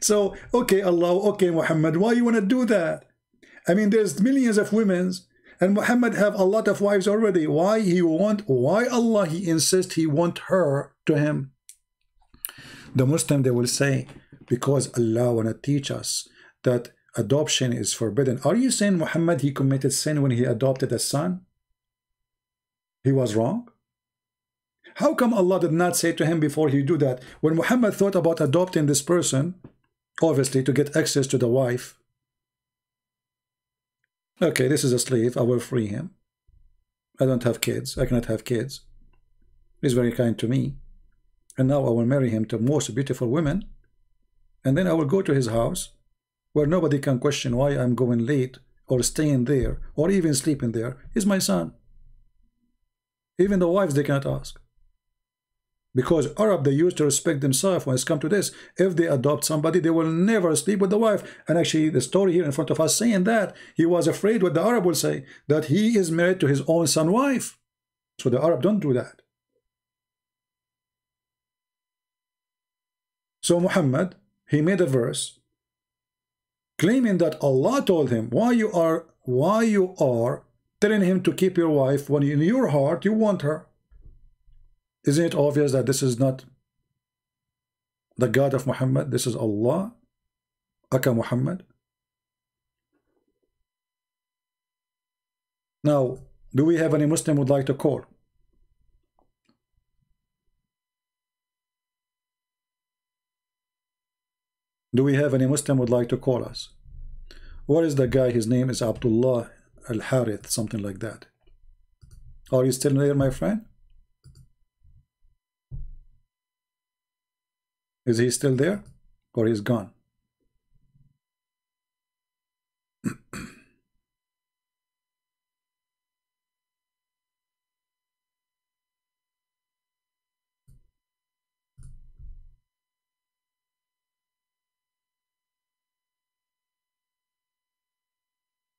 So, okay, Allah, okay, Muhammad, why you want to do that? I mean, there's millions of women, and Muhammad have a lot of wives already. Why Allah, he insists he want her to him? The Muslim, they will say, because Allah want to teach us that adoption is forbidden. Are you saying Muhammad, he committed sin when he adopted a son? He was wrong? How come Allah did not say to him before he do that? When Muhammad thought about adopting this person, obviously to get access to the wife. Okay, this is a slave, I will free him. I don't have kids, I cannot have kids. He's very kind to me. And now I will marry him to most beautiful women. And then I will go to his house, where nobody can question why I'm going late, or staying there, or even sleeping there. He's my son. Even the wives, they cannot ask. Because Arab, they used to respect themselves when it's come to this. If they adopt somebody, they will never sleep with the wife. And actually, the story here in front of us saying that, he was afraid what the Arab will say, that he is married to his own son wife. So the Arab don't do that. So Muhammad, he made a verse claiming that Allah told him, why you are telling him to keep your wife when in your heart you want her. Isn't it obvious that this is not the God of Muhammad? This is Allah, Aka Muhammad. Now, do we have any Muslim would like to call? Do we have any Muslim would like to call us? What is the guy? His name is Abdullah Al-Harith, something like that. Are you still there, my friend? Is he still there? Or he's gone?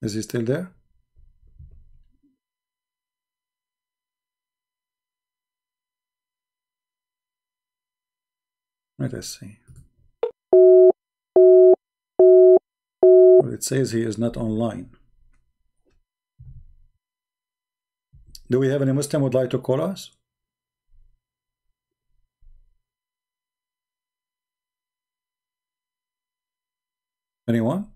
Is he still there? Let us see. Well, it says he is not online. Do we have any Muslim would like to call us? Anyone?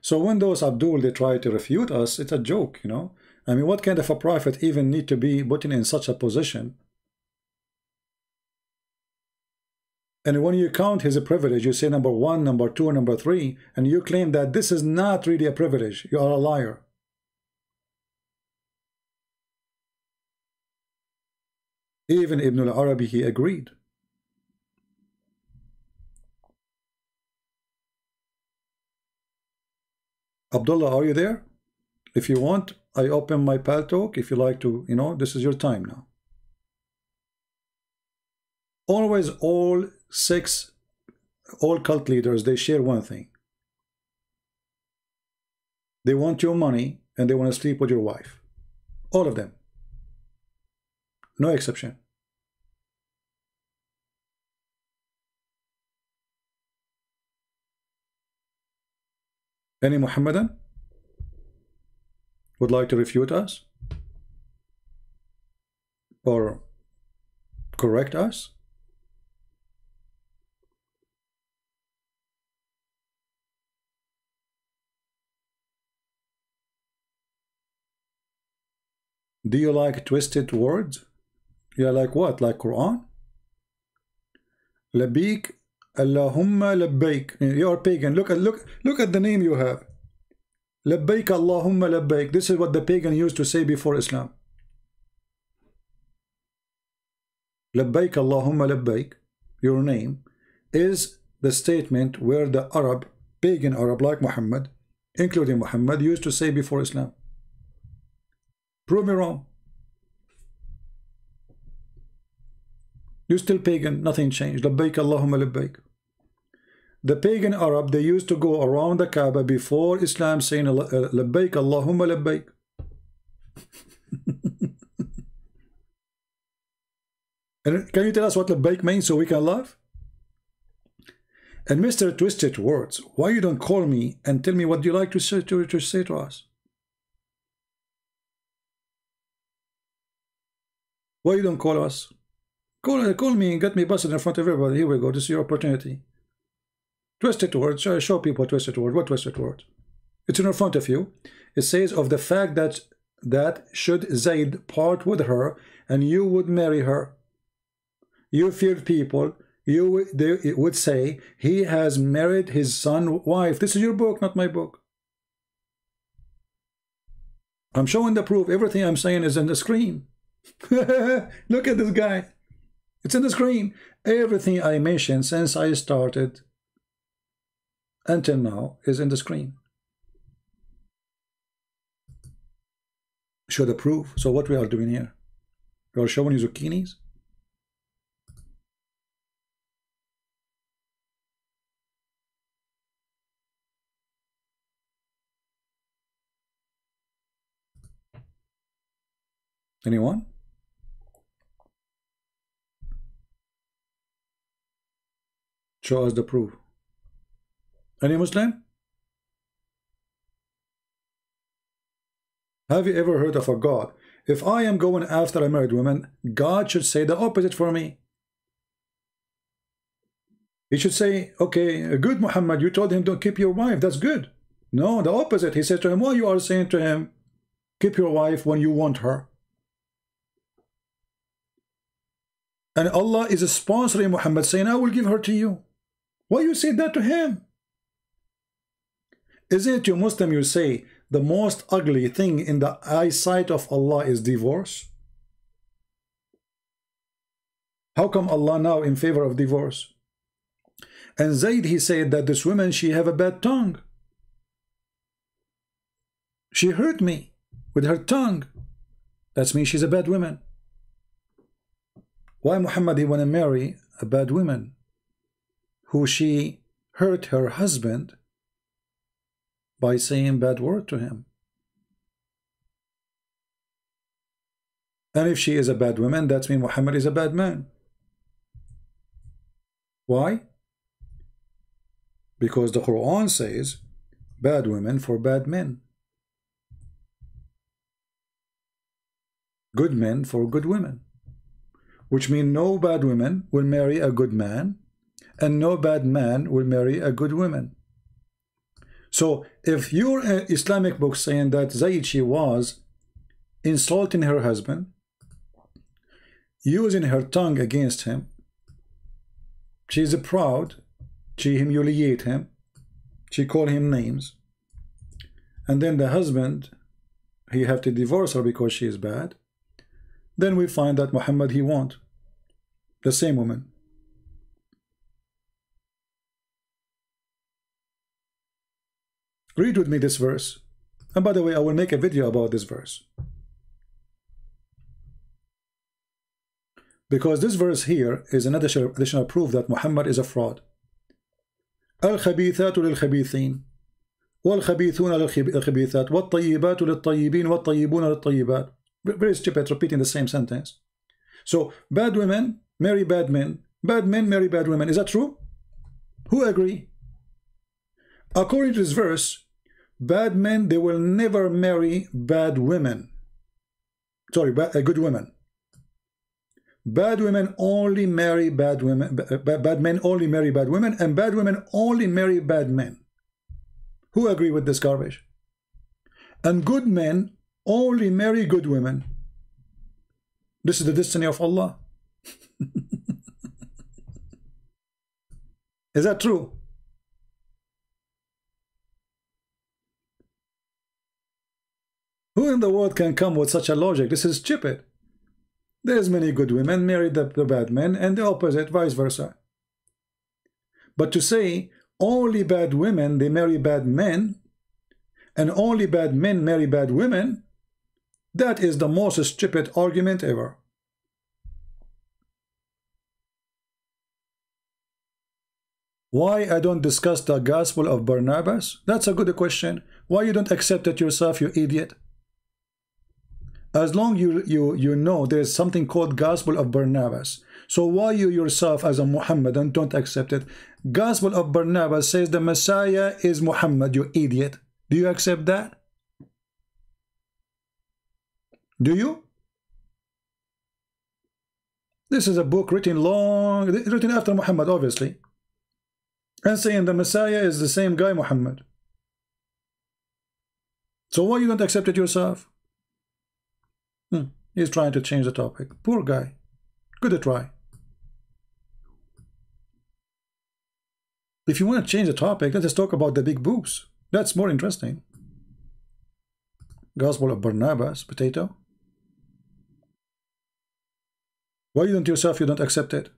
So when those Abdul, they try to refute us, it's a joke, you know. I mean, what kind of a prophet even need to be put in such a position? And when you count his privilege, you say number 1, number 2, number 3, and you claim that this is not really a privilege. You are a liar. Even Ibn al-Arabi, he agreed. Abdullah, are you there? If you want, I open my Paltalk. If you like to, you know, this is your time now. Always all cult leaders, they share one thing. They want your money and they want to sleep with your wife. All of them. No exception. Any Muhammadan would like to refute us or correct us? Do you like twisted words? Yeah, like what? Like Quran? Labik Allahumma labbaik. You are pagan. Look at the name you have. Labbaik Allahumma labbaik. This is what the pagan used to say before Islam. Labbaik Allahumma labbaik, your name, is the statement where the Arab, pagan Arab like Muhammad, including Muhammad, used to say before Islam. Prove me wrong. You're still pagan, nothing changed. Labbaik Allahumma labbaik. The pagan Arab, they used to go around the Kaaba before Islam saying Labbaik Allahumma labbaik. And can you tell us what labbaik means so we can laugh? And Mr. Twisted Words, why you don't call me and tell me what you like to say to us? Why you don't call us? Call me and get me busted in front of everybody. Here we go. This is your opportunity. Twisted Words. Show people Twisted Word. What Twisted Word? It's in front of you. It says of the fact that should Zayd part with her and you would marry her, you feared people. They would say he has married his son's wife. This is your book, not my book. I'm showing the proof. Everything I'm saying is in the screen. Look at this guy. It's in the screen. Everything I mentioned since I started until now is in the screen. Show the proof. So what we are doing here? We are showing you zucchinis. Anyone? Show us the proof. Any Muslim? Have you ever heard of a God? If I am going after a married woman, God should say the opposite for me. He should say, okay, good Muhammad, you told him don't keep your wife, that's good. No, the opposite. He said to him, why you are saying to him, keep your wife when you want her? And Allah is sponsoring Muhammad saying, I will give her to you. Why you say that to him? Isn't it you Muslim, you say the most ugly thing in the eyesight of Allah is divorce? How come Allah now in favor of divorce? And Zayd, he said that this woman, she have a bad tongue. She hurt me with her tongue. That means she's a bad woman. Why Muhammad he want to marry a bad woman who she hurt her husband by saying bad word to him? And if she is a bad woman, that means Muhammad is a bad man. Why? Because the Quran says bad women for bad men, good men for good women, which means no bad woman will marry a good man and no bad man will marry a good woman. So if your Islamic book saying that Zayd, she was insulting her husband, using her tongue against him, she is proud, she humiliate him, she call him names, and then the husband, he have to divorce her because she is bad, then we find that Muhammad, he want the same woman. Read with me this verse. And by the way, I will make a video about this verse, because this verse here is an additional proof that Muhammad is a fraud. الخبيثات للخبيثين والخبيثون للخبيثات والطيبات للطيبين والطيبون للطيبات. Very stupid, repeating the same sentence. So bad women marry bad men marry bad women. Is that true? Who agree? According to this verse, bad men, they will never marry bad women. Sorry, good women. Bad women only marry bad women. Bad men only marry bad women, and bad women only marry bad men. Who agree with this garbage? And good men only marry good women. This is the destiny of Allah. Is that true? Who in the world can come with such a logic? This is stupid. There's many good women marry the bad men, and the opposite, vice versa. But to say only bad women, they marry bad men, and only bad men marry bad women, That is the most stupid argument ever. Why I don't discuss the gospel of Barnabas? That's a good question. Why you don't accept it yourself, you idiot? As long you know there's something called gospel of Barnabas. So why you yourself as a Muhammadan don't accept it? Gospel of Barnabas says the Messiah is Muhammad, you idiot. Do you accept that? Do you? This is a book written after Muhammad, obviously. And saying the Messiah is the same guy, Muhammad. So why you don't accept it yourself? He's trying to change the topic. Poor guy. Good try. If you want to change the topic, let us talk about the big boobs. That's more interesting. Gospel of Barnabas, potato. Why you don't accept it?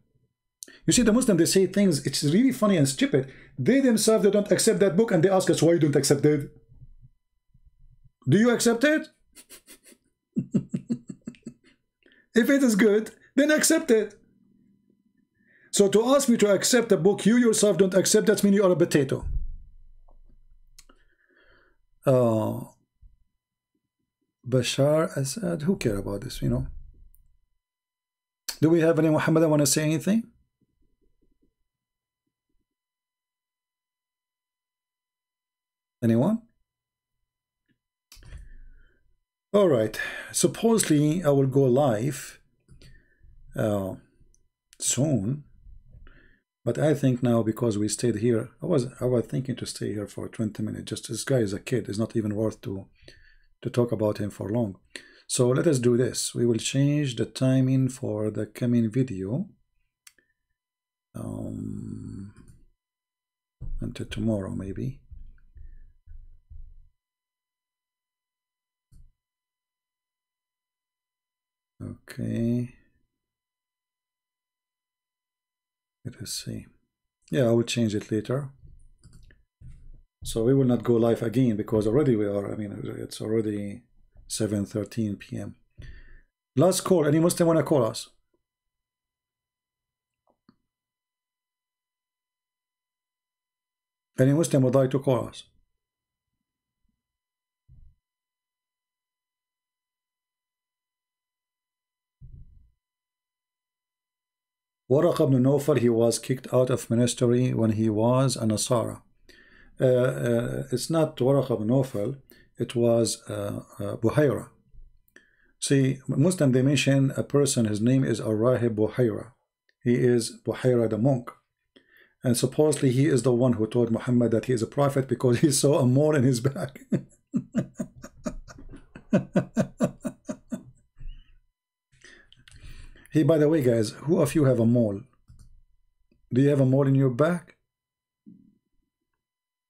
You see, the Muslims, they say things, it's really funny and stupid. They themselves, they don't accept that book, and they ask us, why you don't accept it? Do you accept it? If it is good, then accept it. So to ask me to accept a book you yourself don't accept, that means you are a potato. Bashar Assad, who care about this, you know? Do we have any Muhammad want to say anything? Anyone? All right. Supposedly I will go live soon, but I think now because we stayed here, I was thinking to stay here for 20 minutes. Just this guy is a kid; it's not even worth to talk about him for long. So let us do this. We will change the timing for the coming video until tomorrow, maybe. Okay. Let us see. Yeah, I will change it later. So we will not go live again because already we are, I mean, it's already 7:13 p.m. Last call. Any Muslim want to call us? Any Muslim would like to call us? Waraq ibn Nawfal, he was kicked out of ministry when he was a Nasara. It's not Waraq ibn Nawfal, it was Buhayra. See, Muslim, they mention a person, his name is Ar-Rahib Buhayra. He is Buhayra the monk. And supposedly he is the one who told Muhammad that he is a prophet because he saw a mole in his back. Hey, by the way, guys, who of you have a mole? Do you have a mole in your back?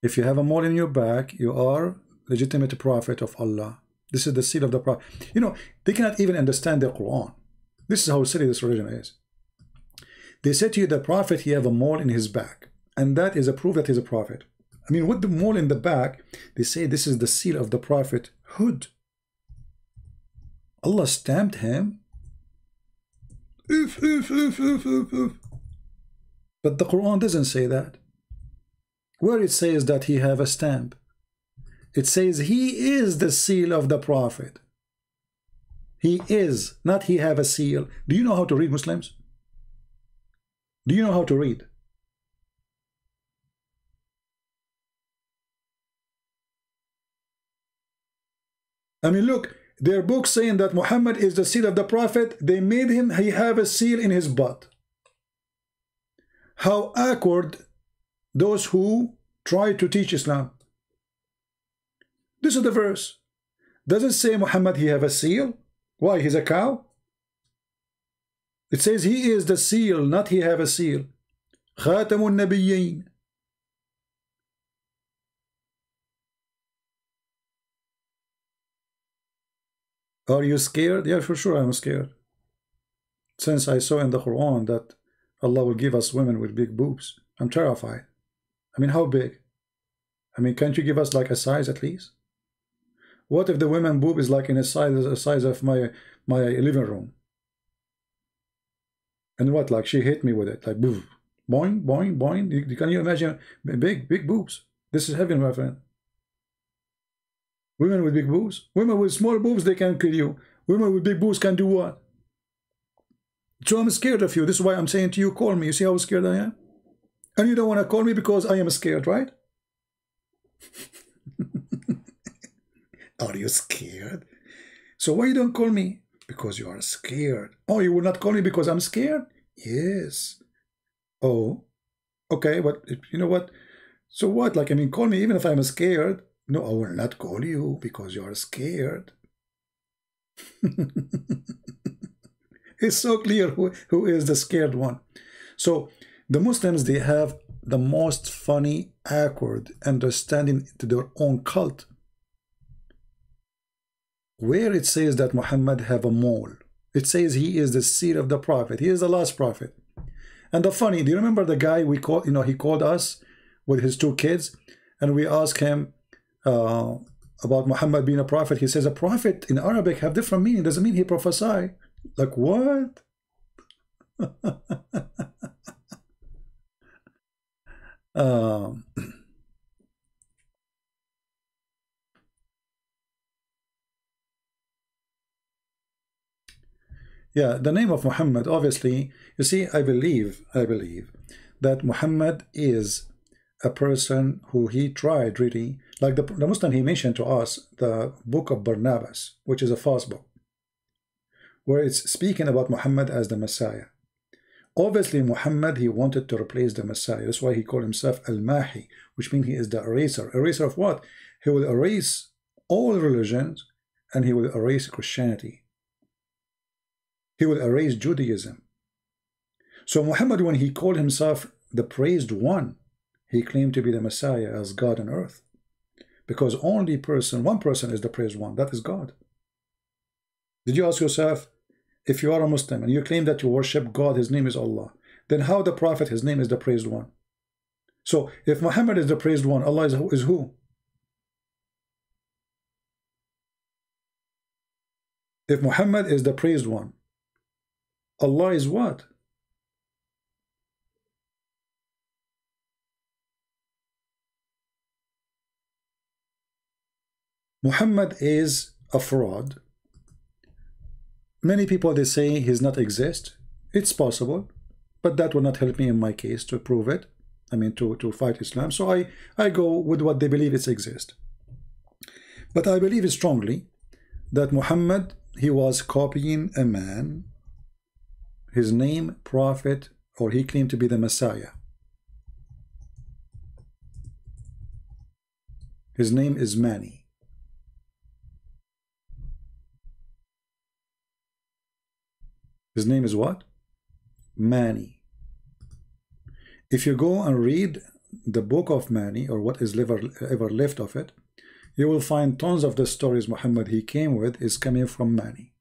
If you have a mole in your back, you are legitimate prophet of Allah. This is the seal of the prophet. You know, they cannot even understand the Quran. This is how silly this religion is. They say to you, the prophet, he have a mole in his back. And that is a proof that he's a prophet. I mean, with the mole in the back, they say this is the seal of the prophethood. Allah stamped him. But the Quran doesn't say that. Where it says that he have a stamp, it says he is the seal of the prophet. He is, not he have a seal. Do you know how to read, Muslims? Do you know how to read? I mean, look, their book saying that Muhammad is the seal of the prophet, they made him, he have a seal in his butt. How awkward those who try to teach Islam. This is the verse. Does it say Muhammad he have a seal? Why, he's a cow? It says he is the seal, not he have a seal. Khatamun Nabiyyin. Are you scared? Yeah, for sure I'm scared. Since I saw in the Quran that Allah will give us women with big boobs, I'm terrified. I mean, how big? I mean, can't you give us like a size at least? What if the women boob is like in the size of my living room? And what, like she hit me with it, like boom, boing, boing, boing. Can you imagine big boobs? This is heaven, my friend. Women with big boobs, women with small boobs, they can kill you. Women with big boobs can do what? So I'm scared of you. This is why I'm saying to you, call me. You see how scared I am? And you don't want to call me because I am scared, right? Are you scared? So why you don't call me? Because you are scared. Oh, you will not call me because I'm scared? Yes. Oh, okay, but you know what? So what? Like, I mean, call me even if I'm scared. No, I will not call you because you are scared. It's so clear who is the scared one. So the Muslims, they have the most funny, awkward understanding to their own cult, where it says that Muhammad have a mole. It says he is the seed of the prophet. He is the last prophet. And the funny, do you remember the guy we called, you know, he called us with his 2 kids, and we asked him about Muhammad being a prophet. He says a prophet in Arabic have different meaning. Doesn't mean he prophesied. Like what? Yeah, the name of Muhammad, obviously, you see, I believe that Muhammad is a person who he tried really, like the Muslim he mentioned to us, the book of Barnabas, which is a false book, where it's speaking about Muhammad as the Messiah. Obviously, Muhammad, he wanted to replace the Messiah. That's why he called himself Al-Mahi, which means he is the eraser. Eraser of what? He will erase all religions, and he will erase Christianity. He will erase Judaism. So Muhammad, when he called himself the praised one, he claimed to be the Messiah as God on earth. Because only one person is the praised one, that is God. Did you ask yourself, if you are a Muslim and you claim that you worship God, his name is Allah, then how the Prophet, his name is the praised one? So if Muhammad is the praised one, Allah is who? If Muhammad is the praised one, Allah is what? Muhammad is a fraud. Many people, they say he's not exist. It's possible, but that will not help me in my case to prove it. I mean, to fight Islam. So I go with what they believe it exists. But I believe strongly that Muhammad, he was copying a man, his name, prophet, or he claimed to be the Messiah. His name is Mani. His name is what? Mani. If you go and read the book of Mani, or what is ever left of it, you will find tons of the stories Muhammad he came with is coming from Mani.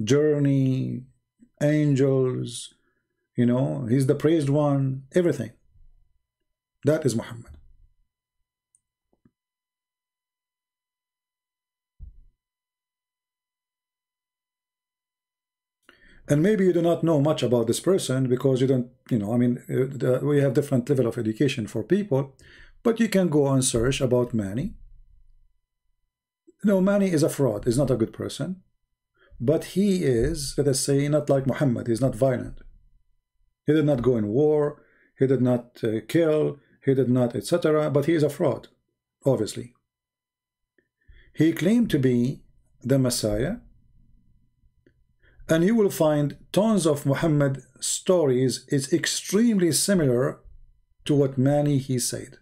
Journey, angels, you know, he's the praised one, everything. That is Muhammad. And maybe you do not know much about this person because you don't, you know, I mean, we have different level of education for people, but you can go and search about Mani. No, Mani is a fraud, is not a good person. But he is, let us say, not like Muhammad. He's not violent. He did not go in war. He did not kill. He did not, etc. But he is a fraud, obviously. He claimed to be the Messiah. And you will find tons of Muhammad stories. It's extremely similar to what Mani he said.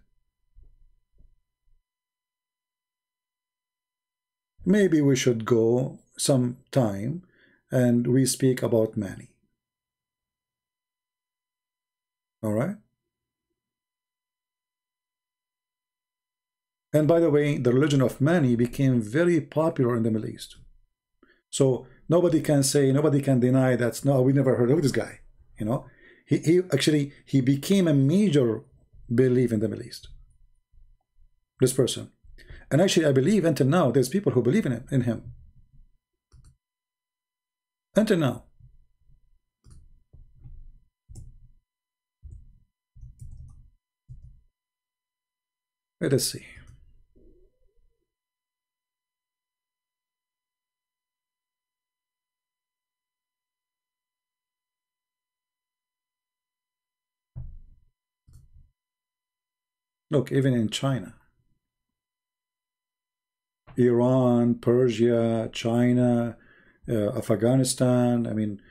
Maybe we should go some time and we speak about Mani. All right? And by the way, the religion of Mani became very popular in the Middle East. So nobody can say, nobody can deny that, no, we never heard of this guy. You know, he actually became a major belief in the Middle East. this person. And actually, I believe until now, there's people who believe in him. Until now. Let us see. Look, even in China, Iran, Persia, China, Afghanistan. I mean,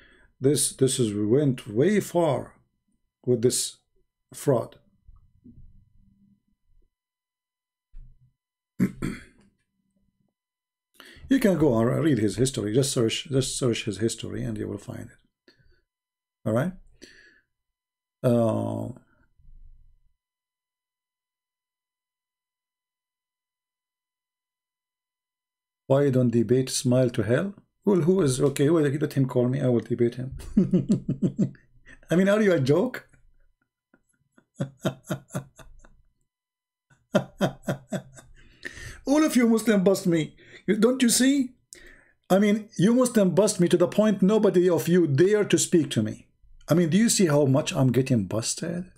this is went way far with this fraud. You can go and read his history. Just search his history, and you will find it. All right. Why don't debate smile to hell? Well, who is okay? Well, let him call me. I will debate him. I mean, are you a joke? All of you Muslim bust me. Don't you see? I mean, you Muslim bust me to the point nobody of you dare to speak to me. I mean, do you see how much I'm getting busted?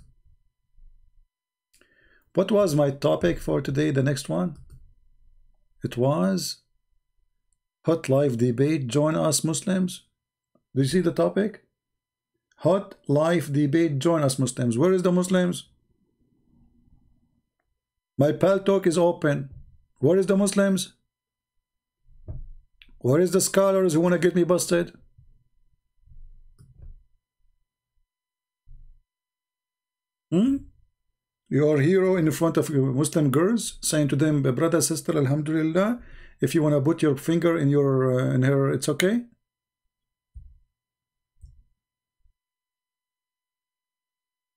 What was my topic for today, the next one? It was hot live debate, join us Muslims. Do you see the topic? Hot live debate, join us Muslims. Where is the Muslims? My pal talk is open. Where is the Muslims? Where is the scholars who want to get me busted? Your hero in front of Muslim girls, saying to them, brother, sister, alhamdulillah, if you want to put your finger in your in her, it's okay.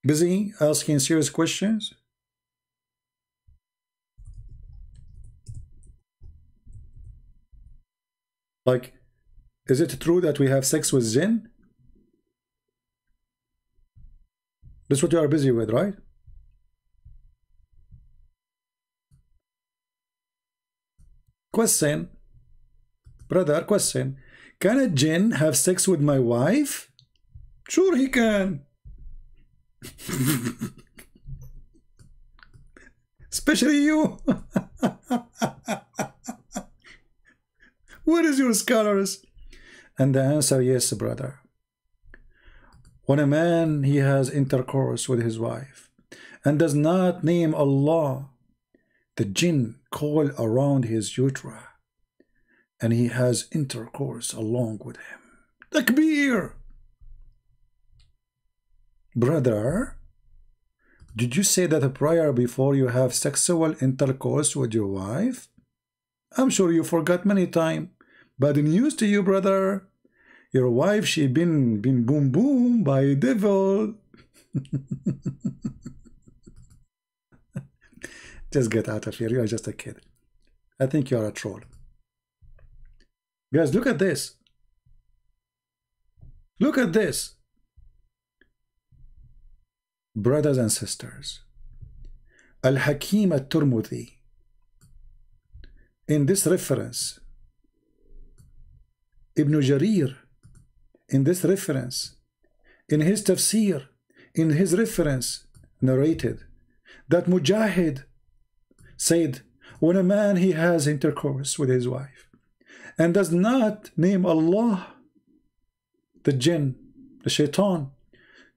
Busy asking serious questions. Like, is it true that we have sex with jinn? That's what you are busy with, right? Question, brother, question. Can a jinn have sex with my wife? Sure he can. Especially you. What is your scholars? And the answer, yes, brother. When a man, he has intercourse with his wife and does not name Allah, the jinn call around his utera and he has intercourse along with him. Takbir! Brother, did you say that a prayer before you have sexual intercourse with your wife? I'm sure you forgot many times. Bad news to you, brother. Your wife, she been boom boom by devil. Just get out of here. You are just a kid. I think you are a troll. Guys, look at this. Look at this. Brothers and sisters. Al-Hakim al-Turmudi. In this reference, Ibn Jarir, in this reference, in his tafsir, in his reference, narrated that Mujahid said, when a man he has intercourse with his wife and does not name Allah, the jinn, the shaitan,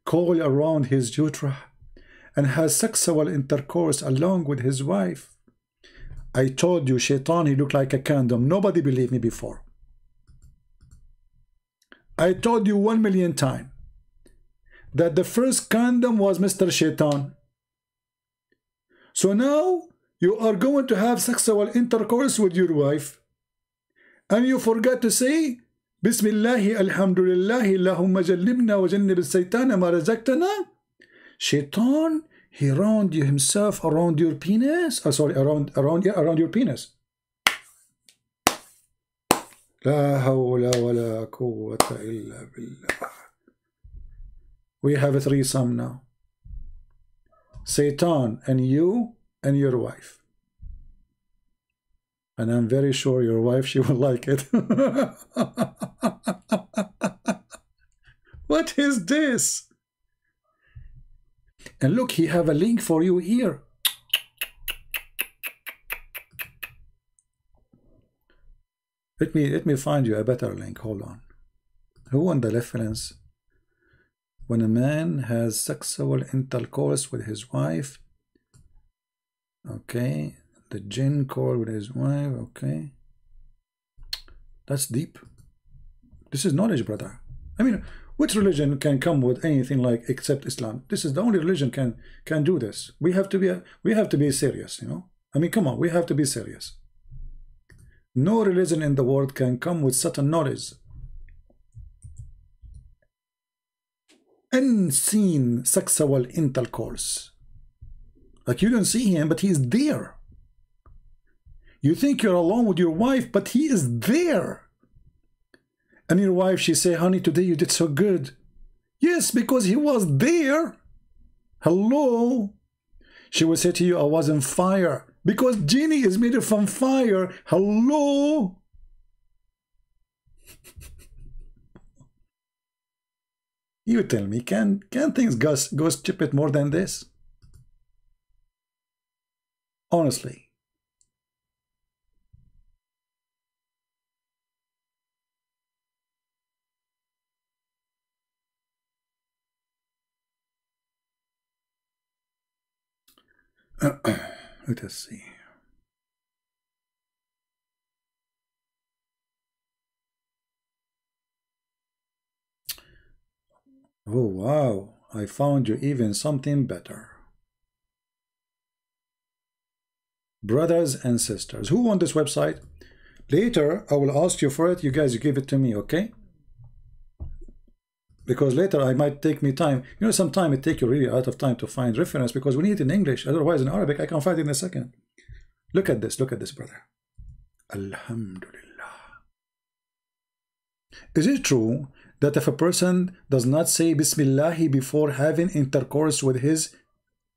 call around his utera and has sexual intercourse along with his wife. I told you, shaitan, he looked like a condom. Nobody believed me before. I told you 1,000,000 times that the first condom was Mr. Shaitan. So now you are going to have sexual intercourse with your wife and you forgot to say Bismillahi alhamdulillahi Allahumma jallibna wa jannib al-saytana ma razaqtana. Shaitan, he round himself around your penis. Around your penis. La hawla wa la quwwata illa billah. We have a threesome now. Satan and you and your wife. And I'm very sure your wife, she will like it. What is this? And look, he have a link for you here. Let me find you a better link. Hold on. Who won the reference? When a man has sexual intercourse with his wife. Okay. The jinn call with his wife. Okay. That's deep. This is knowledge, brother. I mean, which religion can come with anything like except Islam? This is the only religion can do this. We have to be serious, you know. I mean, come on, we have to be serious. No religion in the world can come with such a knowledge. Unseen sexual intercourse. Like you don't see him, but he's there. You think you're alone with your wife, but he is there. And your wife, she say, honey, today you did so good. Yes, because he was there. Hello. She will say to you, I was on fire. Because genie is made from fire. Hello. You tell me, can things go stupid more than this? Honestly. Let us see. Oh wow, I found you even something better. Brothers and sisters, who want this website? Later, I will ask you for it. You guys give it to me, okay? Because later I might take me time. You know, sometimes it takes you really a lot of time to find reference because we need it in English. Otherwise, in Arabic, I can find it in a second. Look at this, brother. Alhamdulillah. Is it true that if a person does not say Bismillah before having intercourse with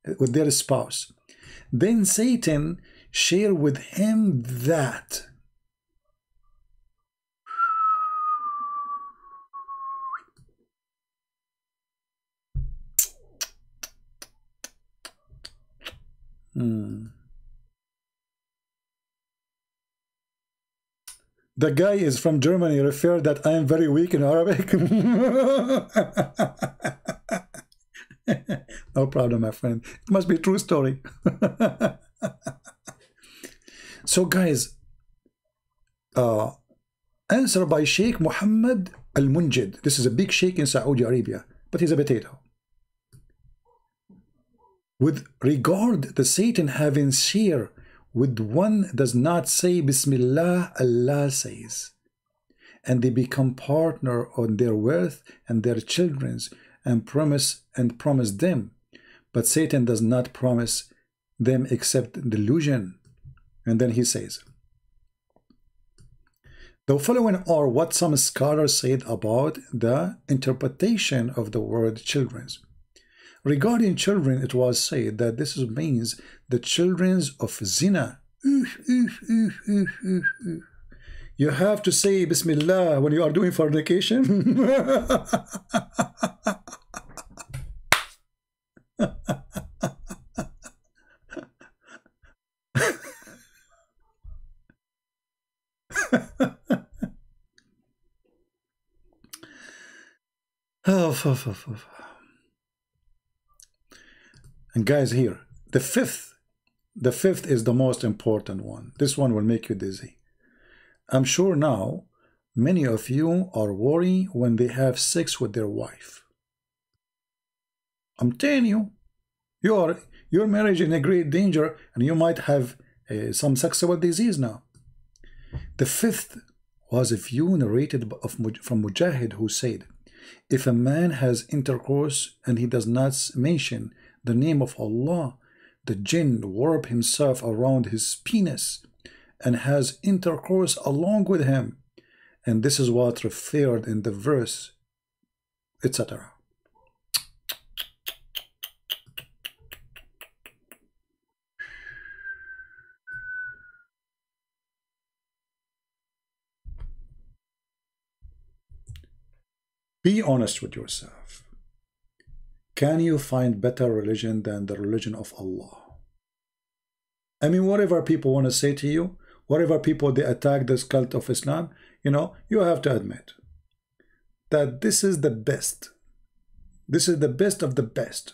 their spouse, then Satan share with him that? The guy is from Germany. Refer that I am very weak in Arabic. No problem, my friend. It must be a true story. So, guys, answer by Sheikh Muhammad Al-Munjid. This is a big sheikh in Saudi Arabia, but he's a potato. With regard to Satan having share with one does not say Bismillah, Allah says, and they become partner on their wealth and their children's and promise them, but Satan does not promise them except delusion. And then he says, the following are what some scholars said about the interpretation of the word children's. Regarding children, it was said that this means the children of zina. You have to say Bismillah when you are doing fornication. And guys, here, the fifth is the most important one. This one will make you dizzy. I'm sure now many of you are worried when they have sex with their wife. I'm telling you, your marriage in a great danger, and you might have some sexual disease now. The fifth was a view narrated from Mujahid, who said, if a man has intercourse and he does not mention the name of Allah, the jinn warp himself around his penis and has intercourse along with him, and this is what referred in the verse, etc. Be honest with yourself. Can you find better religion than the religion of Allah? I mean, whatever people want to say to you, whatever people they attack this cult of Islam, you know, you have to admit that this is the best. This is the best of the best.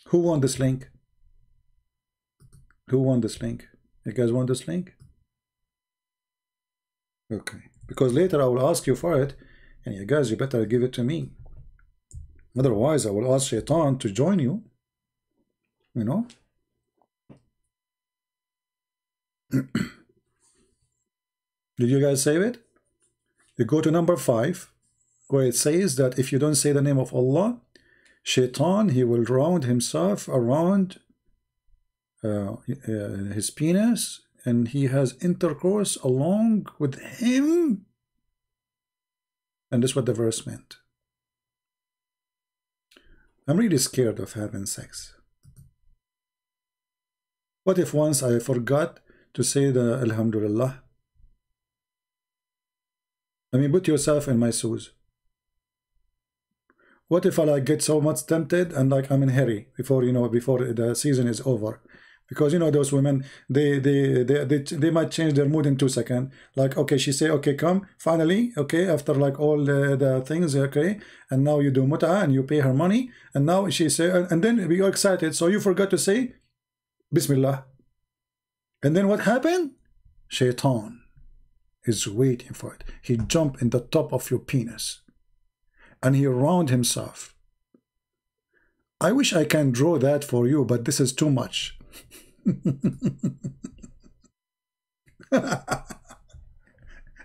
Who won this link? Who won this link? You guys want this link? Okay. Because later I will ask you for it, and you guys, you better give it to me. Otherwise, I will ask Shaitan to join you. You know? Did you guys save it? You go to number 5, where it says that if you don't say the name of Allah, Shaitan, he will round himself around his penis, and he has intercourse along with him. And that's what the verse meant. I'm really scared of having sex. What if once I forgot to say the Alhamdulillah? I mean, put yourself in my shoes. What if I like get so much tempted and like I'm in hurry before, you know, before the season is over? Because, you know, those women, they might change their mood in 2 seconds. Like, okay, she say, okay, come, finally, okay, after like all the things, okay, and now you do mut'ah and you pay her money, and now she say, and then you're excited, so you forgot to say Bismillah. And then what happened? Shaitan is waiting for it. He jump in the top of your penis and he round himself. I wish I can draw that for you, but this is too much.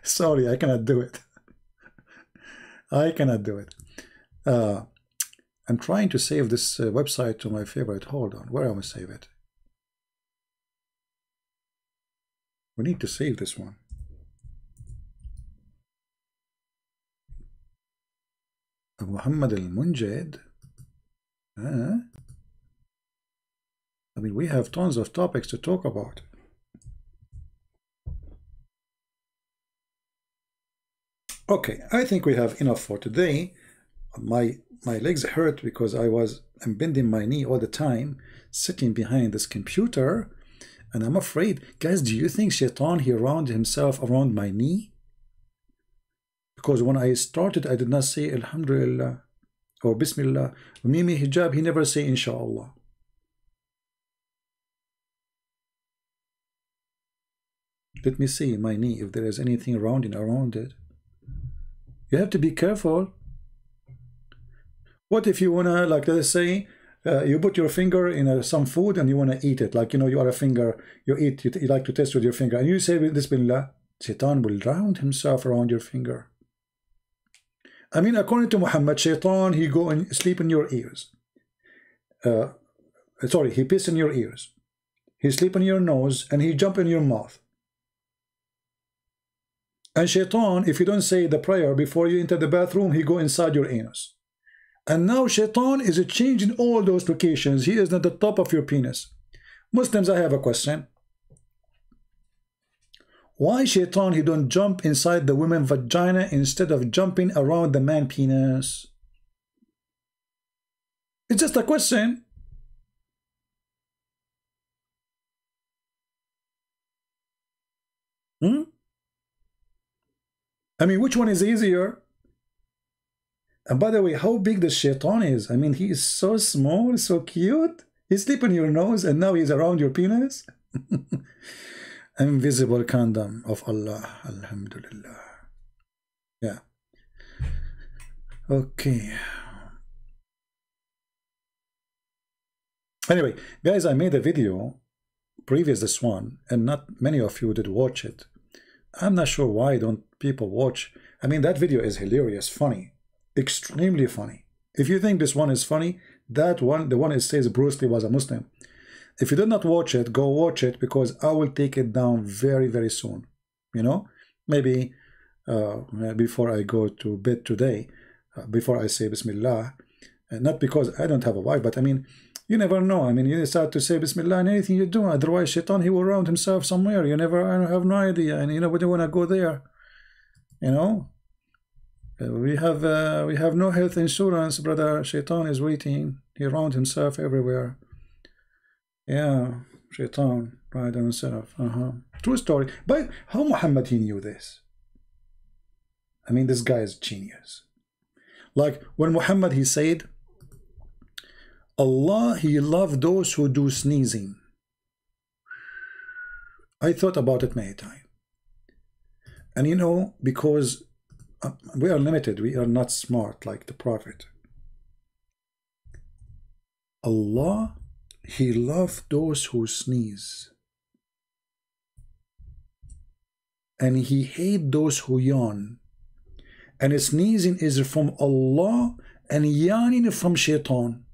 Sorry, I cannot do it. I cannot do it. I'm trying to save this website to my favorite. Hold on, where am I save it? We need to save this one. Muhammad al-Munjid. I mean, we have tons of topics to talk about. Okay, I think we have enough for today. My legs hurt because I'm bending my knee all the time, sitting behind this computer, and I'm afraid. Guys, do you think Shaitan, he round himself around my knee? Because when I started, I did not say Alhamdulillah or Bismillah. Mimi Hijab, he never say Inshallah. Let me see my knee, if there is anything rounding around it. You have to be careful. What if you wanna, like, let's say, you put your finger in some food and you wanna eat it, like, you know, you are a finger, you like to test with your finger, and you say Bismillah, Shaitan will round himself around your finger. I mean, according to Muhammad, Shaitan, he go and sleep in your ears. Sorry, he piss in your ears. He sleep in your nose and he jump in your mouth. And Shaitan, if you don't say the prayer before you enter the bathroom, he go inside your anus. And now Shaitan is changing all those locations. He is at the top of your penis. Muslims, I have a question. Why Shaitan, he don't jump inside the woman's vagina instead of jumping around the man penis? It's just a question. I mean, which one is easier? And by the way, how big the Shaitan is? I mean, he is so small, so cute. He's sleeping in your nose and now he's around your penis. Invisible condom of Allah. Alhamdulillah. Yeah. Okay. Anyway, guys, I made a video previous this one, and not many of you did watch it. I'm not sure why don't people watch. I mean, that video is hilarious, funny, extremely funny. If you think this one is funny, that one, the one it says Bruce Lee was a Muslim. If you did not watch it, go watch it, because I will take it down very, very soon. You know, maybe before I go to bed today, before I say Bismillah, not because I don't have a wife, but I mean, you never know. I mean, you decide to say Bismillah in anything you do. Otherwise, Shaitan, he will round himself somewhere. You never, I have no idea. And you know, we don't want to go there. You know, we have no health insurance, brother. Shaitan is waiting. He round himself everywhere. Yeah, Shaitan right on himself. True story. But how Muhammad he knew this? I mean, this guy is genius. Like when Muhammad he said, Allah he loved those who do sneezing. I thought about it many times. And you know, because we are limited, we are not smart like the Prophet. Allah, he loved those who sneeze. And he hate those who yawn. And sneezing is from Allah and yawning from Shaitan.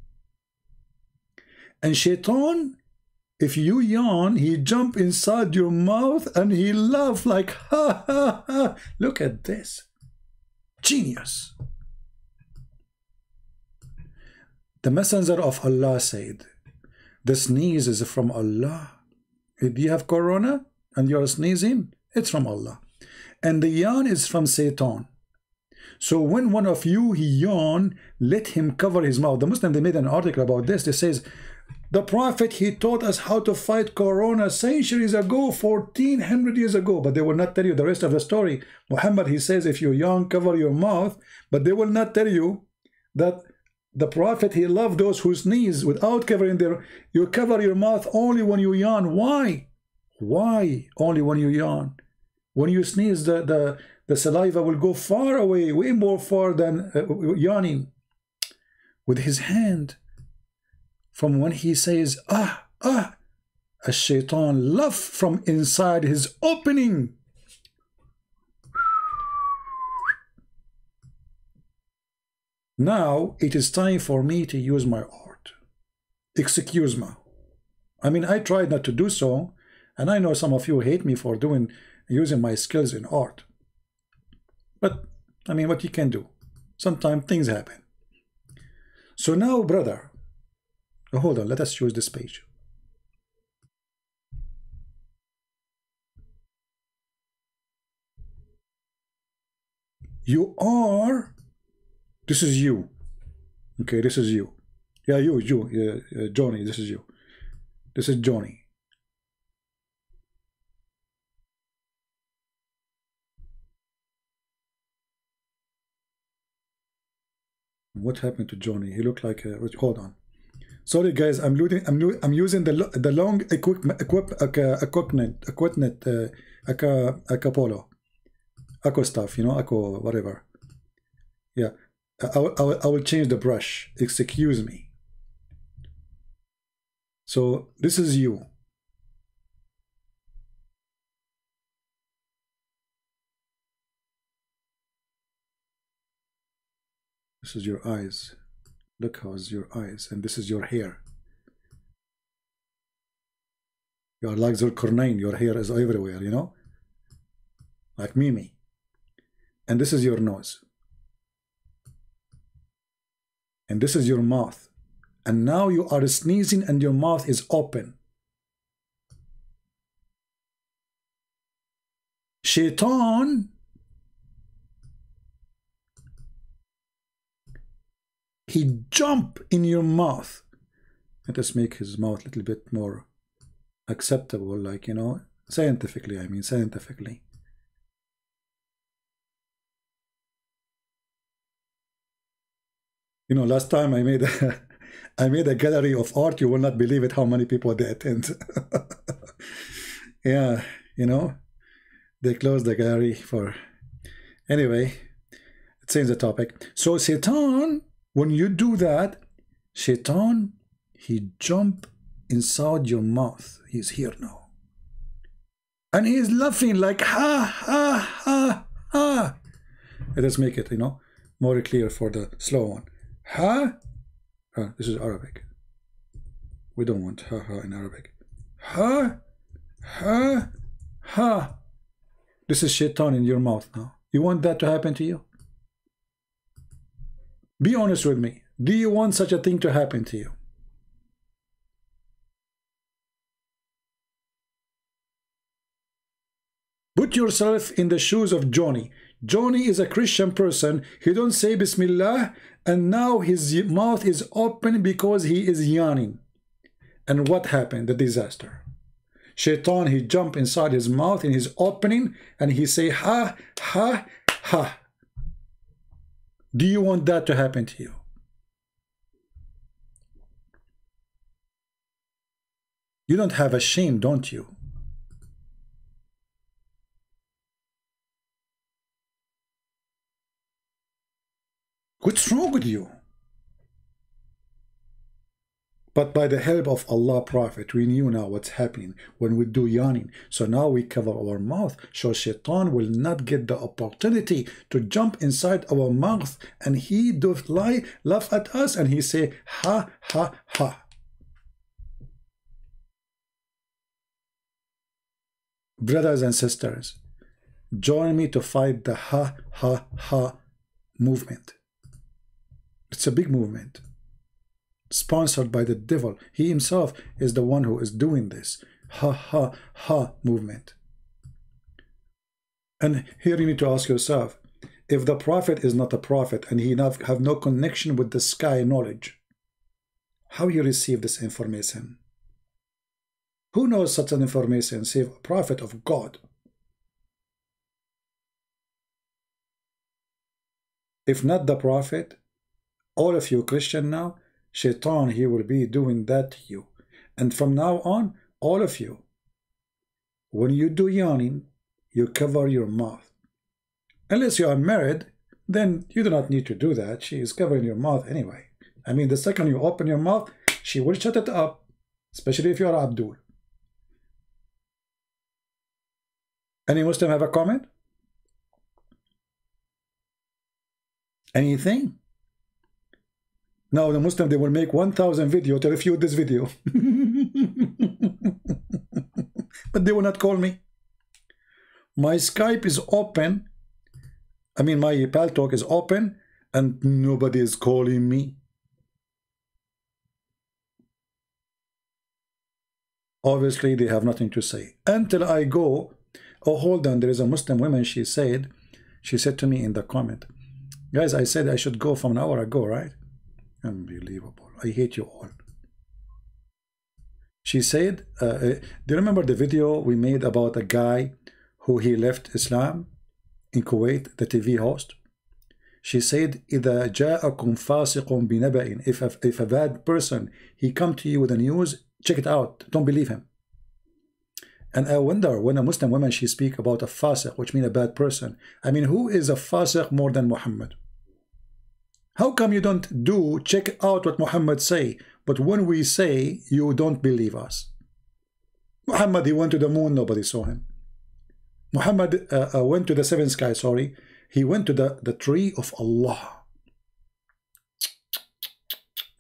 And Shaitan, if you yawn, he jump inside your mouth and he laugh like ha ha ha. Look at this. Genius. The messenger of Allah said, the sneeze is from Allah. If you have corona and you're sneezing, it's from Allah. And the yawn is from Satan. So when one of you he yawn, let him cover his mouth. The Muslim, they made an article about this. They says, the Prophet, he taught us how to fight corona centuries ago, 1400 years ago. But they will not tell you the rest of the story. Muhammad, he says, if you yawn, cover your mouth. But they will not tell you that the Prophet, he loved those who sneeze without covering their... You cover your mouth only when you yawn. Why? Why only when you yawn? When you sneeze, the saliva will go far away, way more far than yawning. With his hand, from when he says, ah, ah, a shaitan laugh from inside his opening. Now it is time for me to use my art. Excuse me. I mean, I tried not to do so, and I know some of you hate me for using my skills in art. But, I mean, what you can do? Sometimes things happen. So now, brother, hold on, let us choose this page. You are, this is you. Okay, this is you. Yeah, Johnny, this is you. This is Johnny. What happened to Johnny? He looked like hold on. Sorry guys, I'm using the long equipment Acapolo, Acco stuff, you know, Acco whatever. Yeah, I will change the brush. Excuse me. So this is you. This is your eyes. Look how's your eyes, and this is your hair. You are like Zulkarnain. Your hair is everywhere, you know, like Mimi. And this is your nose. And this is your mouth. And now you are sneezing and your mouth is open. Shaitan, he jump in your mouth. Let us make his mouth a little bit more acceptable, like, you know, scientifically, I mean scientifically. You know, last time I made a gallery of art. You will not believe it how many people they attend. Yeah, you know, they closed the gallery for... Anyway, change the topic. So Satan, when you do that, Shaitan, he jump inside your mouth. He's here now. And he's laughing like, ha, ha, ha, ha. Let us make it, you know, more clear for the slow one. Ha? This is Arabic. We don't want ha, ha in Arabic. Ha, ha, ha. This is Shaitan in your mouth now. You want that to happen to you? Be honest with me. Do you want such a thing to happen to you? Put yourself in the shoes of Johnny. Johnny is a Christian person. He don't say Bismillah, and now his mouth is open because he is yawning. And what happened? The disaster. Shaitan, he jump inside his mouth in his opening, and he say, ha, ha, ha. Do you want that to happen to you? You don't have a shame, don't you? What's wrong with you? But by the help of Allah Prophet, we knew now what's happening when we do yawning. So now we cover our mouth, so Shaitan will not get the opportunity to jump inside our mouth, and he doth laugh at us, and he say, ha, ha, ha. Brothers and sisters, join me to fight the ha, ha, ha movement. It's a big movement, sponsored by the devil. He himself is the one who is doing this ha ha ha movement. And here you need to ask yourself, if the prophet is not a prophet and he have no connection with the sky knowledge, how you receive this information? Who knows such an information save a prophet of God? If not the prophet, all of you Christian now, Shaitan, he will be doing that to you. And from now on, all of you, when you do yawning, you cover your mouth. Unless you are married, then you do not need to do that. She is covering your mouth anyway. I mean, the second you open your mouth, she will shut it up, especially if you are Abdul. Any Muslim have a comment? Anything? Now the Muslim, they will make 1,000 videos to refute this video. But they will not call me. My Skype is open. I mean, my Pal Talk is open, and nobody is calling me. Obviously, they have nothing to say. Until I go, oh, hold on, there is a Muslim woman, she said to me in the comment, guys, I said I should go from an hour ago, right? Unbelievable. I hate you all. She said, do you remember the video we made about a guy who he left Islam in Kuwait, the TV host? She said, إِذَا جَاءَكُمْ فَاسِقٌ بِنَبَإٍ, if a bad person, he come to you with the news, check it out. Don't believe him. And I wonder, when a Muslim woman, she speak about a fasiq, which means a bad person. I mean, who is a fasiq more than Muhammad? How come you don't check out what Muhammad say, but when we say, you don't believe us? Muhammad, he went to the moon, nobody saw him. Muhammad went to the seventh sky, sorry. He went to the tree of Allah.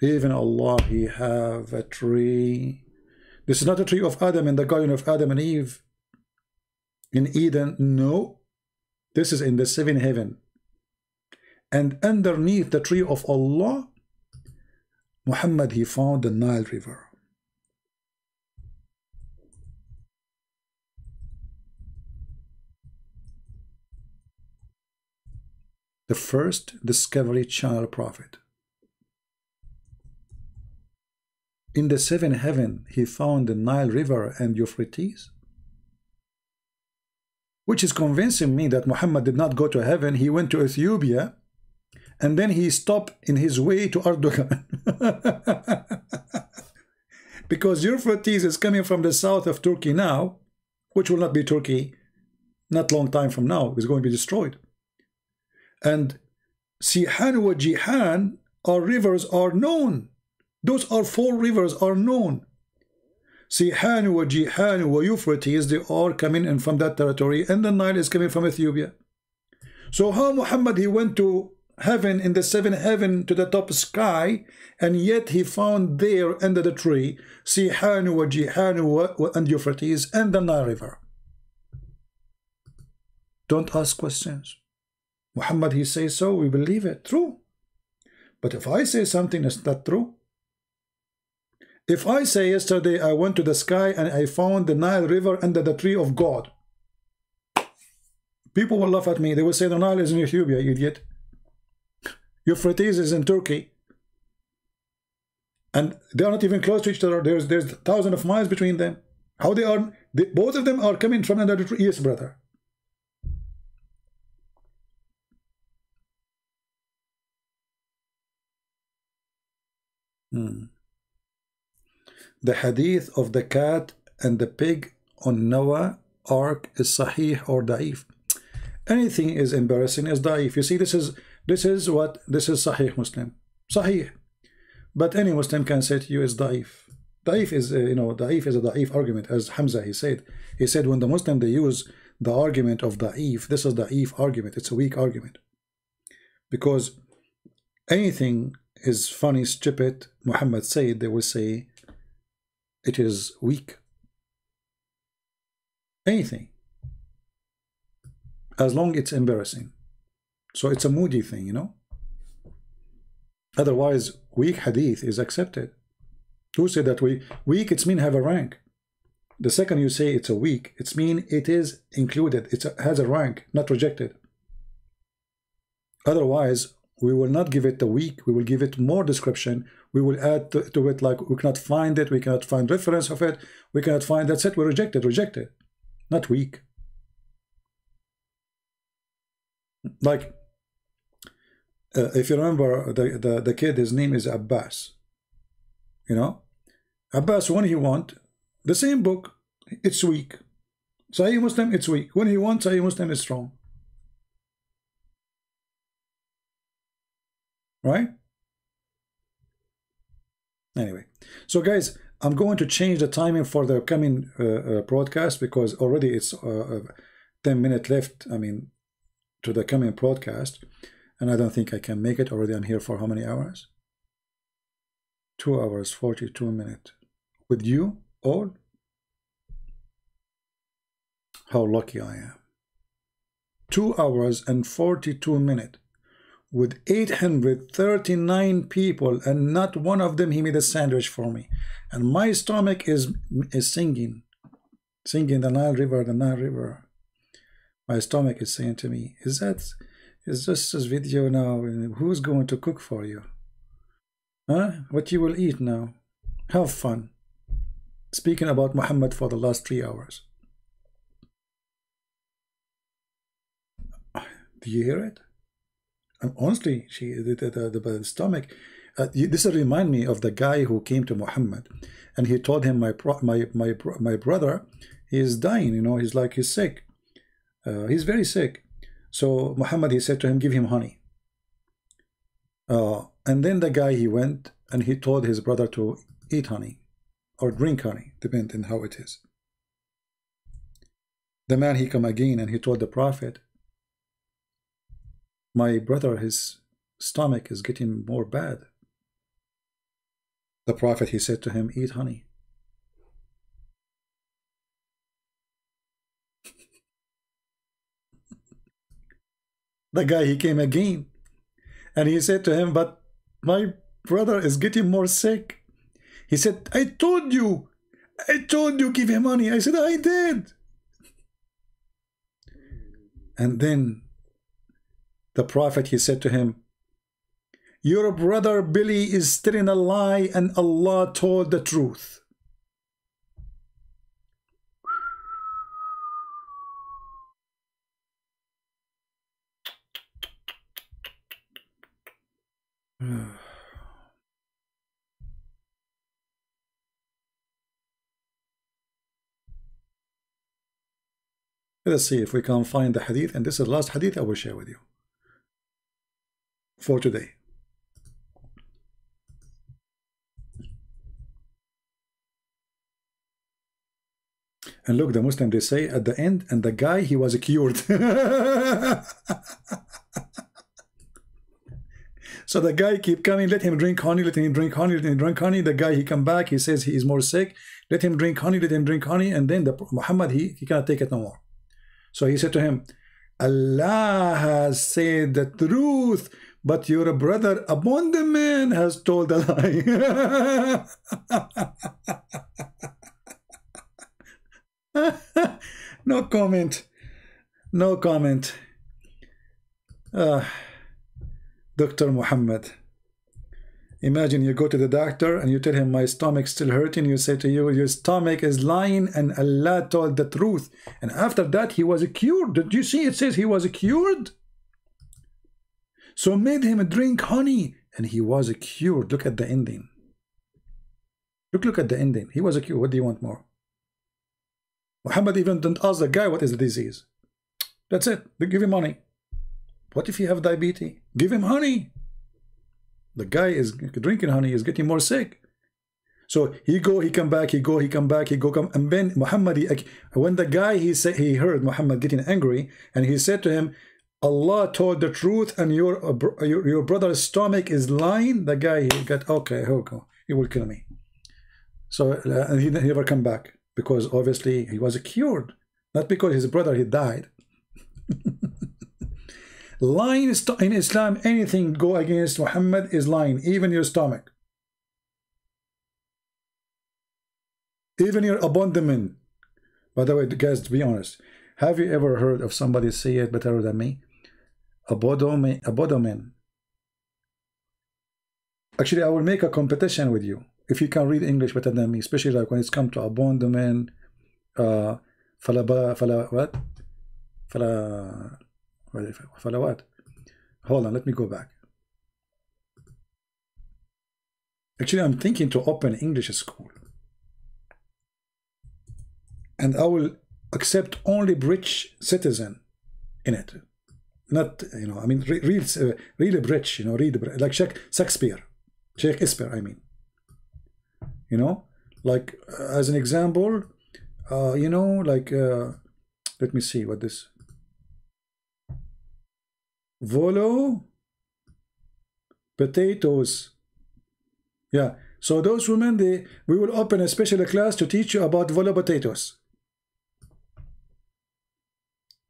Even Allah, he have a tree. This is not a tree of Adam in the garden of Adam and Eve in Eden. No, this is in the seventh heaven. And underneath the tree of Allah, Muhammad, he found the Nile River. The first Discovery Channel prophet. In the seventh heaven, he found the Nile River and Euphrates, which is convincing me that Muhammad did not go to heaven. He went to Ethiopia, and then he stopped in his way to Erdogan. Because Euphrates is coming from the south of Turkey now, which will not be Turkey not long time from now. It's going to be destroyed. And Sihan wa Jihan, our rivers are known. Those are 4 rivers are known. Sihan wa Jihan wa Euphrates, they are coming in from that territory, and the Nile is coming from Ethiopia. So how Muhammad, he went to heaven, in the seventh heaven, to the top sky, and yet he found there under the tree Sihan wa Jihan and Euphrates and the Nile River. Don't ask questions. Muhammad, he says so, we believe it, true. But if I say something that's not true, if I say yesterday I went to the sky and I found the Nile River under the tree of God, People will laugh at me. They will say the Nile is in Ethiopia, you idiot. Euphrates is in Turkey. And they are not even close to each other. There's thousands of miles between them. How they are, both of them are coming from another tree. Yes, brother. The hadith of the cat and the pig on Noah ark is sahih or da'if. Anything is embarrassing is da'if. You see, this is sahih Muslim. Sahih. But any Muslim can say to you is da'if. Da'if is, da'if is a da'if argument, as Hamza, he said. He said when the Muslim, they use the argument of da'if, this is da'if argument. It's a weak argument. Because anything is funny, stupid, Muhammad said, they will say it is weak. Anything. As long as it's embarrassing. So it's a moody thing, you know. Otherwise, weak hadith is accepted. Who said that weak, it's mean have a rank. The second you say it's a weak, it's mean it is included. It has a rank, not rejected. Otherwise, we will not give it the weak. We will give it more description. We will add to it like we cannot find it. We cannot find reference of it. We cannot find. That's it. We rejected. Rejected. Not weak. Like if you remember the kid, his name is Abbas. You know, Abbas, when he want the same book, it's weak. Sahih Muslim, it's weak. When he wants Sahih Muslim, is strong. Right? Anyway, so guys, I'm going to change the timing for the coming broadcast because already it's 10 minutes left. I mean, to the coming broadcast, and I don't think I can make it. Already, I'm here for how many hours? 2 hours 42 minutes with you all. How lucky I am. 2 hours and 42 minutes with 839 people, and not one of them he made a sandwich for me, and my stomach is singing the Nile River, the Nile River. My stomach is saying to me, is this video now? Who's going to cook for you? Huh? What you will eat now? Have fun. Speaking about Muhammad for the last 3 hours. Do you hear it? And honestly, the stomach. This remind me of the guy who came to Muhammad, and he told him, my brother, he is dying. You know, he's sick. He's very sick. So Muhammad, he said to him, give him honey. And then the guy, he went and he told his brother to eat honey or drink honey, depending on how it is. The man, he come again and he told the Prophet, my brother, his stomach is getting more bad. The Prophet, he said to him, eat honey. The guy, he came again and he said to him, but my brother is getting more sick. He said, I told you give him money. I said, I did. And then the Prophet, he said to him, your brother Billy is telling a lie and Allah told the truth. Let's see if we can find the hadith, and this is the last hadith I will share with you for today. And look, the Muslim, they say at the end, and the guy, he was cured. So the guy keep coming, let him drink honey, let him drink honey, let him drink honey. The guy, he come back, he says he is more sick, let him drink honey, let him drink honey. And then Muhammad, he cannot take it no more. So he said to him, Allah has said the truth, but your brother among the men has told a lie. No comment. No comment. Dr. Muhammad. Imagine you go to the doctor and you tell him my stomach's still hurting. You say to you, your stomach is lying and Allah told the truth. And after that, he was cured. Did you see it says he was cured? So made him drink honey and he was cured. Look at the ending. Look at the ending. He was cured. What do you want more? Muhammad even didn't ask the guy what is the disease. That's it. They give him money. What if you have diabetes? Give him honey. The guy is drinking honey, is getting more sick. So he go, he come back, he go, he come back, he go, come. And then Muhammad, when the guy, he heard Muhammad getting angry, and he said to him, Allah told the truth, and your brother's stomach is lying. The guy, he got, okay, he will kill me. So and he never come back, because obviously he was cured, not because his brother, he died. Lying in Islam, anything go against Muhammad is lying, even your stomach, even your abdomen. By the way, guys, to be honest, have you ever heard of somebody say it better than me? Abdomen. Actually, I will make a competition with you if you can read English better than me, especially like when it's come to abdomen. What? Hold on, let me go back. Actually, I'm thinking to open English school, and I will accept only British citizen in it. Not, you know, I mean, really British, you know, like Shakespeare, I mean, you know, like as an example, you know, like let me see what this. Volo potatoes. Yeah, so those women, we will open a special class to teach you about volo potatoes.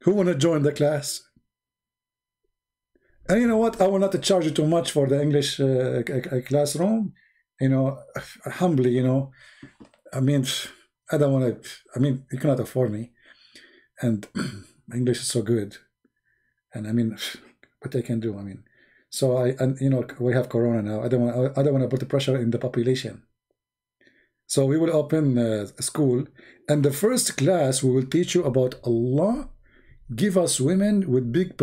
Who want to join the class? And you know what, I will not charge you too much for the English classroom, you know, humbly, you know. I mean, I don't want to, I mean, you cannot afford me, and English is so good, and I mean, what I can do, I mean, so and you know, we have Corona now. I don't want to put the pressure in the population. So we will open a school, and the first class we will teach you about Allah. Give us women with big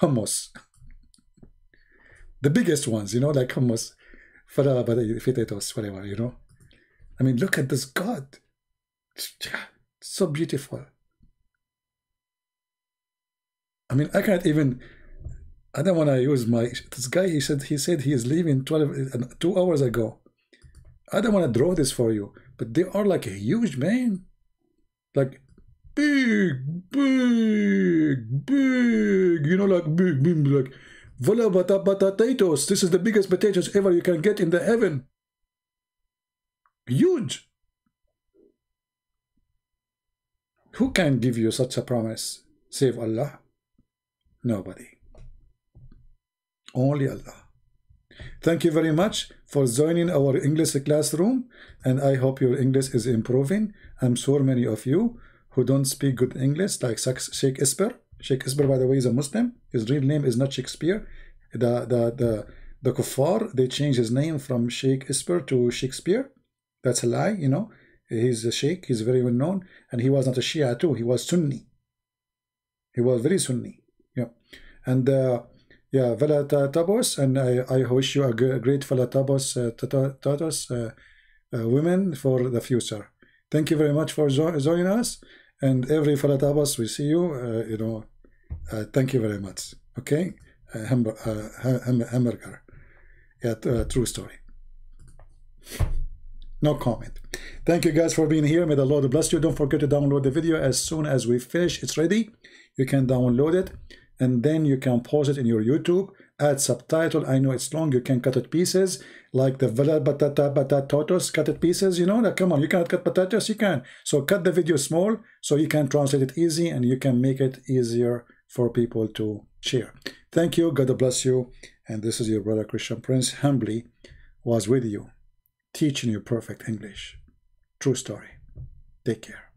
hummus, the biggest ones, you know, like hummus, potatoes, whatever, you know. I mean, look at this God, so beautiful. I mean, I can't even. I don't want to use this guy. He said he is leaving 2 hours ago. I don't want to draw this for you, but they are like a huge man, like big, you know, like big, like potatoes. This is the biggest potatoes ever you can get in the heaven. Huge. Who can give you such a promise? Save Allah. Nobody. Only Allah. Thank you very much for joining our English classroom, and I hope your English is improving. I'm sure many of you who don't speak good English, like Shakespeare. Shakespeare, by the way, is a Muslim. His real name is not Shakespeare. The kuffar, they changed his name from Shakespeare to Shakespeare. That's a lie, you know. He's a sheikh, he's very well known, and he was not a Shia too, he was Sunni. He was very Sunni. Yeah, and yeah, Vela Tabos, and I wish you a great Vela Tabos women for the future. Thank you very much for joining us, and every Vela Tabos we see you. You know, thank you very much. Okay, hamburger. Yeah, true story. No comment. Thank you guys for being here. May the Lord bless you. Don't forget to download the video as soon as we finish. It's ready. You can download it, and then you can pause it in your YouTube, add subtitle. I know it's long, you can cut it pieces, like the Vela Potatoes, cut it pieces, you know, like, come on, you cannot cut potatoes, you can. So cut the video small, so you can translate it easy, and you can make it easier for people to share. Thank you, God bless you, and this is your brother Christian Prince, humbly was with you, teaching you perfect English. True story. Take care.